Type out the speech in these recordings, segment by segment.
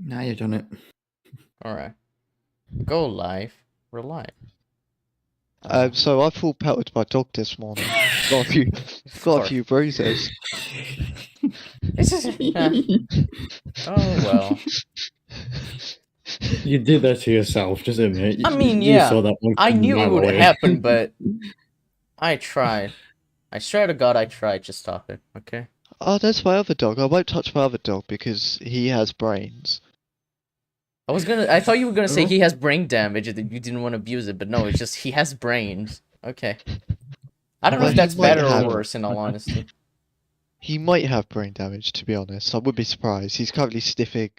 Now you've done it. Alright. Go live. We're live. So I full pelted my dog this morning. Got a few, Of got a course. few bruises. This is. Oh well. You did that to yourself, just admit. I mean, You yeah. saw that one I coming a knew it mile would away. happen, but I tried. I swear to God, I tried to stop it. Okay. Oh, there's my other dog. I won't touch my other dog because he has brains. I thought you were gonna say Oh. he has brain damage and that you didn't want to abuse it, but no, it's just he has brains. Okay. I don't know Well, if he that's might better or have. worse, in all honesty. He might have brain damage, to be honest. I would be surprised. He's currently sniffing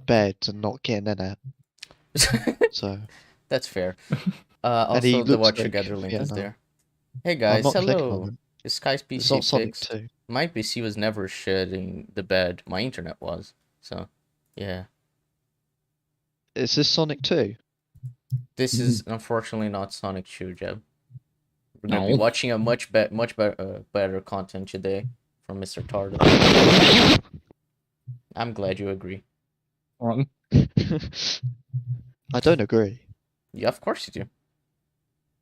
beds and not getting in it. So. That's fair. And he Also, the looks Watch like Together link is Vietnam. there. Hey I'm guys, not clicking on hello. it. Is Sky's It's PC not Sonic fixed? 2. My PC was never shedding the bed. My internet was. So, yeah. Is this Sonic 2? This is unfortunately not Sonic 2, Jeb. We're gonna be No. watching a much better content today from Mr. TARDIS. I'm glad you agree. Wrong. I don't agree. Yeah, of course you do.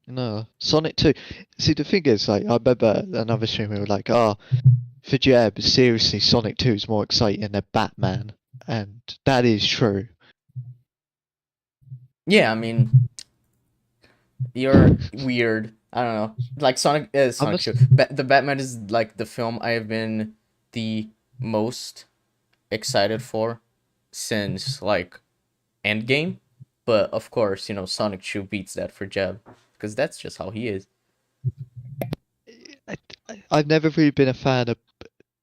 No, Sonic 2. See, the thing is, like, I remember another stream we were like, oh, for Jeb, seriously, Sonic 2 is more exciting than Batman. And that is true. Yeah, I mean, you're weird. I don't know. Like Sonic 2. The Batman is like the film I have been the most excited for since like Endgame. But of course, Sonic 2 beats that for Jeb because that's just how he is. I've never really been a fan of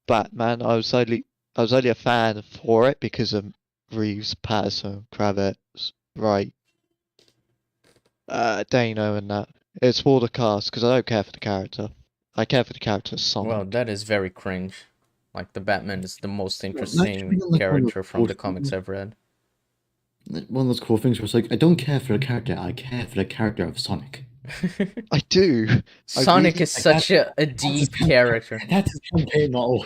Batman. I was only a fan for it because of Reeves, Patterson, Kravitz, Wright, Dano, and that. It's for the cast because I don't care for the character. I care for the character Sonic. Well, that is very cringe. Like the Batman is the most That's interesting really like character from the cool comics things. I've read. One of those cool things where it's like, I don't care for the character, I care for the character of Sonic. I do. Sonic is such a deep character. That's his campaign model.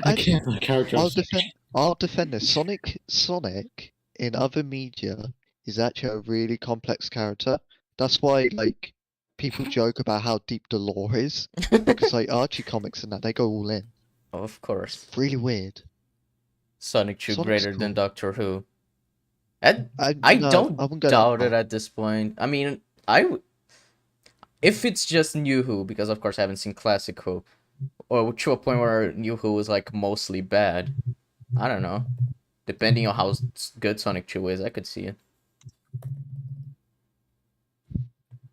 I care for the character of Sonic. I'll defend this. Sonic in other media is actually a really complex character. That's why, like, people joke about how deep the lore is. Because, like, Archie comics and that, they go all in. Of course. It's really weird. Sonic 2 Sonic's greater cool. than Doctor Who. I No, don't I wouldn't go that doubt far. it at this point. I mean, if it's just New Who, because of course I haven't seen Classic Who, or to a point where New Who was like mostly bad, I don't know. Depending on how good Sonic 2 is, I could see it.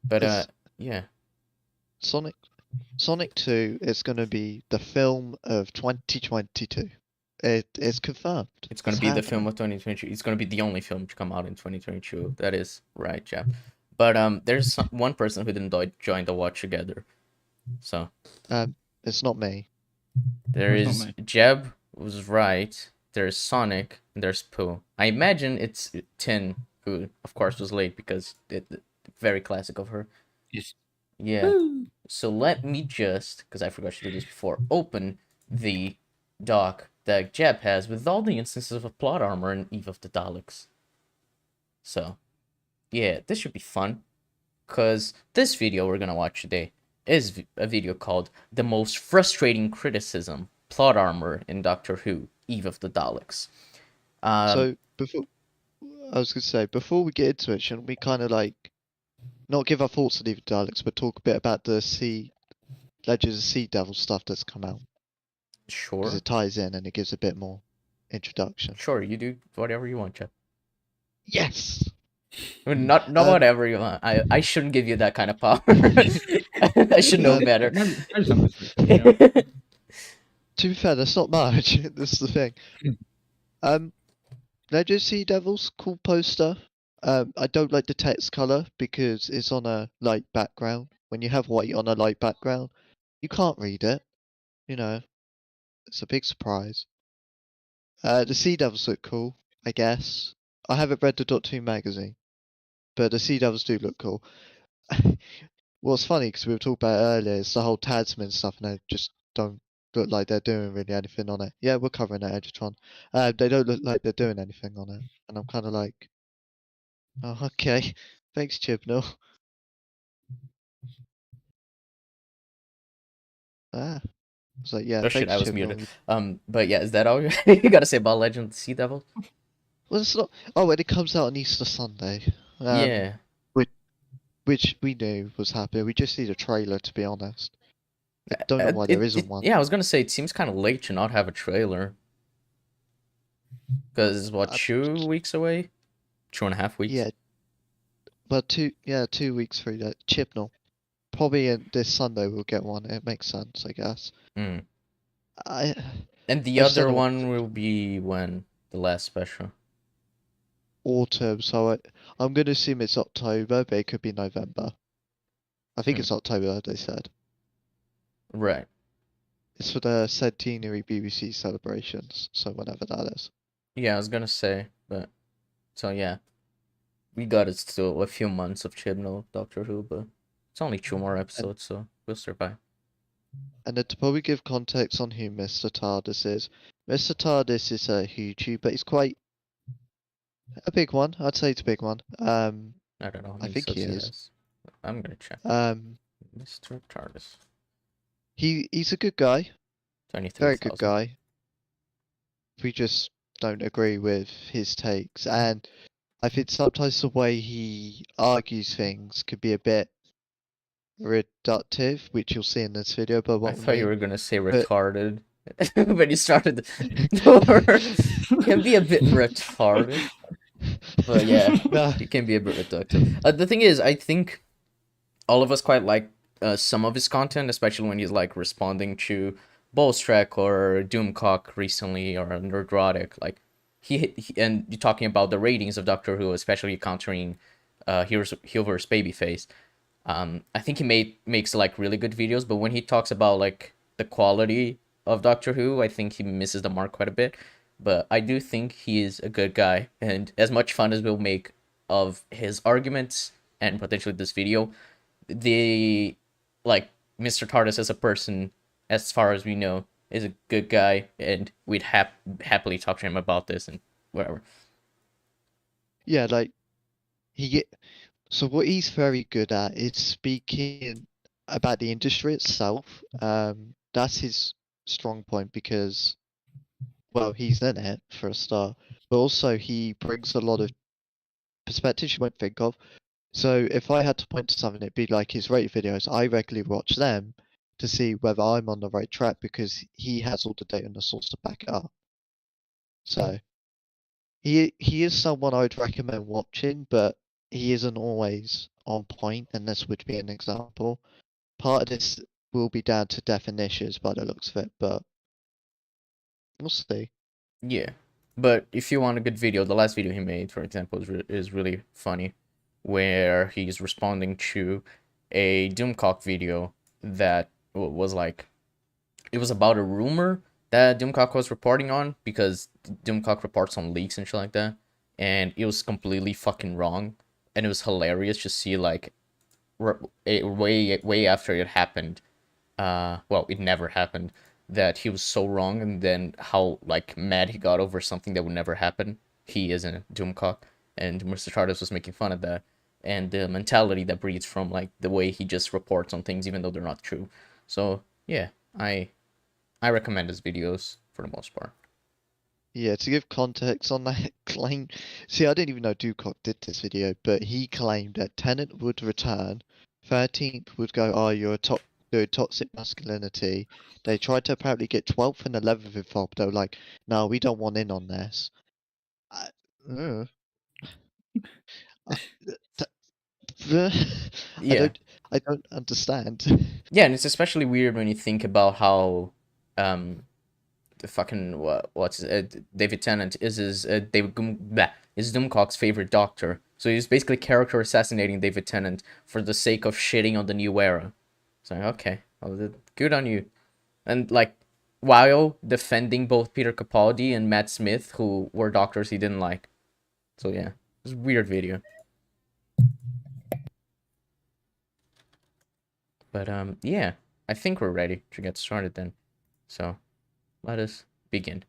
But yeah. Sonic 2 is going to be the film of 2022. It is confirmed. It's going to be the film of 2022. It's going to be the only film to come out in 2022. That is right, Jeff. But there's one person who didn't join the watch together. So it's not me. There's Jeb was right. There's Sonic and there's Pooh. I imagine it's Tin who, of course, was late because very classic of her. Yes. Yeah. So let me just, because I forgot to do this before, open the doc that Jeb has with all the instances of Plot Armor and Eve of the Daleks. So, yeah, this should be fun. Because this video we're going to watch today is a video called The Most Frustrating Criticism, Plot Armor in Doctor Who, Eve of the Daleks. So, before we get into it, shouldn't we kind of like, not give our thoughts on Eve of the Daleks, but talk a bit about the Legends of Sea Devil stuff that's come out? Sure. Because it ties in and it gives a bit more introduction. Sure, you do whatever you want, Jeff. Yes! I mean, not whatever you want. I shouldn't give you that kind of power. I should know better. To be fair, that's not much. This is the thing. Legend of Sea Devils, cool poster. I don't like the text color because it's on a light background. When you have white on a light background, you can't read it. You know, it's a big surprise. The Sea Devils look cool, I guess. I haven't read the Doctor Who magazine, but the Sea Devils do look cool. What's funny, because we were talking about it earlier, is the whole Tasman stuff, and I just don't look like they're doing really anything on it. Yeah, we're covering it, Edgerton. They don't look like they're doing anything on it, and I'm kind of like, oh, okay, thanks, Chibnall. Ah, I was like, yeah, Oh shit, thanks, I was Chibnall. muted. But yeah, is that all you gotta say about Legend of the Sea Devil? Well, it's not. Oh, when it comes out on Easter Sunday, Yeah. which we knew was happening. We just need a trailer, to be honest. I don't know why there isn't one. Yeah, I was gonna say it seems kind of late to not have a trailer. Because what, Uh, 2 weeks away? 2.5 weeks? yeah, but 2 weeks, 3 days. Chibnall. Probably this Sunday we'll get one. It makes sense, I guess. Mm. I And the I just don't other know what one will be when? The last special. autumn, so I'm gonna assume it's October, but it could be November. I think it's October, they said. Right. It's for the centenary BBC celebrations, so whenever that is. Yeah, I was gonna say, but so yeah, we got it still a few months of Chibnall Doctor Who, but it's only 2 more episodes, so we'll survive. And then to probably give context on who Mr. TARDIS is, Mr. TARDIS is a huge, but he's quite a big one. I'd say it's a big one. I don't know how I many think he subs he is. has. I'm gonna check. Mr. TARDIS. He's a good guy, very good 23,000. guy. We just don't agree with his takes, and I think sometimes the way he argues things could be a bit reductive, which you'll see in this video, but I what I thought you mean. were gonna say But retarded. When you started the can be a bit retarded. But yeah, no, it can be a bit reductive. The thing is, I think all of us quite like some of his content, especially when he's like responding to Bolstrek or Doomcock recently or Nerdrotic. Like he and you talking about the ratings of Doctor Who, especially countering Hilver's Babyface. I think he makes like really good videos, but when he talks about like the quality of Doctor Who, I think he misses the mark quite a bit. But I do think he is a good guy, and as much fun as we'll make of his arguments and potentially this video, the like Mr. TARDIS as a person, as far as we know, is a good guy, and we'd happily talk to him about this and whatever. yeah, like he get. So what he's very good at is speaking about the industry itself. That's his strong point because, well, he's in it for a start, but also he brings a lot of perspectives you won't think of. So if I had to point to something, it'd be like his rate videos. I regularly watch them to see whether I'm on the right track because he has all the data and the source to back it up. So he is someone I'd recommend watching, but he isn't always on point, and this would be an example. Part of this will be down to definitions by the looks of it, but we'll see. Yeah, but if you want a good video, the last video he made, for example, is really funny, where he's responding to a Doomcock video that was like, it was about a rumor that Doomcock was reporting on, because Doomcock reports on leaks and shit like that, and it was completely fucking wrong, and it was hilarious to see like way after it happened, well, it never happened, that he was so wrong, and then how like mad he got over something that would never happen. He is a Doomcock, and Mr. TARDIS was making fun of that, and the mentality that breeds from like the way he just reports on things even though they're not true. So yeah, I recommend his videos for the most part. Yeah, to give context on that claim, see, I didn't even know Dewcock did this video, but he claimed that Tennant would return, 13th would go, oh, you're doing toxic masculinity. They tried to apparently get 12th and 11th involved. They were like, no, we don't want in on this. I, uh, I, I Yeah, don't, I don't understand. yeah, and it's especially weird when you think about how the fucking what's David Tennant is is Doomcock's favorite Doctor. So he's basically character assassinating David Tennant for the sake of shitting on the new era. So okay, well, good on you. And like, while defending both Peter Capaldi and Matt Smith, who were doctors he didn't like. So yeah, it's a weird video. But yeah, I think we're ready to get started then. So let us begin.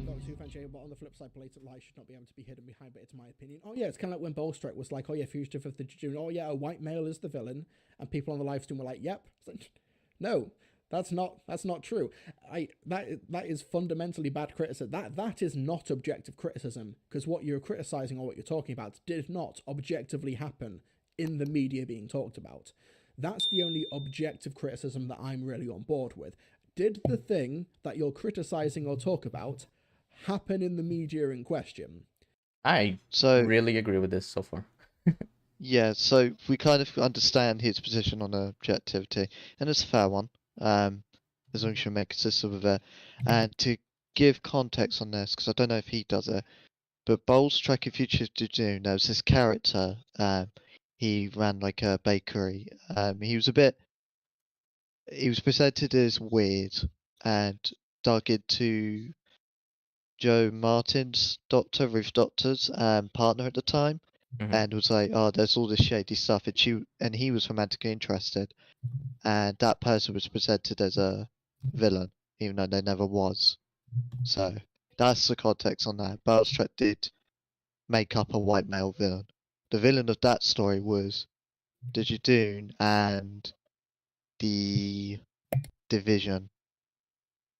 Not too fancy, but on the flip side, blatant lies should not be able to be hidden behind, but it's my opinion. Oh yeah, it's kind of like when Bolstrek was like, oh yeah, Fugitive of the June. Oh yeah, a white male is the villain, and people on the live stream were like, yep. Like, no, that's not true. That is fundamentally bad criticism. That is not objective criticism, because what you're criticizing or what you're talking about did not objectively happen in the media being talked about. That's the only objective criticism that I'm really on board with. Did the thing that you're criticizing or talk about happen in the media in question? I really agree with this so far. Yeah, so we kind of understand his position on objectivity, and it's a fair one, as long as you make consistent with it. And to give context on this, because I don't know if he does it, but Bowles Track of Future to June, there was this character, he ran like a bakery. He was presented as weird and dug into Joe Martin's doctor, Ruth Doctor's partner at the time, and was like, "Oh, there's all this shady stuff," and he was romantically interested, and that person was presented as a villain, even though they never was. So that's the context on that. Bailstrap did make up a white male villain. The villain of that story was Digidoon and the Division,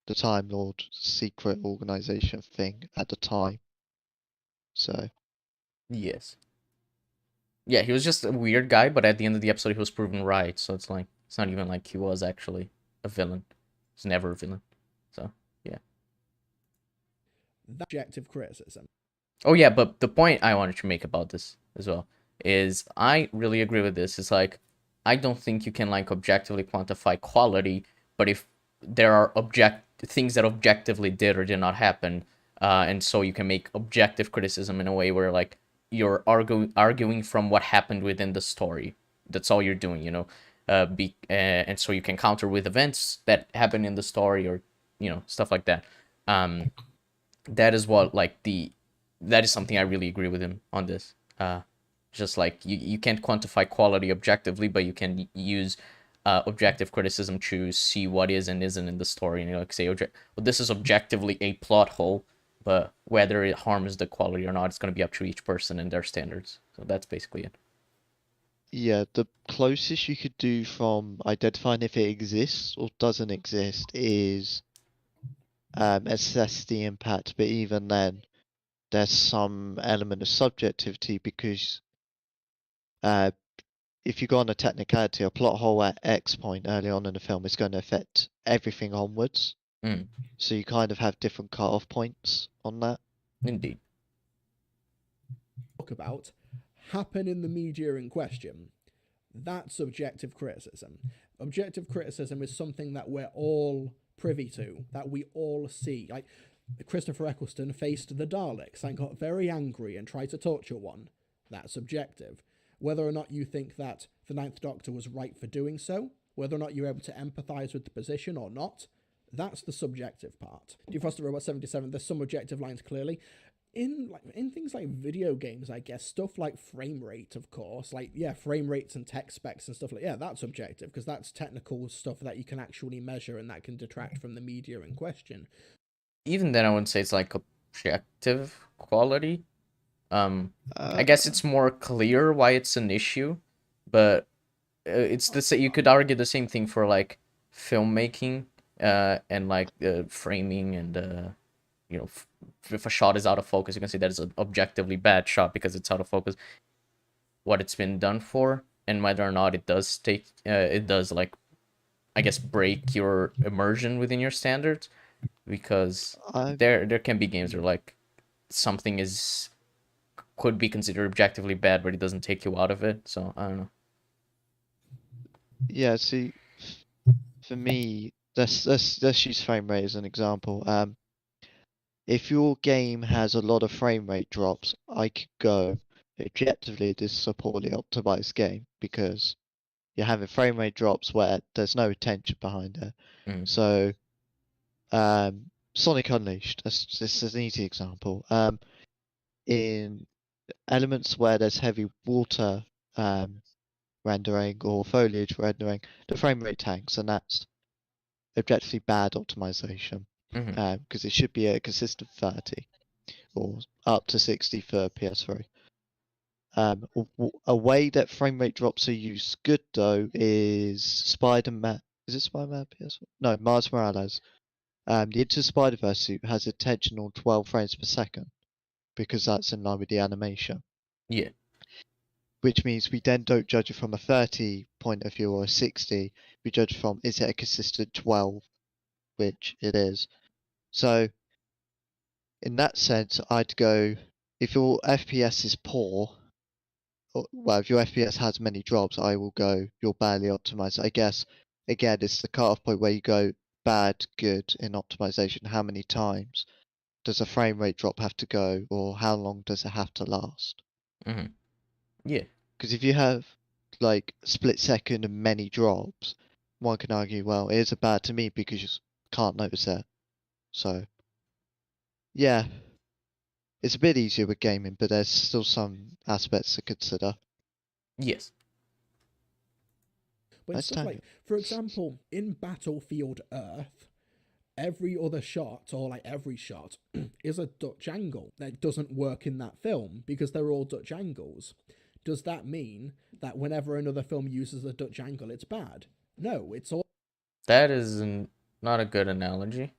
the Time Lord secret organization thing at the time. So Yes. Yeah, he was just a weird guy, but at the end of the episode, he was proven right. So it's like, it's not even like he was actually a villain. He's never a villain. So, yeah. That objective criticism. Oh, yeah, but the point I wanted to make about this as well is I really agree with this. It's like, I don't think you can, like, objectively quantify quality, but if there are things that objectively did or did not happen, and so you can make objective criticism in a way where, like, you're arguing from what happened within the story. That's all you're doing, you know. And so you can counter with events that happen in the story, or stuff like that. That is what that is something I really agree with him on this. Just like you can't quantify quality objectively, but you can use objective criticism to see what is and isn't in the story, and like say, well, this is objectively a plot hole. But whether it harms the quality or not, it's going to be up to each person and their standards. So that's basically it. yeah, the closest you could do from identifying if it exists or doesn't exist is assess the impact, but even then, there's some element of subjectivity because if you go on a technicality, a plot hole at X point early on in the film is going to affect everything onwards. So you kind of have different cut-off points on that. Indeed. Talk about happen in the media in question. That's objective criticism. Objective criticism is something that we're all privy to, that we all see. Like Christopher Eccleston faced the Daleks and got very angry and tried to torture one. That's objective. Whether or not you think that the Ninth Doctor was right for doing so, whether or not you're able to empathise with the position or not, that's the subjective part. Defrost the Robot 77, there's some objective lines clearly. In things like video games, I guess, stuff like frame rate, of course, frame rates and tech specs and stuff that's objective, because that's technical stuff that you can actually measure and that can detract from the media in question. Even then, I wouldn't say it's like objective quality. I guess it's more clear why it's an issue, but it's you could argue the same thing for like filmmaking, and like framing, and if a shot is out of focus, you can say that is an objectively bad shot because it's out of focus. What it's been done for, and whether or not it does like, I guess, break your immersion within your standards, because there can be games where like something could be considered objectively bad, but it doesn't take you out of it. So I don't know. Yeah, see, for me, let's use frame rate as an example. If your game has a lot of frame rate drops, I could go objectively this is a poorly optimized game because you're having frame rate drops where there's no attention behind it. So, Sonic Unleashed, this is an easy example. In elements where there's heavy water rendering or foliage rendering, the frame rate tanks, and that's objectively bad optimization. Mm-hmm. Because it should be a consistent 30 or up to 60 for PS3. A way that frame rate drops are used good though is Spider-Man. Is it Spider-Man PS4? No, Miles Morales. The Into Spider-Verse suit has a tension on 12 frames per second because that's in line with the animation. Yeah. Which means we then don't judge it from a 30 point of view or a 60. We judge from is it a consistent 12, which it is. So in that sense, I'd go if your FPS is poor. Well, if your FPS has many drops, I will go you're badly optimized. I guess again, it's the cutoff point where you go bad, good in optimization. How many times does a frame rate drop have to go, or how long does it have to last? Mm-hmm. Yeah. Because if you have like split second and many drops, one can argue, well, it is a bad to me because you can't notice it. So, yeah, it's a bit easier with gaming, but there's still some aspects to consider. Yes. But Nice stuff time. like, for example, in Battlefield Earth, every other shot, or like every shot, is a Dutch angle that doesn't work in that film because they're all Dutch angles. Does that mean that whenever another film uses a Dutch angle, it's bad? No, it's all. That is not a good analogy.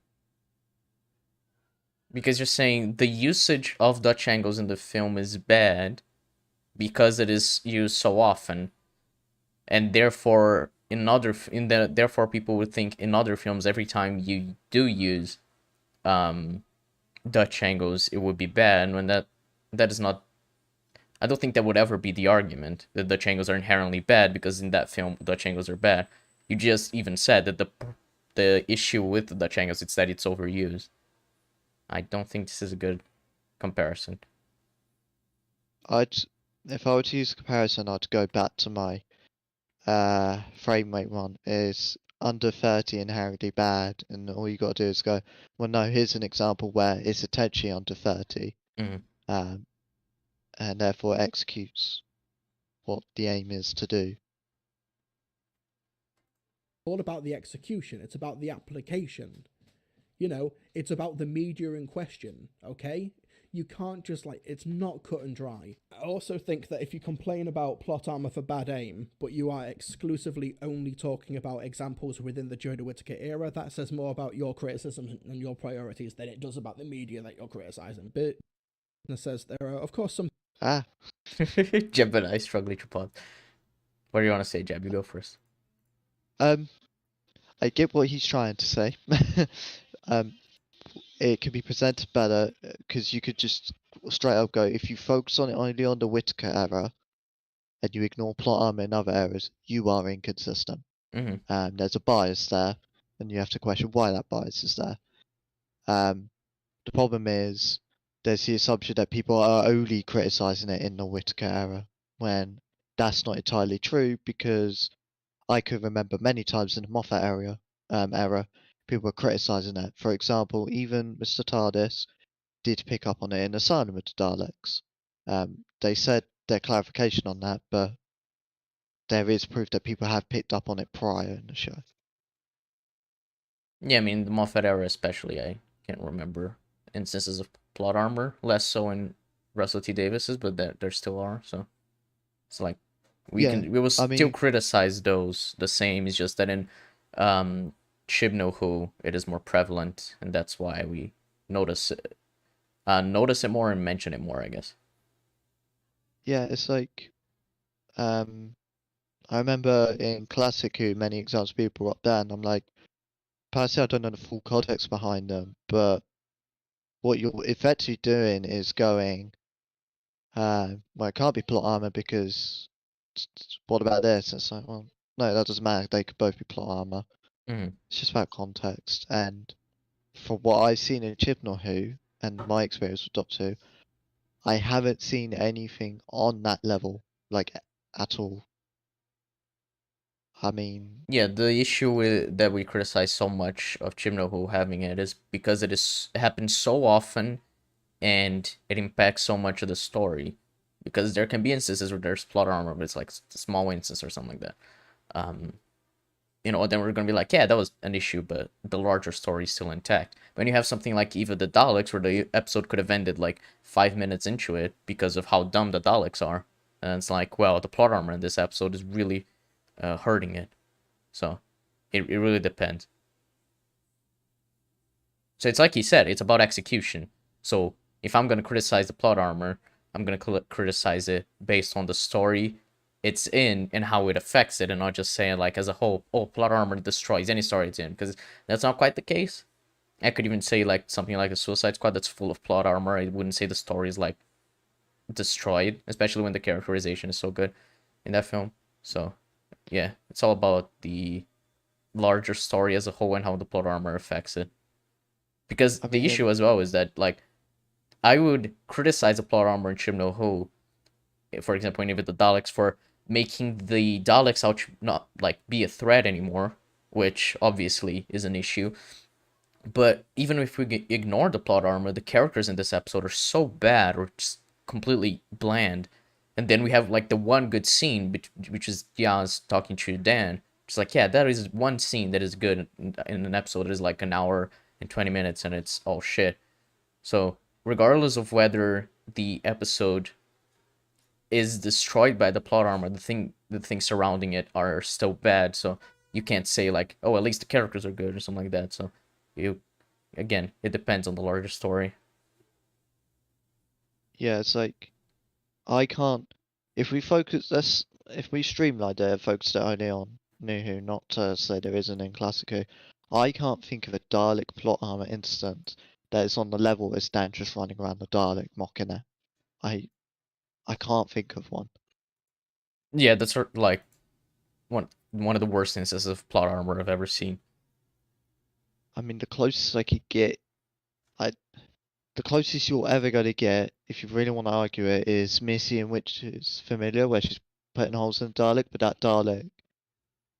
Because you're saying the usage of Dutch angles in the film is bad because it is used so often, and therefore therefore people would think in other films every time you do use Dutch angles it would be bad, when that is not. I don't think that would ever be the argument that Dutch angles are inherently bad because in that film Dutch angles are bad. You just even said that the issue with the Dutch angles is that it's overused. I don't think this is a good comparison. If I were to use a comparison, I'd go back to my frame rate one. Is under 30 inherently bad, and all you got to do is go, well, no, here's an example where it's potentially under 30, Mm-hmm. And therefore executes what the aim is to do. all about the execution. It's about the application. You know, it's about the media in question, okay? You can't just, like, it's not cut and dry. I also think that if you complain about plot armor for bad aim, but you are exclusively only talking about examples within the Jodie Whittaker era, that says more about your criticisms and your priorities than it does about the media that you're criticizing. But it says there are, of course, some. Jeb and I struggling to pause. What do you want to say, Jeb? You go first. I get what he's trying to say. It could be presented better because you could just straight up go, if you focus on it only on the Whittaker era and you ignore plot armor in other eras, you are inconsistent. Mm-hmm. There's a bias there, and you have to question why that bias is there. The problem is there's the assumption that people are only criticizing it in the Whittaker era, when that's not entirely true, because I can remember many times in the Moffat era, people were criticizing it. For example, even Mr. TARDIS did pick up on it in Asylum with the Daleks. They said their clarification on that, but there is proof that people have picked up on it prior in the show. Yeah, I mean, the Moffat era especially, I can't remember instances of plot armor, less so in Russell T. Davis's, but there still are, so it's like we will still criticize those the same. It's just that in Chibnall Who it is more prevalent, and that's why we notice it more and mention it more, I guess. Yeah, it's like I remember in Classic Who many examples people were up there, and I'm like, personally I don't know the full context behind them, but what you're effectively doing is going, well, it can't be plot armor because what about this? It's like, well, no, that doesn't matter. They could both be plot armor. Mm-hmm. It's just about context. And from what I've seen in Chibnall Who and my experience with Doctor Who, I haven't seen anything on that level, like at all. I mean, yeah, the issue that we criticize so much of Chibnall Who having it is because it happens so often, and it impacts so much of the story because there can be instances where there's plot armor, but it's like a small instance or something like that. Then we're gonna be like, yeah, that was an issue, but the larger story is still intact. When you have something like Eve of the Daleks, where the episode could have ended like 5 minutes into it because of how dumb the Daleks are, and it's like, well, the plot armor in this episode is really hurting it. So it really depends. So it's like he said, it's about execution. So if I'm gonna criticize the plot armor, I'm gonna criticize it based on the story it's in and how it affects it, and not just saying like as a whole, oh, plot armor destroys any story it's in, because that's not quite the case. I could even say like something like a Suicide Squad that's full of plot armor. I wouldn't say the story is like destroyed, especially when the characterization is so good in that film. So yeah, it's all about the larger story as a whole and how the plot armor affects it. Because I the mean, issue as well is that like I would criticize the plot armor in Shim No Ho, for example, in Even the Daleks, for making the Daleks out to not like be a threat anymore, which obviously is an issue. But even if we ignore the plot armor, the characters in this episode are so bad or just completely bland. And then we have like the one good scene, which is Yaz talking to Dan. It's like, yeah, that is one scene that is good in an episode that is like an hour and 20 minutes, and it's all shit. So regardless of whether the episode is destroyed by the plot armor, the things surrounding it are still bad. So you can't say like, oh, at least the characters are good or something like that. So again, it depends on the larger story. yeah, it's like I can't. If we streamlined it and focused it only on New Who, not to say there isn't in Classic Who, I can't think of a Dalek plot armor instance that is on the level as Dan just running around the Dalek mocking it. I can't think of one. Yeah, that's like one of the worst instances of plot armor I've ever seen. I mean, the closest I could get, the closest you're ever going to get, if you really want to argue it, is Missy in Which is Familiar, where she's putting holes in the Dalek, but that Dalek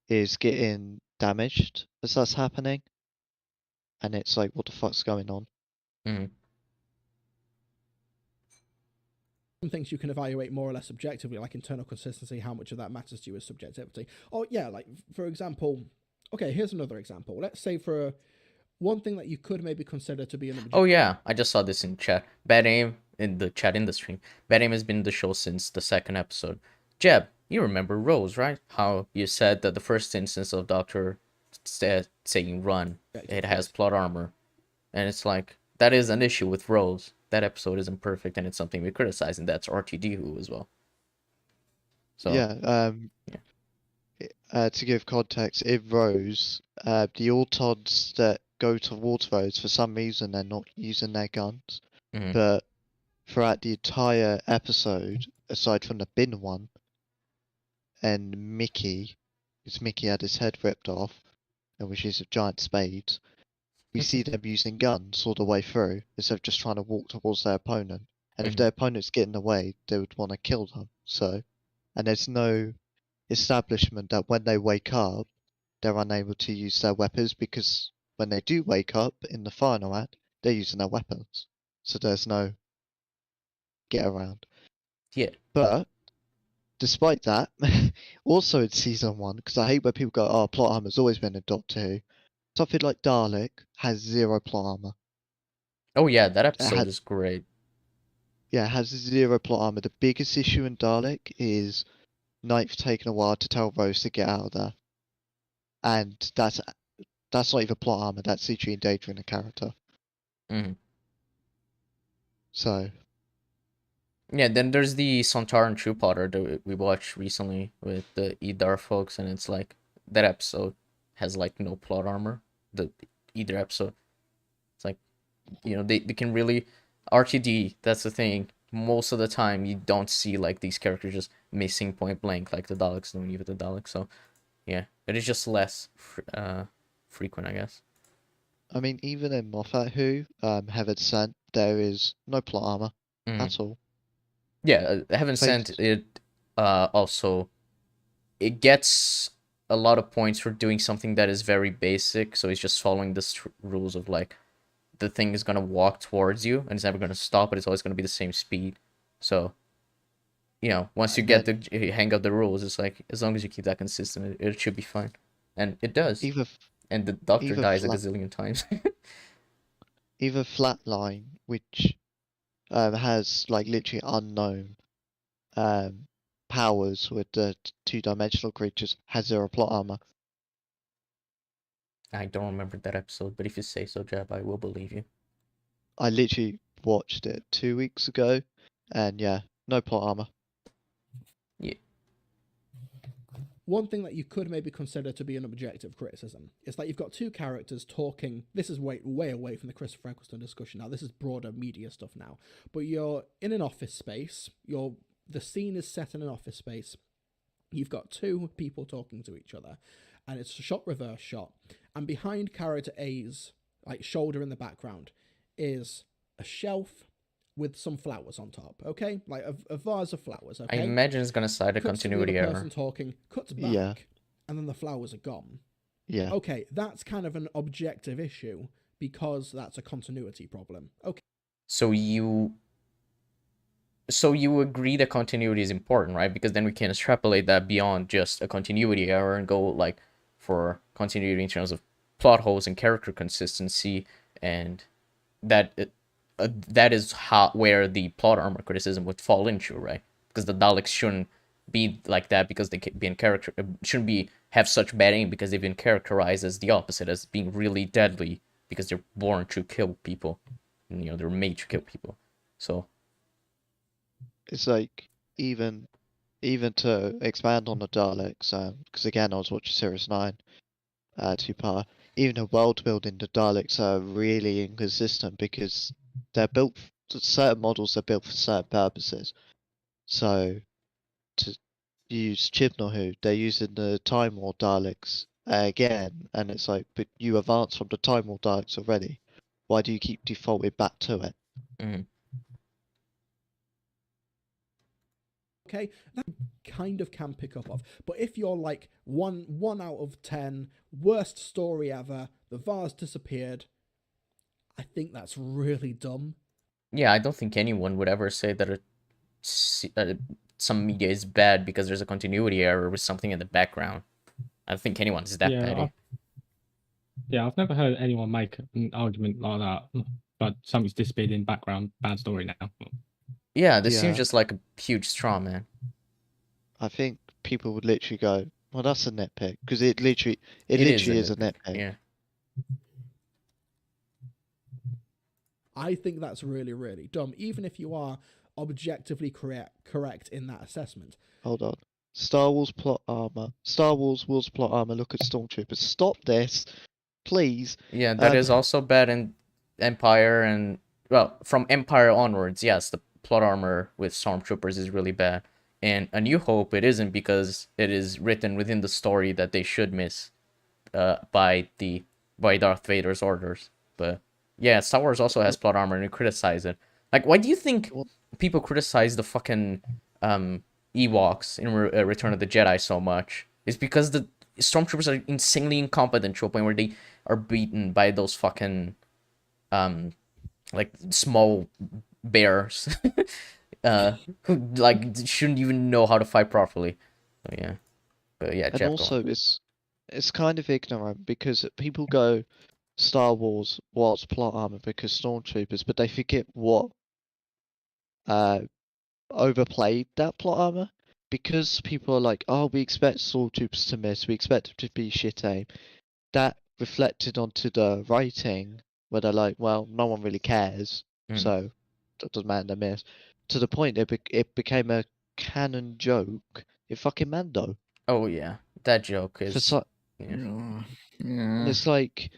is getting damaged as that's happening. And it's like, what the fuck's going on? Mm-hmm. Some things you can evaluate more or less objectively, like internal consistency, how much of that matters to you as subjectivity. Oh, yeah, like, for example, okay, here's another example. Let's say for one thing that you could maybe consider to be an Oh yeah, I just saw this in chat. Bad Aim in the chat in the stream. Bad Aim has been in the show since the second episode. Jeb, you remember Rose, right? How you said that the first instance of Doctor saying run, it has plot armor. And it's like, that is an issue with Rose. That episode isn't perfect, and it's something we criticize, and that's RTD Who as well. So Yeah, to give context, in Rose, the Autons that go towards Rose, for some reason they're not using their guns. Mhm. But throughout the entire episode, aside from the bin one, and Mickey, because Mickey had his head ripped off, and which is a giant spade, we see them using guns all the way through, instead of just trying to walk towards their opponent. And if Mhm. their opponent's getting away, they would want to kill them. So, and there's no establishment that when they wake up, they're unable to use their weapons, because when they do wake up in the final act, they're using their weapons. So there's no get around. Yeah. But despite that, also in season one, because I hate when people go, "Oh, plot armor's always been in Doctor Who." Something like Dalek has zero plot armor. Oh yeah, that episode is great. Yeah, it has zero plot armor. The biggest issue in Dalek is Ninth taking a while to tell Rose to get out of there, and that's not even plot armor. That's literally endangering the character. Mhm. So Yeah, then there's the Sontaran True Potter that we watched recently with the Idar folks, and it's like that episode has like no plot armor. The either episode, it's like, they can really RTD. That's the thing. Most of the time, you don't see like these characters just missing point blank like the Daleks do, even the Daleks. So yeah, it is just less frequent, I guess. I mean, even in Moffat Who, Heaven Sent, there is no plot armor at all. Yeah, Heaven Sent, it also, it gets a lot of points for doing something that is very basic. So it's just following the rules of like, the thing is gonna walk towards you and it's never gonna stop, but it's always gonna be the same speed. So you know, once you get the hang of the rules, it's like as long as you keep that consistent, it should be fine, and it does. Either And the Doctor either dies a flat- gazillion times. either Flatline, which has like literally unknown powers with the two-dimensional creatures, has zero plot armor. I don't remember that episode, but if you say so, Jab, I will believe you. I literally watched it 2 weeks ago, and yeah, no plot armor. One thing that you could maybe consider to be an objective criticism is that you've got two characters talking. This is way away from the Christopher Eccleston discussion now. This is broader media stuff now. But you're in an office space. The scene is set in an office space. You've got two people talking to each other, and it's a shot reverse shot. And behind character A's like shoulder in the background is a shelf with some flowers on top, okay? Like a vase of flowers, okay? I imagine it's gonna cite a Cuts to the continuity other error. person talking, cuts back, Yeah. and then the flowers are gone. Yeah. Okay, that's kind of an objective issue because that's a continuity problem. Okay. So you agree that continuity is important, right? Because then we can extrapolate that beyond just a continuity error and go like for continuity in terms of plot holes and character consistency, and that is where the plot armor criticism would fall into, right? Because the Daleks shouldn't be like that because they be in character shouldn't have such bad aim because they've been characterized as the opposite, as being really deadly because they're born to kill people, and, you know, they're made to kill people. So It's like even to expand on the Daleks, because again I was watching Series 9, two-part. Even the world building, the Daleks are really inconsistent because they're built. Certain models are built for certain purposes. So to use Chibnall, they're using the Time War Daleks again, and it's like, but you advanced from the Time War Daleks already. Why do you keep defaulting back to it? Okay, that kind of can pick up off. But if you're like one out of 10, worst story ever, the vase disappeared, I think that's really dumb. yeah, I don't think anyone would ever say that some media is bad because there's a continuity error with something in the background. I don't think anyone's that petty. I've never heard anyone make an argument like that. But something's disappeared in background, bad story now. Yeah, this seems Yeah. just like a huge straw man. I think people would literally go, "Well, that's a nitpick," because it literally is a nitpick. Yeah. I think that's really, really dumb, even if you are objectively correct in that assessment. Hold on. Star Wars plot armor. Star Wars Wars plot armor. Look at Stormtroopers. Stop this, please. Yeah, that is also bad in Empire, and well, from Empire onwards, yes, the plot armor with Stormtroopers is really bad. In A New Hope, it isn't because it is written within the story that they should miss by Darth Vader's orders. But yeah, Star Wars also has plot armor and you criticize it. Like, why do you think people criticize the fucking Ewoks in Return of the Jedi so much? It's because the Stormtroopers are insanely incompetent to a point where they are beaten by those fucking like small bears who like shouldn't even know how to fight properly. So yeah. But yeah, And Jeff, also, it's kind of ignorant because people go Star Wars was plot armor because Stormtroopers, but they forget what overplayed that plot armor. Because people are like, oh, we expect Stormtroopers to miss, we expect them to be shit aim. That reflected onto the writing where they're like, well, no one really cares, so that doesn't matter, they miss. To the point it became a canon joke in fucking Mando. Oh yeah, that joke is. It's like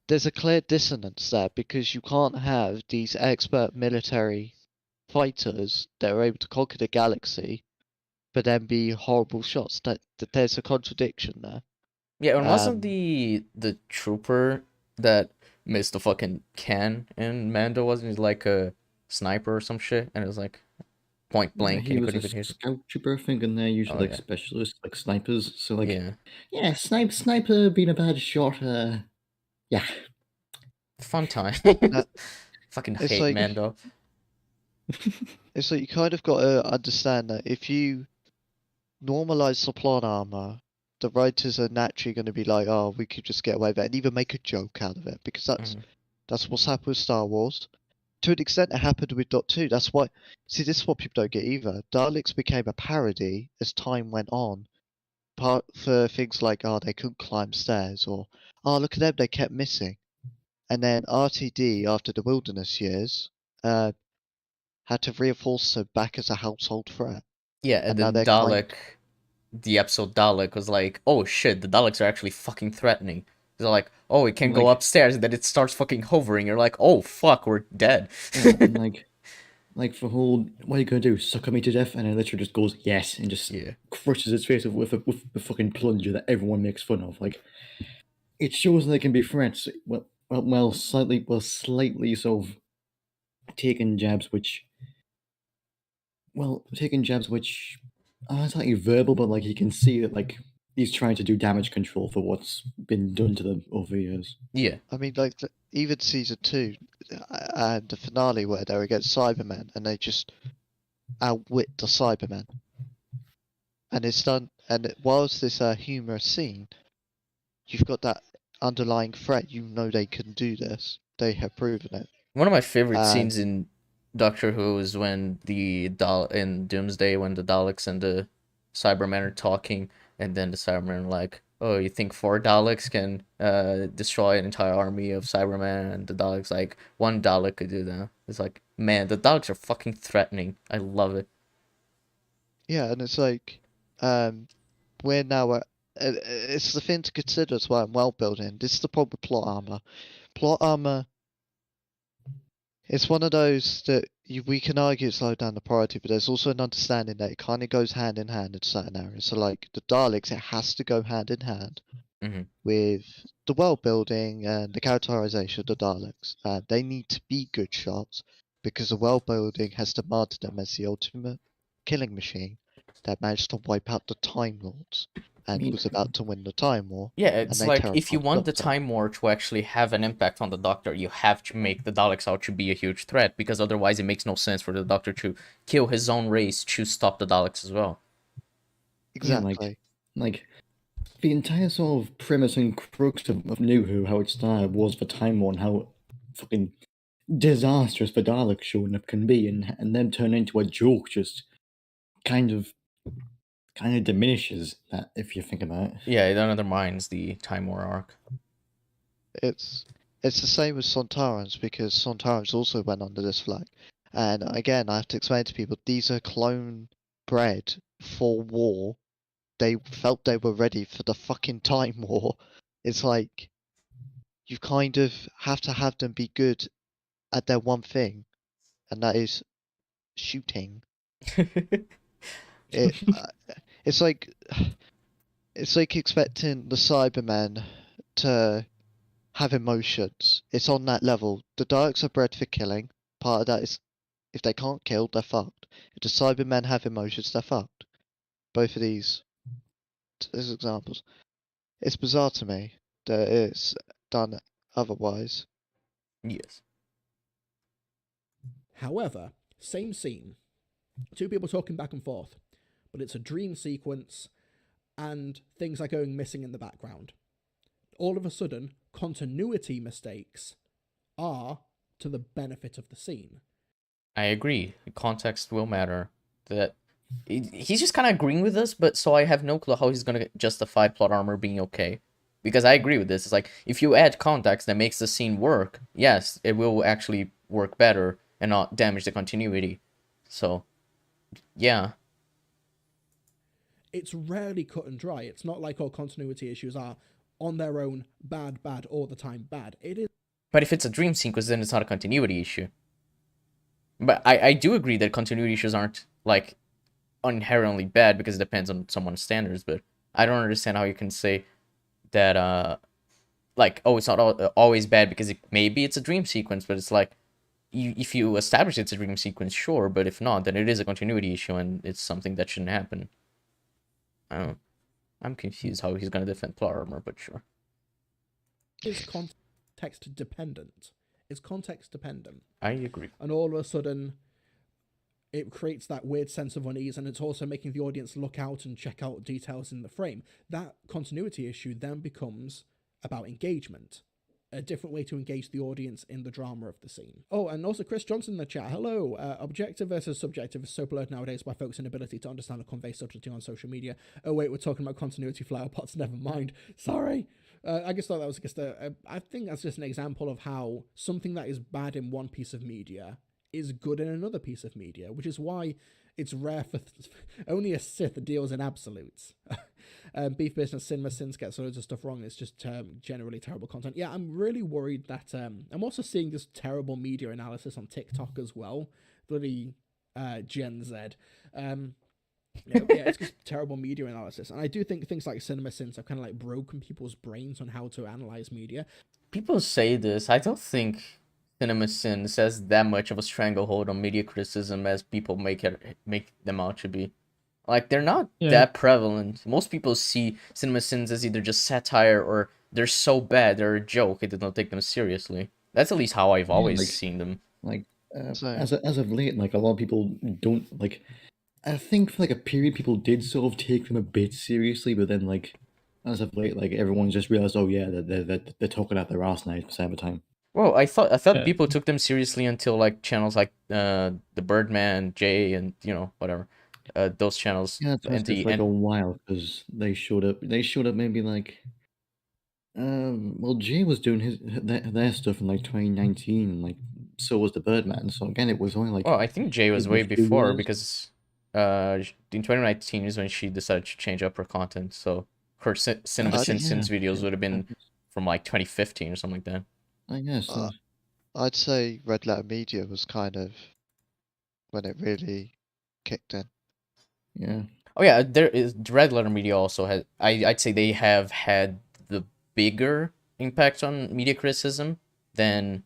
there's a clear dissonance there because you can't have these expert military fighters that are able to conquer the galaxy, but then be horrible shots. That there's a contradiction there. Yeah, and wasn't the trooper that missed the fucking can in Mando, wasn't he like a sniper or some shit? And it was like point blank. He and was couldn't a even hit. scout trooper, I think, and they're usually like yeah. specialists, like snipers. So like, yeah, sniper being a bad shot. Yeah, fun time. Fucking It's hate like- Mando. It's like you kind of got to understand that if you normalize the plot armor, the writers are naturally going to be like, oh, we could just get away with it and even make a joke out of it because that's what's happened with Star Wars. To an extent, it happened with Dot 2. That's why. See, this is what people don't get either. Daleks became a parody as time went on, part for things like, oh, they couldn't climb stairs, or oh, look at them, they kept missing. And then RTD, after the Wilderness years, had to reinforce them back as a household threat. Yeah, and And now then they're kind the episode Dalek was like, oh shit, the Daleks are actually fucking threatening. They're like, oh, it can't go Like- upstairs, and then it starts fucking hovering. You're like, oh fuck, we're dead. Yeah, and like the whole, what are you gonna do? Suck me to death? And it literally just goes yes and just Yeah. crushes its face with the fucking plunger that everyone makes fun of. Like, it shows they can be threats. Slightly sort of taking jabs which aren't like verbal, but like you can see that like he's trying to do damage control for what's been done to them over the years. Yeah. I mean, like even season 2 and the finale where they're against Cybermen and they just outwit the Cybermen, and it's done. And whilst this humorous scene, you've got that underlying threat. You know they can do this. They have proven it. One of my favorite And scenes in Doctor Who is when in Doomsday when the Daleks and the Cybermen are talking, and then the Cybermen are like, "Oh, you think 4 Daleks can destroy an entire army of Cybermen?" And the Daleks like, "1 Dalek could do that." It's like, man, the Daleks are fucking threatening. I love it. yeah, and it's like, we're now at. It's the thing to consider as well in world building. This is the problem with plot armor. Plot armor. It's one of those that we can argue it's low down the priority, but there's also an understanding that it kind of goes hand in hand in certain areas. So, like the Daleks, it has to go hand in hand Mhm. with the world building and the characterization of the Daleks. They need to be good shots because the world building has demanded them as the ultimate killing machine that managed to wipe out the Time Lords and mean- was about to win the Time War. Yeah, it's they like if you terrified want the Doctor. Time War to actually have an impact on the Doctor, you have to make the Daleks out to be a huge threat, because otherwise it makes no sense for the Doctor to kill his own race to stop the Daleks as well. Yeah, Exactly. like the entire sort of premise and crux of New Who, how it started, was the Time War and how fucking disastrous the Daleks showing up can be, and them turn into a joke just kind of diminishes that if you think about it. Yeah, it undermines the Time War arc. It's the same with Sontarans because Sontarans also went under this flag. And again, I have to explain to people these are clone bred for war. They felt they were ready for the fucking Time War. It's like you kind of have to have them be good at their one thing, and that is shooting. It it's like expecting the Cybermen to have emotions. It's on that level. The Daleks are bred for killing. Part of that is if they can't kill, they're fucked. If the Cybermen have emotions, they're fucked. Both of these as examples. It's bizarre to me that it's done otherwise. Yes. However, same scene, two people talking back and forth, but it's a dream sequence and things are going missing in the background. All of a sudden, continuity mistakes are to the benefit of the scene. I agree. Context will matter. That he's just kind of agreeing with us, but so I have no clue how he's gonna justify plot armor being okay. Because I agree with this. It's like if you add context that makes the scene work, yes, it will actually work better and not damage the continuity. So, yeah. It's rarely cut and dry. It's not like all continuity issues are on their own bad, all the time bad. It is. But if it's a dream sequence, then it's not a continuity issue. But I do agree that continuity issues aren't like inherently bad because it depends on someone's standards. But I don't understand how you can say that like, oh, it's not always bad because maybe it's a dream sequence, but it's like if you establish it's a dream sequence, sure, but if not, then it is a continuity issue and it's something that shouldn't happen. I don't know. I'm confused how he's gonna defend plot armor, but sure. Is context dependent. It's context dependent. I agree. And all of a sudden, it creates that weird sense of unease, and it's also making the audience look out and check out details in the frame. That continuity issue then becomes about engagement, a different way to engage the audience in the drama of the scene. Oh, and also Chris Johnson in the chat. Hello. Objective versus subjective is so blurred nowadays by folks' inability to understand or convey subtlety on social media. Oh wait, we're talking about continuity flower pots. Never mind. Sorry. I just thought that was just I think that's just an example of how something that is bad in one piece of media is good in another piece of media, which is why it's rare for only a Sith deals in absolutes. Beef Business Cinema Sins gets loads of stuff wrong. It's just generally terrible content. Yeah, I'm really worried that I'm also seeing this terrible media analysis on TikTok as well. Bloody Gen Z. It's just terrible media analysis. And I do think things like Cinema Sins have kind of like broken people's brains on how to analyze media. People say this. I don't think CinemaSins has that much of a stranglehold on media criticism as people make them out to be. Like, they're not that prevalent. Most people see CinemaSins as either just satire or they're so bad they're a joke and they don't take them seriously. That's at least how I've always seen them. Like, as of late, like, a lot of people don't, like, I think for like a period people did sort of take them a bit seriously, but then, like, as of late, like, everyone's just realized, oh yeah, they're talking out their arse 90% of the time. Well, I thought people took them seriously until like channels like the Birdman, Jay, and whatever, those channels. Yeah, it's like a while because they showed up. They showed up maybe like, well, Jay was doing their stuff in like 2019, and like so was the Birdman. So again, it was only like. Well, I think Jay was way a few before years. because in 2019 is when she decided to change up her content. So her Cinema Sins videos would have been from like 2015 or something like that. I guess. I'd say Red Letter Media was kind of when it really kicked in. Yeah. Oh yeah, there is Red Letter Media also has. I'd say they have had the bigger impact on media criticism than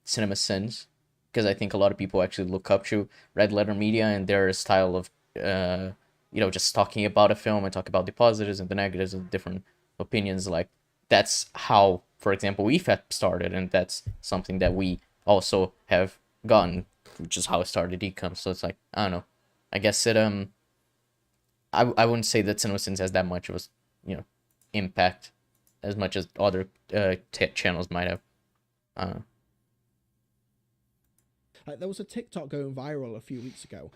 Cinema Sins, because I think a lot of people actually look up to Red Letter Media and their style of just talking about a film and talk about the positives and the negatives and different opinions. Like, that's how, for example, EFEP started, and that's something that we also have gotten, which is how it started ECUM. So it's like, I don't know. I guess it I wouldn't say that CinemaSins has that much of a impact as much as other channels might have. There was a TikTok going viral a few weeks ago,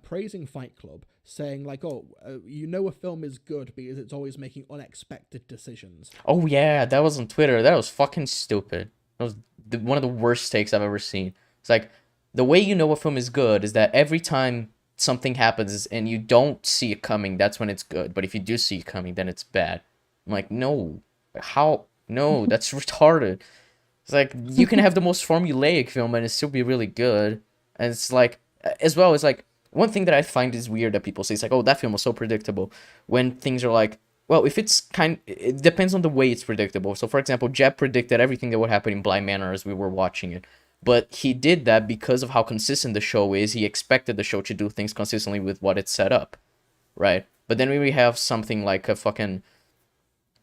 praising Fight Club, saying like, a film is good because it's always making unexpected decisions. Oh yeah, that was on Twitter. That was fucking stupid. That was one of the worst takes I've ever seen. It's like, the way you know a film is good is that every time something happens and you don't see it coming, that's when it's good. But if you do see it coming, then it's bad. I'm like, no. How? No, that's retarded. It's like, you can have the most formulaic film and it still be really good. And it's like, as well, it's like, one thing that I find is weird that people say, it's like, oh, that film was so predictable. When things are like, well, if it's it depends on the way it's predictable. So, for example, Jeb predicted everything that would happen in Bly Manor as we were watching it. But he did that because of how consistent the show is. He expected the show to do things consistently with what it set up, right? But then when we have something like a fucking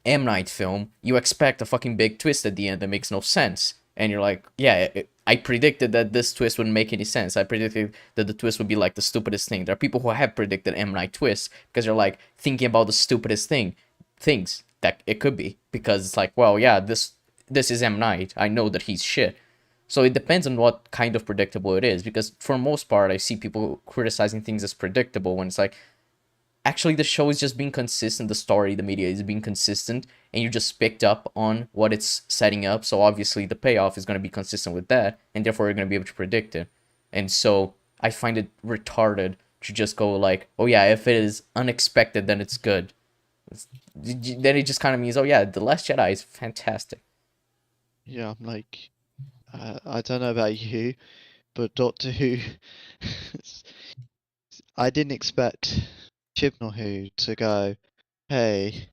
M. Night film, you expect a fucking big twist at the end that makes no sense. And you're like, yeah, I predicted that this twist wouldn't make any sense. I predicted that the twist would be like the stupidest thing. There are people who have predicted M. Night twists because they're like thinking about the stupidest things that it could be. Because it's like, well, yeah, this is M. Night. I know that he's shit. So it depends on what kind of predictable it is. Because for the most part, I see people criticizing things as predictable when it's like, actually, the show is just being consistent. The story, the media is being consistent, and you just picked up on what it's setting up. So obviously, the payoff is going to be consistent with that, and therefore you're going to be able to predict it. And so I find it retarded to just go like, oh yeah, if it is unexpected, then it's good. Then it just kind of means, oh yeah, The Last Jedi is fantastic. Yeah, I'm like, I don't know about you, but Doctor Who, I didn't expect Chibnall to go, hey,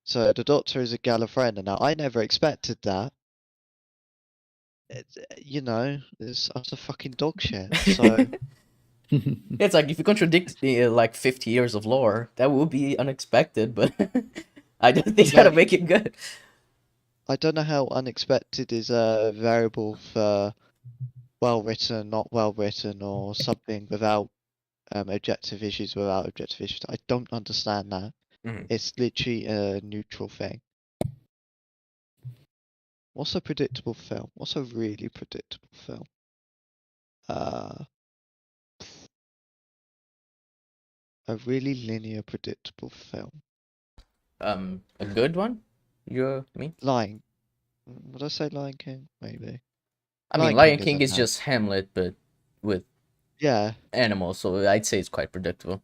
so the Doctor is a Gallifreyan now. I never expected that. It's utter fucking dog shit. So It's like, if you contradict like 50 years of lore, that would be unexpected, but I don't think that'll make it good. I don't know how unexpected is a variable for, well written, not well written, or something without objective issues, without objective issues. I don't understand that. Mhm. It's literally a neutral thing. What's a predictable film? What's a really predictable film? A really linear, predictable film. A good one? You mean? Would I say Lion King? Maybe. I mean, Lion Lion King King is isn't that. just Hamlet, but with Yeah, animals, so I'd say it's quite predictable.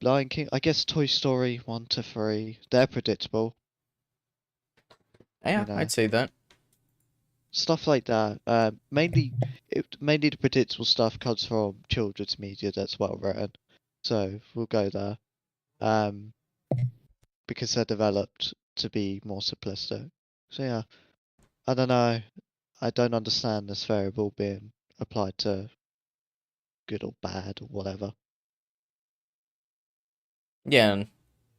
Lion King. I guess Toy Story 1 to 3. They're predictable. Yeah, You know. I'd say that. Stuff like that. Mainly the predictable stuff comes from children's media that's well written. So we'll go there. Because they're developed to be more simplistic. So yeah, I don't know. I don't understand this variable being applied to good or bad or whatever. Yeah, and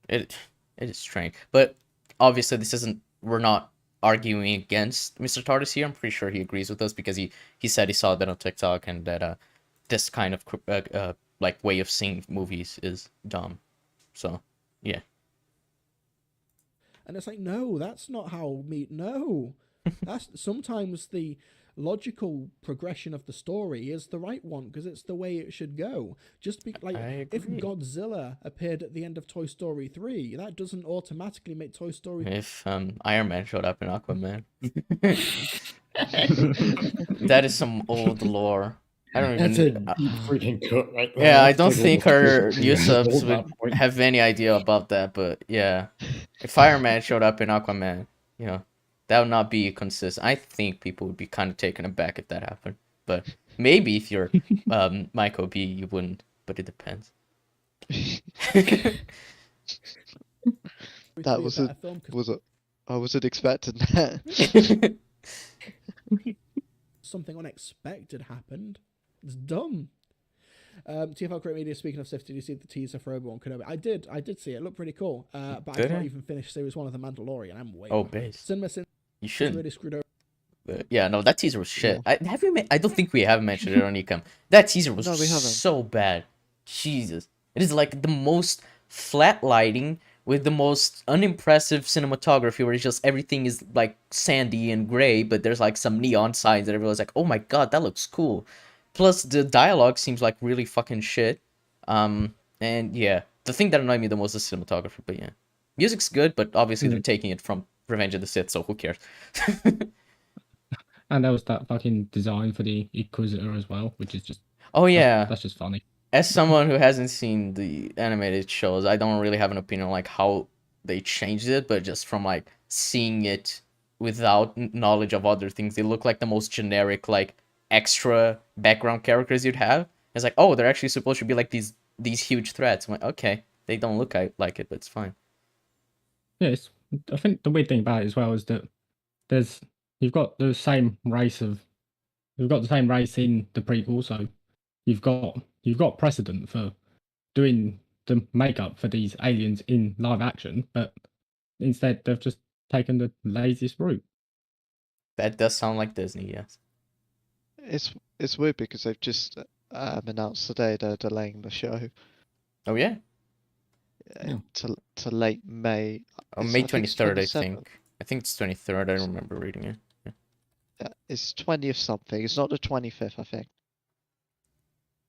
it is strange. But obviously this isn't we're not arguing against Mr. TARDIS here. I'm pretty sure he agrees with us because he said he saw that on TikTok and that this kind of like way of seeing movies is dumb. So, yeah. And it's like, no, that's not how no. That's sometimes the logical progression of the story is the right one because it's the way it should go. Just be like, I if agree. Godzilla appeared at the end of Toy Story 3, that doesn't automatically make Toy Story. If Iron Man showed up in Aquaman. That is some old lore. I don't That's a even deep freaking cut right there. yeah, I That's don't like think almost our 50 new years subs old at would that point. have any idea about that, but yeah. If Iron Man showed up in Aquaman, you know, that would not be consistent. I think people would be kind of taken aback if that happened. But maybe if you're Michael B, you wouldn't, but it depends. That 3 was a a better film 'cause was a I wasn't expecting that. something unexpected happened. It's dumb. TFL Create Media, speaking of stuff, did you see the teaser for Obi-Wan Kenobi? I did see it. It looked pretty cool. But Did I've not it? even finished Series 1 of The Mandalorian. I'm waiting. Oh, base. Cinema You is shouldn't. really screwed over. Yeah, no, that teaser was shit. Yeah. I don't think we have mentioned it on ECUM. That teaser was No, we haven't. so bad. Jesus. It is like the most flat lighting with the most unimpressive cinematography where it's just everything is like sandy and gray, but there's like some neon signs and everyone's like, oh my god, that looks cool. Plus the dialogue seems like really fucking shit. And yeah, the thing that annoyed me the most is cinematography, but yeah. Music's good, but obviously they're taking it from Revenge of the Sith, so who cares? And there was that fucking design for the Inquisitor as well, which is just Oh yeah. that's just funny. As someone who hasn't seen the animated shows, I don't really have an opinion on like how they changed it, but just from like seeing it without knowledge of other things, they look like the most generic like extra background characters you'd have. It's like, oh, they're actually supposed to be like these huge threats. I'm like, okay, they don't look like it, but it's fine. Yeah, I think the weird thing about it as well is that you've got the same race in the prequel, so you've got precedent for doing the makeup for these aliens in live action, but instead they've just taken the laziest route. That does sound like Disney, yes. It's weird because they've just announced today they're delaying the show Oh yeah, Yeah. to late May. oh, It's- May I think it's 23rd, I 27th. think. I think it's 23rd. I remember reading it. Yeah, it's 20th something. It's not the 25th, I think.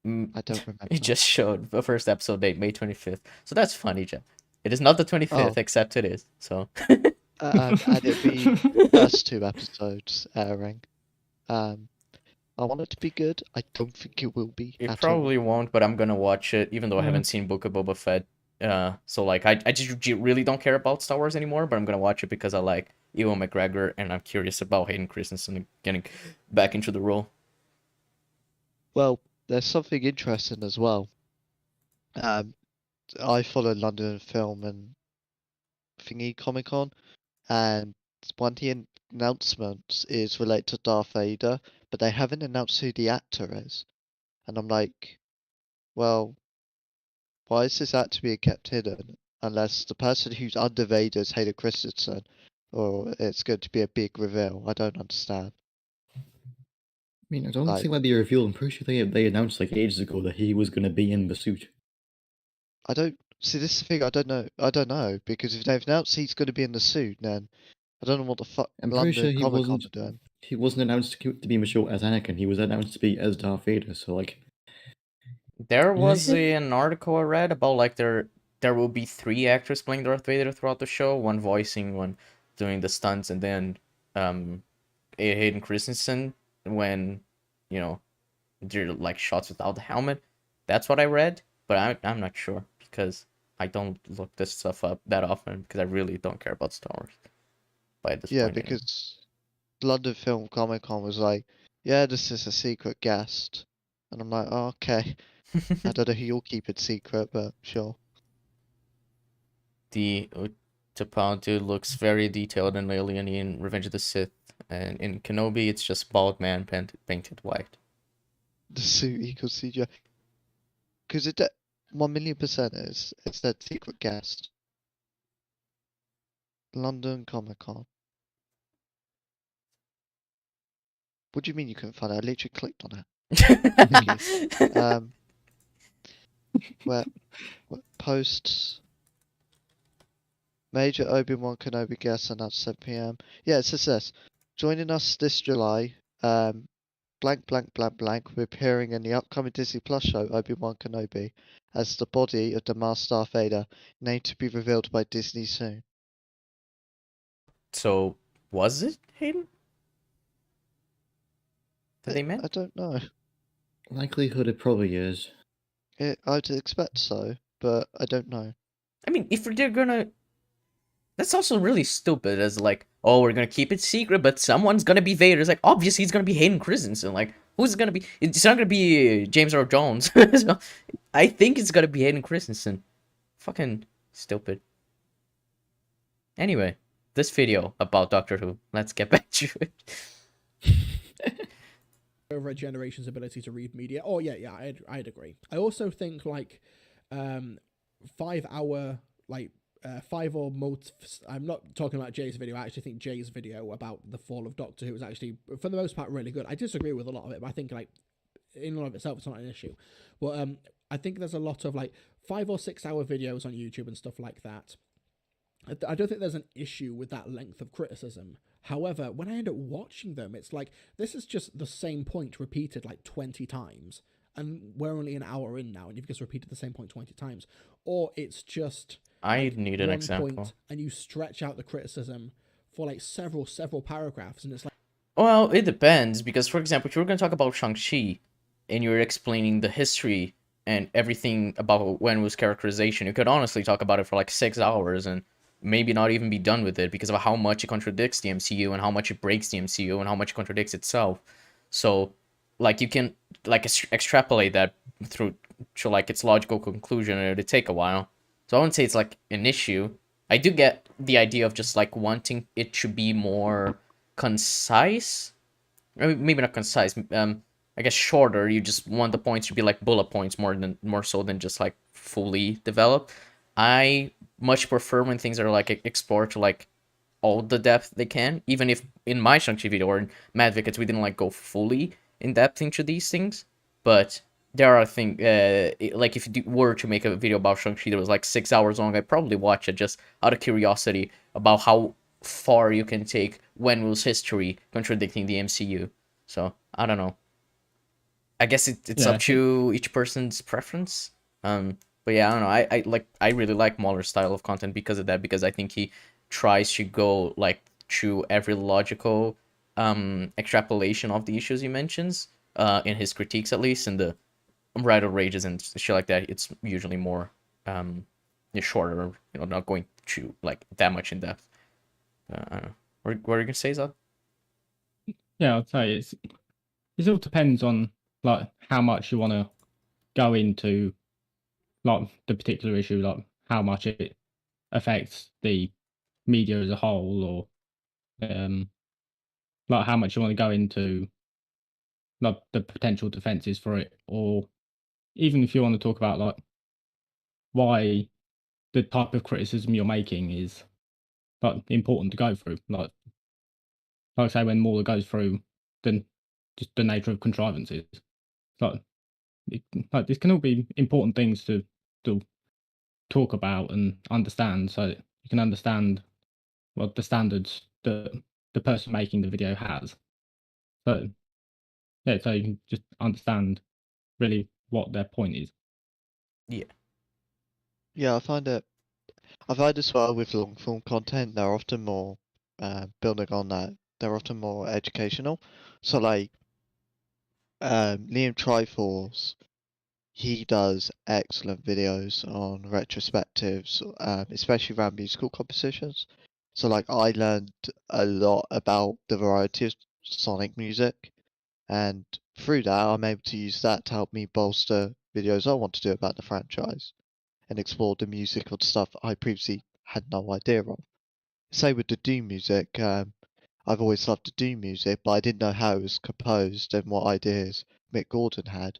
Mm, I don't remember. It just showed the first episode date, May 25th. So that's funny, Jeff. It is not the 25th, Oh. except it is. So. And it'll be first 2 episodes airing. I want it to be good. I don't think it will be It at probably won't, but I'm gonna watch it, even though I Yeah. haven't seen Book of Boba Fett. So like I just really don't care about Star Wars anymore, but I'm gonna watch it because I like Ewan McGregor and I'm curious about Hayden Christensen getting back into the role. all. Well, there's something interesting as well. I follow London Film and Thingy Comic Con, and one of the announcements is related to Darth Vader, but they haven't announced who the actor is. And I'm like, well, why is this actor being kept hidden? Unless the person who's under Vader is Hayden Christensen, or it's going to be a big reveal. I don't understand. mean, I don't Like- see why they revealed. I'm pretty sure they announced like ages ago that he was going to be in the suit. I don't see. This is the thing. I don't know. I don't know because if they've announced he's going to be in the suit, then I don't know what the fuck I'm pretty sure London he Comic Con wasn't. are doing. He wasn't announced to be in the show as Anakin. He was announced to be as Darth Vader. So like, There was an article I read about like there will be 3 actors playing Darth Vader throughout the show, one voicing, one doing the stunts, and then Hayden Christensen when they're like shots without the helmet. That's what I read, but I'm not sure because I don't look this stuff up that often because I really don't care about Star Wars by this Yeah, point. Anyway. because London Film Comic Con was like, yeah, this is a secret guest, and I'm like, oh, okay. I don't know who you'll keep it secret, but sure. The Tapao looks very detailed and alien in Revenge of the Sith, and in Kenobi it's just bald man painted white. The suit equals CGI. Because it 1,000,000% is. It's that secret guest. London Comic Con. What do you mean you couldn't find it? I literally clicked on it. Where posts major Obi-Wan Kenobi guests announced 7 p.m. Yeah, it says this. Joining us this July, blank blank blank blank, we're appearing in the upcoming Disney Plus show Obi-Wan Kenobi as the body of the Master Darth Vader, named to be revealed by Disney soon. So was it Hayden? That they meant? I don't know. likelihood it probably is. I'd expect so, but I don't know. I mean, if they're gonna, that's also really stupid. As like, oh, we're gonna keep it secret, but someone's gonna be Vader. It's like obviously it's gonna be Hayden Christensen. Like, who's it gonna be? It's not gonna be James Earl Jones. So, I think it's gonna be Hayden Christensen. Fucking stupid. Anyway, this video about Doctor Who. Let's get back to it. Over a generation's ability to read media. Oh yeah, I'd agree. I also think like 5 hour like 5 or more. I'm not talking about Jay's video. I actually think Jay's video about the fall of Doctor Who is actually for the most part really good. I disagree with a lot of it, but I think like in and of itself it's not an issue. But I think there's a lot of like 5 or 6 hour videos on YouTube and stuff like that. I don't think there's an issue with that length of criticism. However, when I end up watching them, it's like, this is just the same point repeated like 20 times. And we're only an hour in now, and you've just repeated the same point 20 times. Or it's just I like, need an one example. point, and you stretch out the criticism for like several paragraphs, and it's like, Well, it depends, because, for example, if you were going to talk about Shang-Chi, and you're explaining the history and everything about when it was characterization, you could honestly talk about it for like 6 hours and maybe not even be done with it because of how much it contradicts the MCU and how much it breaks the MCU and how much it contradicts itself. So, like, you can, like, extrapolate that through to, like, its logical conclusion, and it'd take a while. So I wouldn't say it's, like, an issue. I do get the idea of just, like, wanting it to be more concise. Maybe not concise. I guess shorter. You just want the points to be like bullet points more so than just like fully developed. I much prefer when things are like explored to like all the depth they can. Even if in my Shang-Chi video or in Mad Vickets we didn't like go fully in depth into these things, but there are things like if you were to make a video about Shang-Chi that was like 6 hours long, I'd probably watch it just out of curiosity about how far you can take when was history contradicting the MCU. So I don't know. I guess it's up to each person's preference. But yeah, I don't know. I really like Mahler's style of content because of that. Because I think he tries to go like through every logical extrapolation of the issues he mentions in his critiques, at least in the Rider Rages and shit like that. It's usually more shorter, not going to like that much in depth. I don't know. What are you gonna say, Zod? Yeah, I'll tell you, it all depends on like how much you want to go into like the particular issue, like how much it affects the media as a whole, or like how much you want to go into like the potential defenses for it, or even if you want to talk about like why the type of criticism you're making is like important to go through. Like I say, when Mauler goes through the just the nature of contrivances. Like, like this can all be important things to talk about and understand, so that you can understand the standards that the person making the video has. So yeah, so you can just understand really what their point is. Yeah, I find as well with long form content, they're often more building on that. They're often more educational. So like Liam Triforce, he does excellent videos on retrospectives, especially around musical compositions. So like I learned a lot about the variety of Sonic music, and through that I'm able to use that to help me bolster videos I want to do about the franchise and explore the musical stuff I previously had no idea of. Say with the Doom music, I've always loved the Doom music, but I didn't know how it was composed and what ideas Mick Gordon had.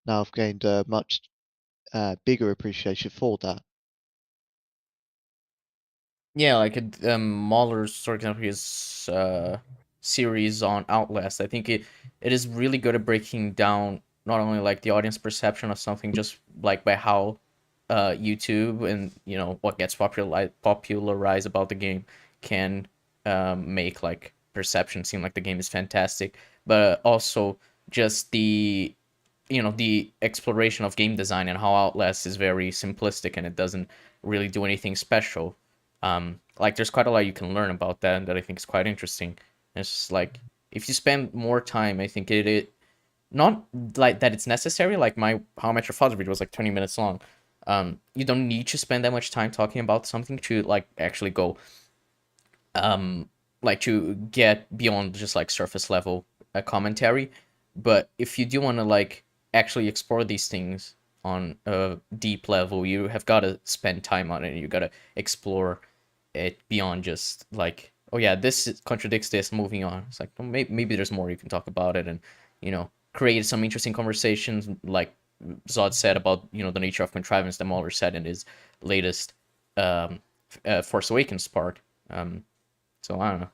Now I've gained a much bigger appreciation for that. Yeah, like Mahler's, for example, his series on Outlast. I think it is really good at breaking down not only like the audience perception of something, just like by how YouTube and what gets popularized about the game can make like perception seem like the game is fantastic, but also just the exploration of game design and how Outlast is very simplistic and it doesn't really do anything special. Like there's quite a lot you can learn about that, and that I think is quite interesting. It's just like if you spend more time, I think it not like that it's necessary. Like my How I Met Your Father video was like 20 minutes long. You don't need to spend that much time talking about something to like actually go like to get beyond just like surface level commentary. But if you do want to like actually explore these things on a deep level, you have got to spend time on it. You got to explore it beyond just like, oh yeah, contradicts this, moving on. It's like, well, maybe there's more you can talk about it, and create some interesting conversations like Zod said about the nature of contrivance that Mahler said in his latest Force Awakens part. So I don't know.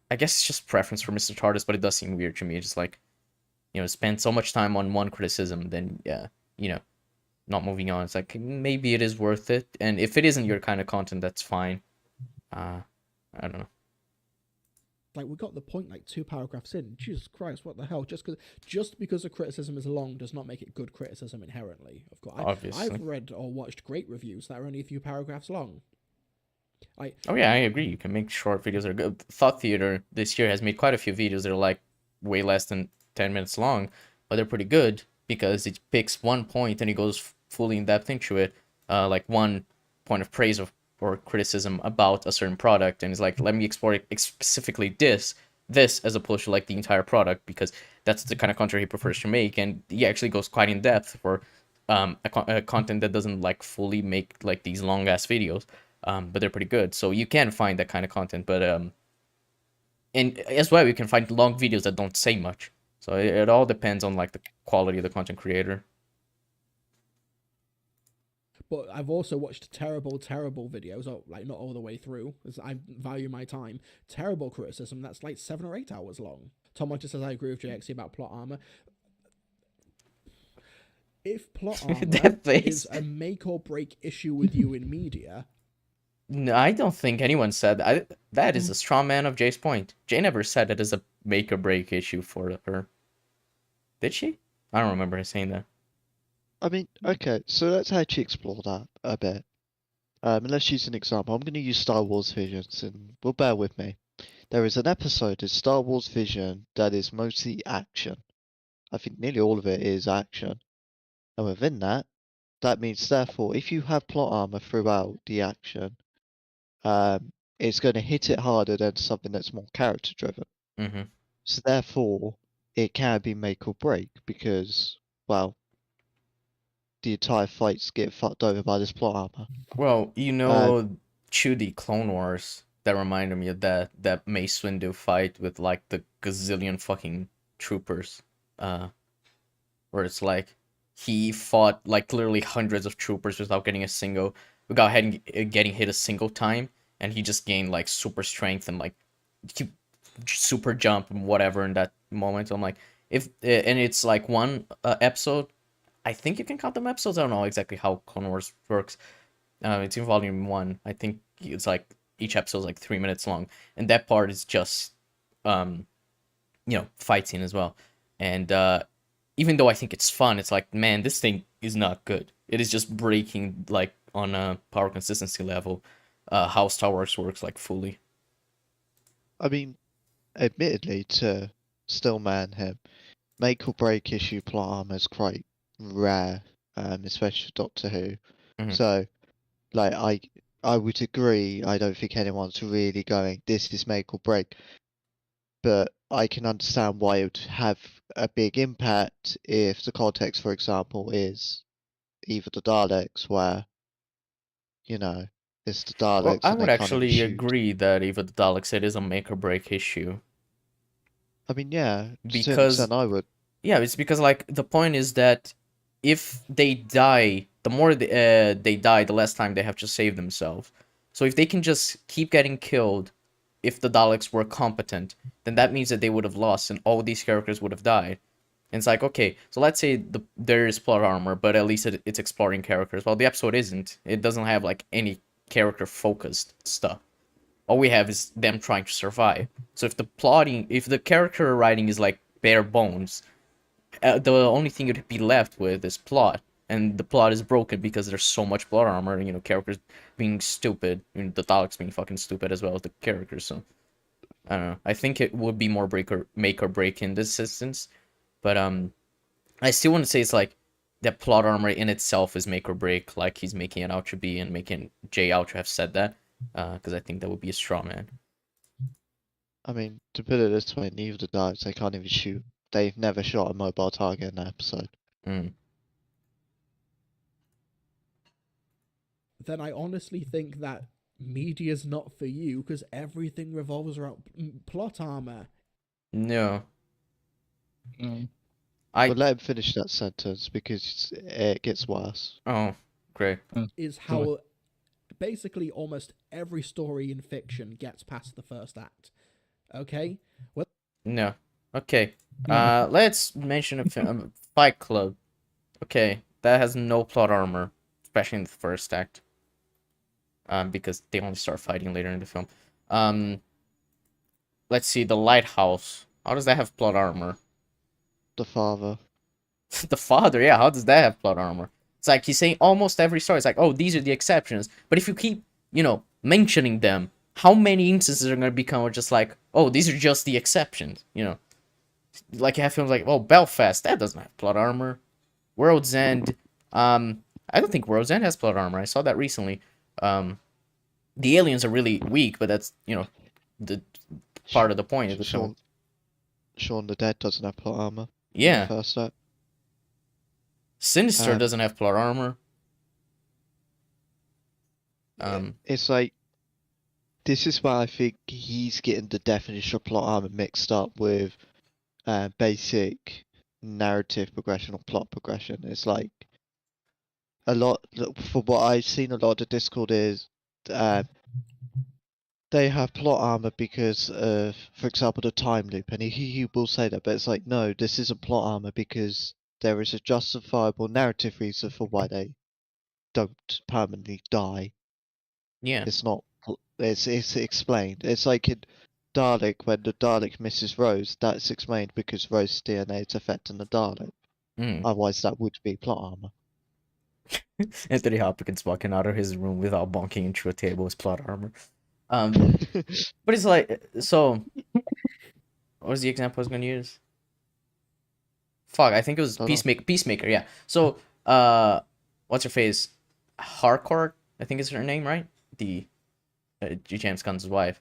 I guess it's just preference for Mr. TARDIS, but it does seem weird to me. Just like, spend so much time on one criticism, then not moving on. It's like maybe it is worth it, and if it isn't your kind of content, that's fine. I don't know. Like, we got the point like 2 paragraphs in. Jesus Christ, what the hell? Just because a criticism is long does not make it good criticism inherently. Of course, Obviously. I've read or watched great reviews that are only a few paragraphs long. Oh yeah, I agree. You can make short videos that are good. Thought Theater this year has made quite a few videos that are like way less than 10 minutes long, but they're pretty good because it picks one point and it goes fully in depth into it, like one point of praise or criticism about a certain product, and it's like, let me explore specifically this as opposed to like the entire product, because that's the kind of content he prefers to make, and he actually goes quite in depth for a content that doesn't like fully make like these long ass videos. But they're pretty good, so you can find that kind of content. But and as well, you can find long videos that don't say much. So it all depends on like the quality of the content creator. But I've also watched terrible videos, or like not all the way through, as I value my time. Terrible criticism that's like 7 or 8 hours long. Tom just says, I agree with JXC about Plot Armor. If Plot Armor is a make or break issue with you in media. No, I don't think anyone said that. That is a straw man of Jay's point. Jay never said it is a make or break issue for her. Did she? I don't remember her saying that. I mean, okay, so let's actually explore that a bit. And let's use an example. I'm going to use Star Wars Visions, and well, bear with me. There is an episode of Star Wars Vision that is mostly action. I think nearly all of it is action. And within that means therefore, if you have plot armor throughout the action, it's going to hit it harder than something that's more character driven. Mm-hmm. So therefore, it can be make or break because, well, the entire fights get fucked over by this plot armor. Well, to the Clone Wars, that reminded me of that Mace Windu fight with like the gazillion fucking troopers, where it's like he fought like literally hundreds of troopers without getting hit a single time, and he just gained like super strength and like super jump and whatever in that moment. I'm like, if and it's like one episode. I think you can count them episodes. I don't know exactly how Clone Wars works. It's in volume 1. I think it's like each episode is like 3 minutes long, and that part is just fight scene as well. And even though I think it's fun, it's like, man, this thing is not good. It is just breaking like on a power consistency level how Star Wars works like fully. I mean, admittedly, to Stillman him, make or break issue plot armor is quite rare, especially Doctor Who. Mhm. So, like, I would agree. I don't think anyone's really going, this is make or break. But I can understand why it would have a big impact if the context, for example, is either the Daleks, where, it's the Well, Daleks I and would they can't even actually shoot. agree that even the Daleks, it is a make or break issue. I mean, yeah, to an Because extent I would. yeah, it's because like the point is that if they die, the more they die, the less time they have to save themselves. So if they can just keep getting killed, if the Daleks were competent, then that means that they would have lost and all these characters would have died. And it's like, okay, so let's say there is plot armor, but at least it's exploring characters. Well, the episode isn't. It doesn't have like any character focused stuff. All we have is them trying to survive. So if the character writing is like bare bones, the only thing you'd be left with is plot, and the plot is broken because there's so much plot armor. Characters being stupid, the Daleks being fucking stupid as well as the characters. So I don't know. I think it would be more make or break in this instance, but I still want to say it's like that plot armor in itself is make or break, like he's making it out to be, and making Jay out to have said that, because I think that would be a straw man. I mean, to put it this way, neither the Daleks, they can't even shoot. They've never shot a mobile target in an episode. Mm. Then I honestly think that media's not for you because everything revolves around plot armor. No, Mm. I But let him finish that sentence because it gets worse. oh great. Is how basically almost every story in fiction gets past the first act. Okay? Well, No. Okay. No. Let's mention a film, Fight Club. Okay, that has no plot armor, especially in the first act. Because they only start fighting later in the film. Let's see, The Lighthouse. How does that have plot armor? The father. The Father, yeah, how does that have plot armor? It's like he's saying almost every story. It's like, oh, these are the exceptions. But if you keep, mentioning them, how many instances are going to become just like, oh, these are just the exceptions, Like you have films like, oh, Belfast, that doesn't have plot armor. World's End, I don't think World's End has plot armor. I saw that recently. The aliens are really weak, but that's, the part of the point of the film. Shaun the Dead doesn't have plot armor. in the Yeah. first act. Sinister Um, doesn't have plot armor. It's like, this is why I think he's getting the definition of plot armor mixed up with basic narrative progression or plot progression. It's like a lot, for what I've seen, a lot of the Discord is they have plot armor because of, for example, the time loop, and he will say that, but it's like, no, this isn't plot armor because there is a justifiable narrative reason for why they don't permanently die. Yeah. It's not. It's explained. It's like in Dalek when the Dalek misses Rose. That's explained because Rose's DNA is affecting the Dalek. Mm. Otherwise, that would be plot armor. Anthony Hopkins walking out of his room without bonking into a table is plot armor. But it's like, so what was the example I was gonna use? Fuck, I think it was Don't know. Peacemaker, yeah. So, what's her face? Harcourt, I think is her name, right? The James Gunn's wife.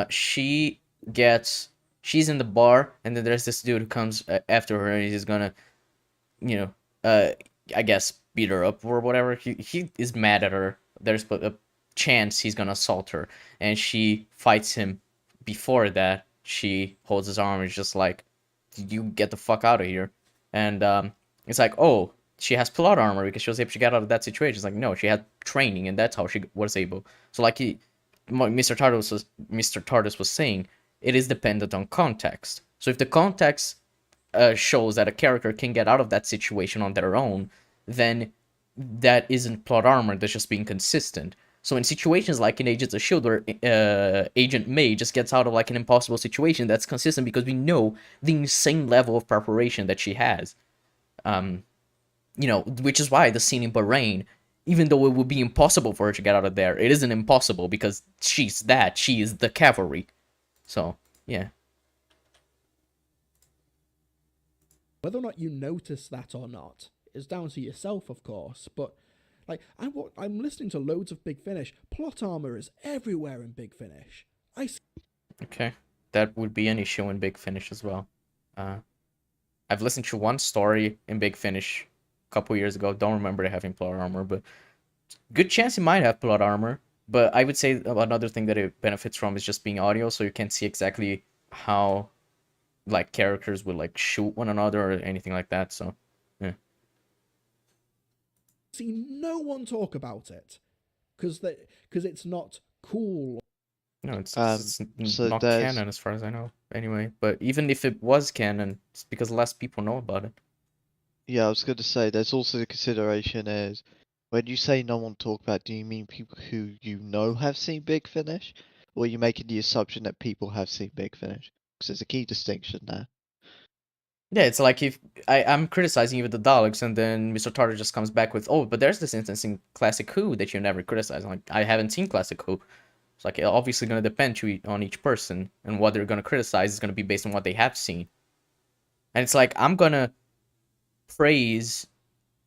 She's in the bar, and then there's this dude who comes after her, and he's gonna, I guess beat her up or whatever. He is mad at her. There's a chance he's gonna assault her, and she fights him. Before that, she holds his arm and is just like, you get the fuck out of here. And it's like, oh, she has plot armor because she was able to get out of that situation. It's like, no, she had training, and that's how she was able. So like Mr. TARDIS was saying, it is dependent on context. So if the context shows that a character can get out of that situation on their own, then that isn't plot armor, that's just being consistent. So in situations like in Agents of S.H.I.E.L.D., where Agent May just gets out of like an impossible situation, that's consistent because we know the insane level of preparation that she has. Which is why the scene in Bahrain, even though it would be impossible for her to get out of there, it isn't impossible because she is the cavalry. So, yeah. Whether or not you notice that or not is down to yourself, of course, but like I'm listening to loads of Big Finish. Plot armor is everywhere in Big Finish. Okay, that would be an issue in Big Finish as well. I've listened to one story in Big Finish a couple years ago. Don't remember it having plot armor, but good chance it might have plot armor. But I would say another thing that it benefits from is just being audio, so you can't see exactly how like characters would like shoot one another or anything like that. So yeah. See no one talk about it because it's not cool. No, it's so not canon as far as I know. Anyway, but even if it was canon, it's because less people know about it. Yeah, I was going to say, there's also the consideration is, when you say no one talk about, do you mean people who you know have seen Big Finish? Or are you making the assumption that people have seen Big Finish? Because there's a key distinction there. Yeah, it's like if I'm criticizing even the Daleks, and then Mr. TARDIS just comes back with, oh, but there's this instance in Classic Who that you never criticize. Like, I haven't seen Classic Who. It's like, obviously going to depend on each person, and what they're going to criticize is going to be based on what they have seen. And it's like, I'm going to praise,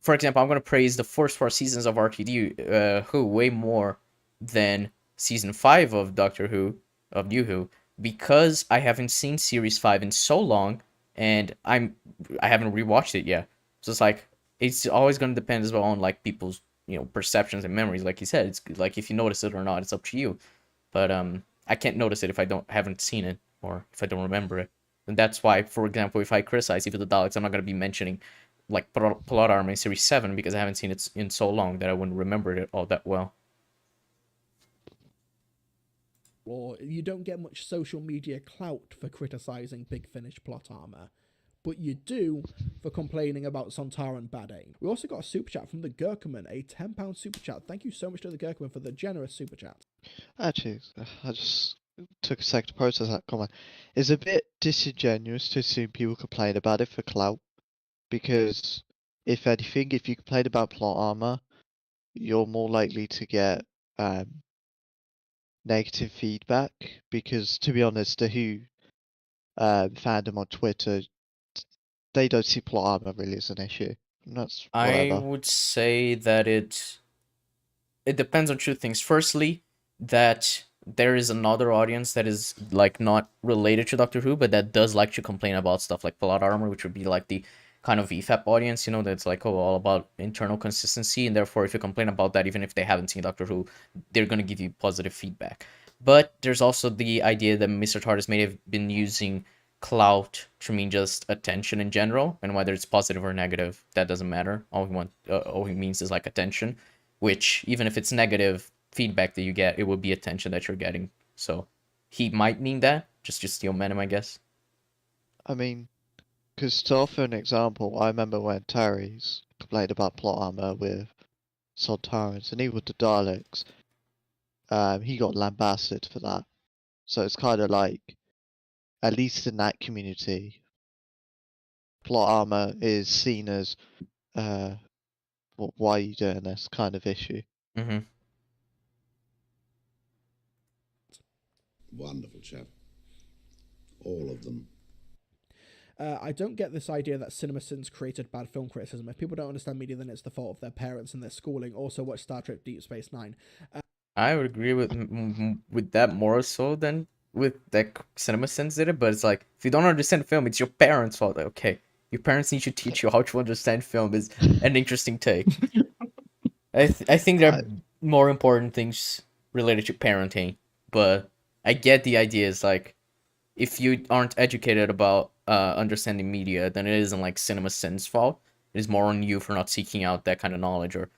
for example, I'm going to praise the first 4 seasons of RTD Who way more than season 5 of Doctor Who, of New Who, because I haven't seen series 5 in so long, and I haven't rewatched it yet. So it's like, it's always going to depend as well on like people's perceptions and memories. Like you said, it's like if you notice it or not, it's up to you. But I can't notice it if I haven't seen it, or if I don't remember it. And that's why, for example, if I criticize even the Daleks, I'm not going to be mentioning like Plot Armor in Series 7 because I haven't seen it in so long that I wouldn't remember it all that well. Or you don't get much social media clout for criticizing Big Finish plot armor, but you do for complaining about Sontaran bad aim. We also got a super chat from the Gurkhaman, a £10 super chat. Thank you so much to the Gurkhaman for the generous super chat. Actually, I just took a second to process that comment. It's a bit disingenuous to assume people complain about it for clout, because if anything, if you complain about plot armor, you're more likely to get negative feedback, because to be honest, the Who fandom on Twitter, they don't see plot armor really as an issue. And that's whatever. I would say that it depends on 2 things. Firstly, that there is another audience that is like not related to Doctor Who, but that does like to complain about stuff like plot armor, which would be like the kind of EFAP audience, that's like all about internal consistency, and therefore if you complain about that, even if they haven't seen Doctor Who, they're going to give you positive feedback. But there's also the idea that Mr. TARDIS may have been using clout to mean just attention in general, and whether it's positive or negative, that doesn't matter. All he means is like attention, which even if it's negative feedback that you get, it would be attention that you're getting. So he might mean that just to steal momentum, I guess. I mean, because to offer an example, I remember when Terry's complained about plot armor with Sontarans, and even with the Daleks, he got lambasted for that. So it's kind of like, at least in that community, plot armor is seen as, why are you doing this kind of issue. Mm-hmm. Wonderful chap. All of them. I don't get this idea that CinemaSins created bad film criticism. If people don't understand media, then it's the fault of their parents and their schooling. Also, watch Star Trek Deep Space Nine. I would agree with that more so than with that CinemaSins did it, but it's like, if you don't understand film, it's your parents' fault. Like, okay, your parents need to teach you how to understand film is an interesting take. I think there are more important things related to parenting, but I get the idea. It's like, if you aren't educated about understanding media, then it isn't like CinemaSins' fault. It is more on you for not seeking out that kind of knowledge. Or,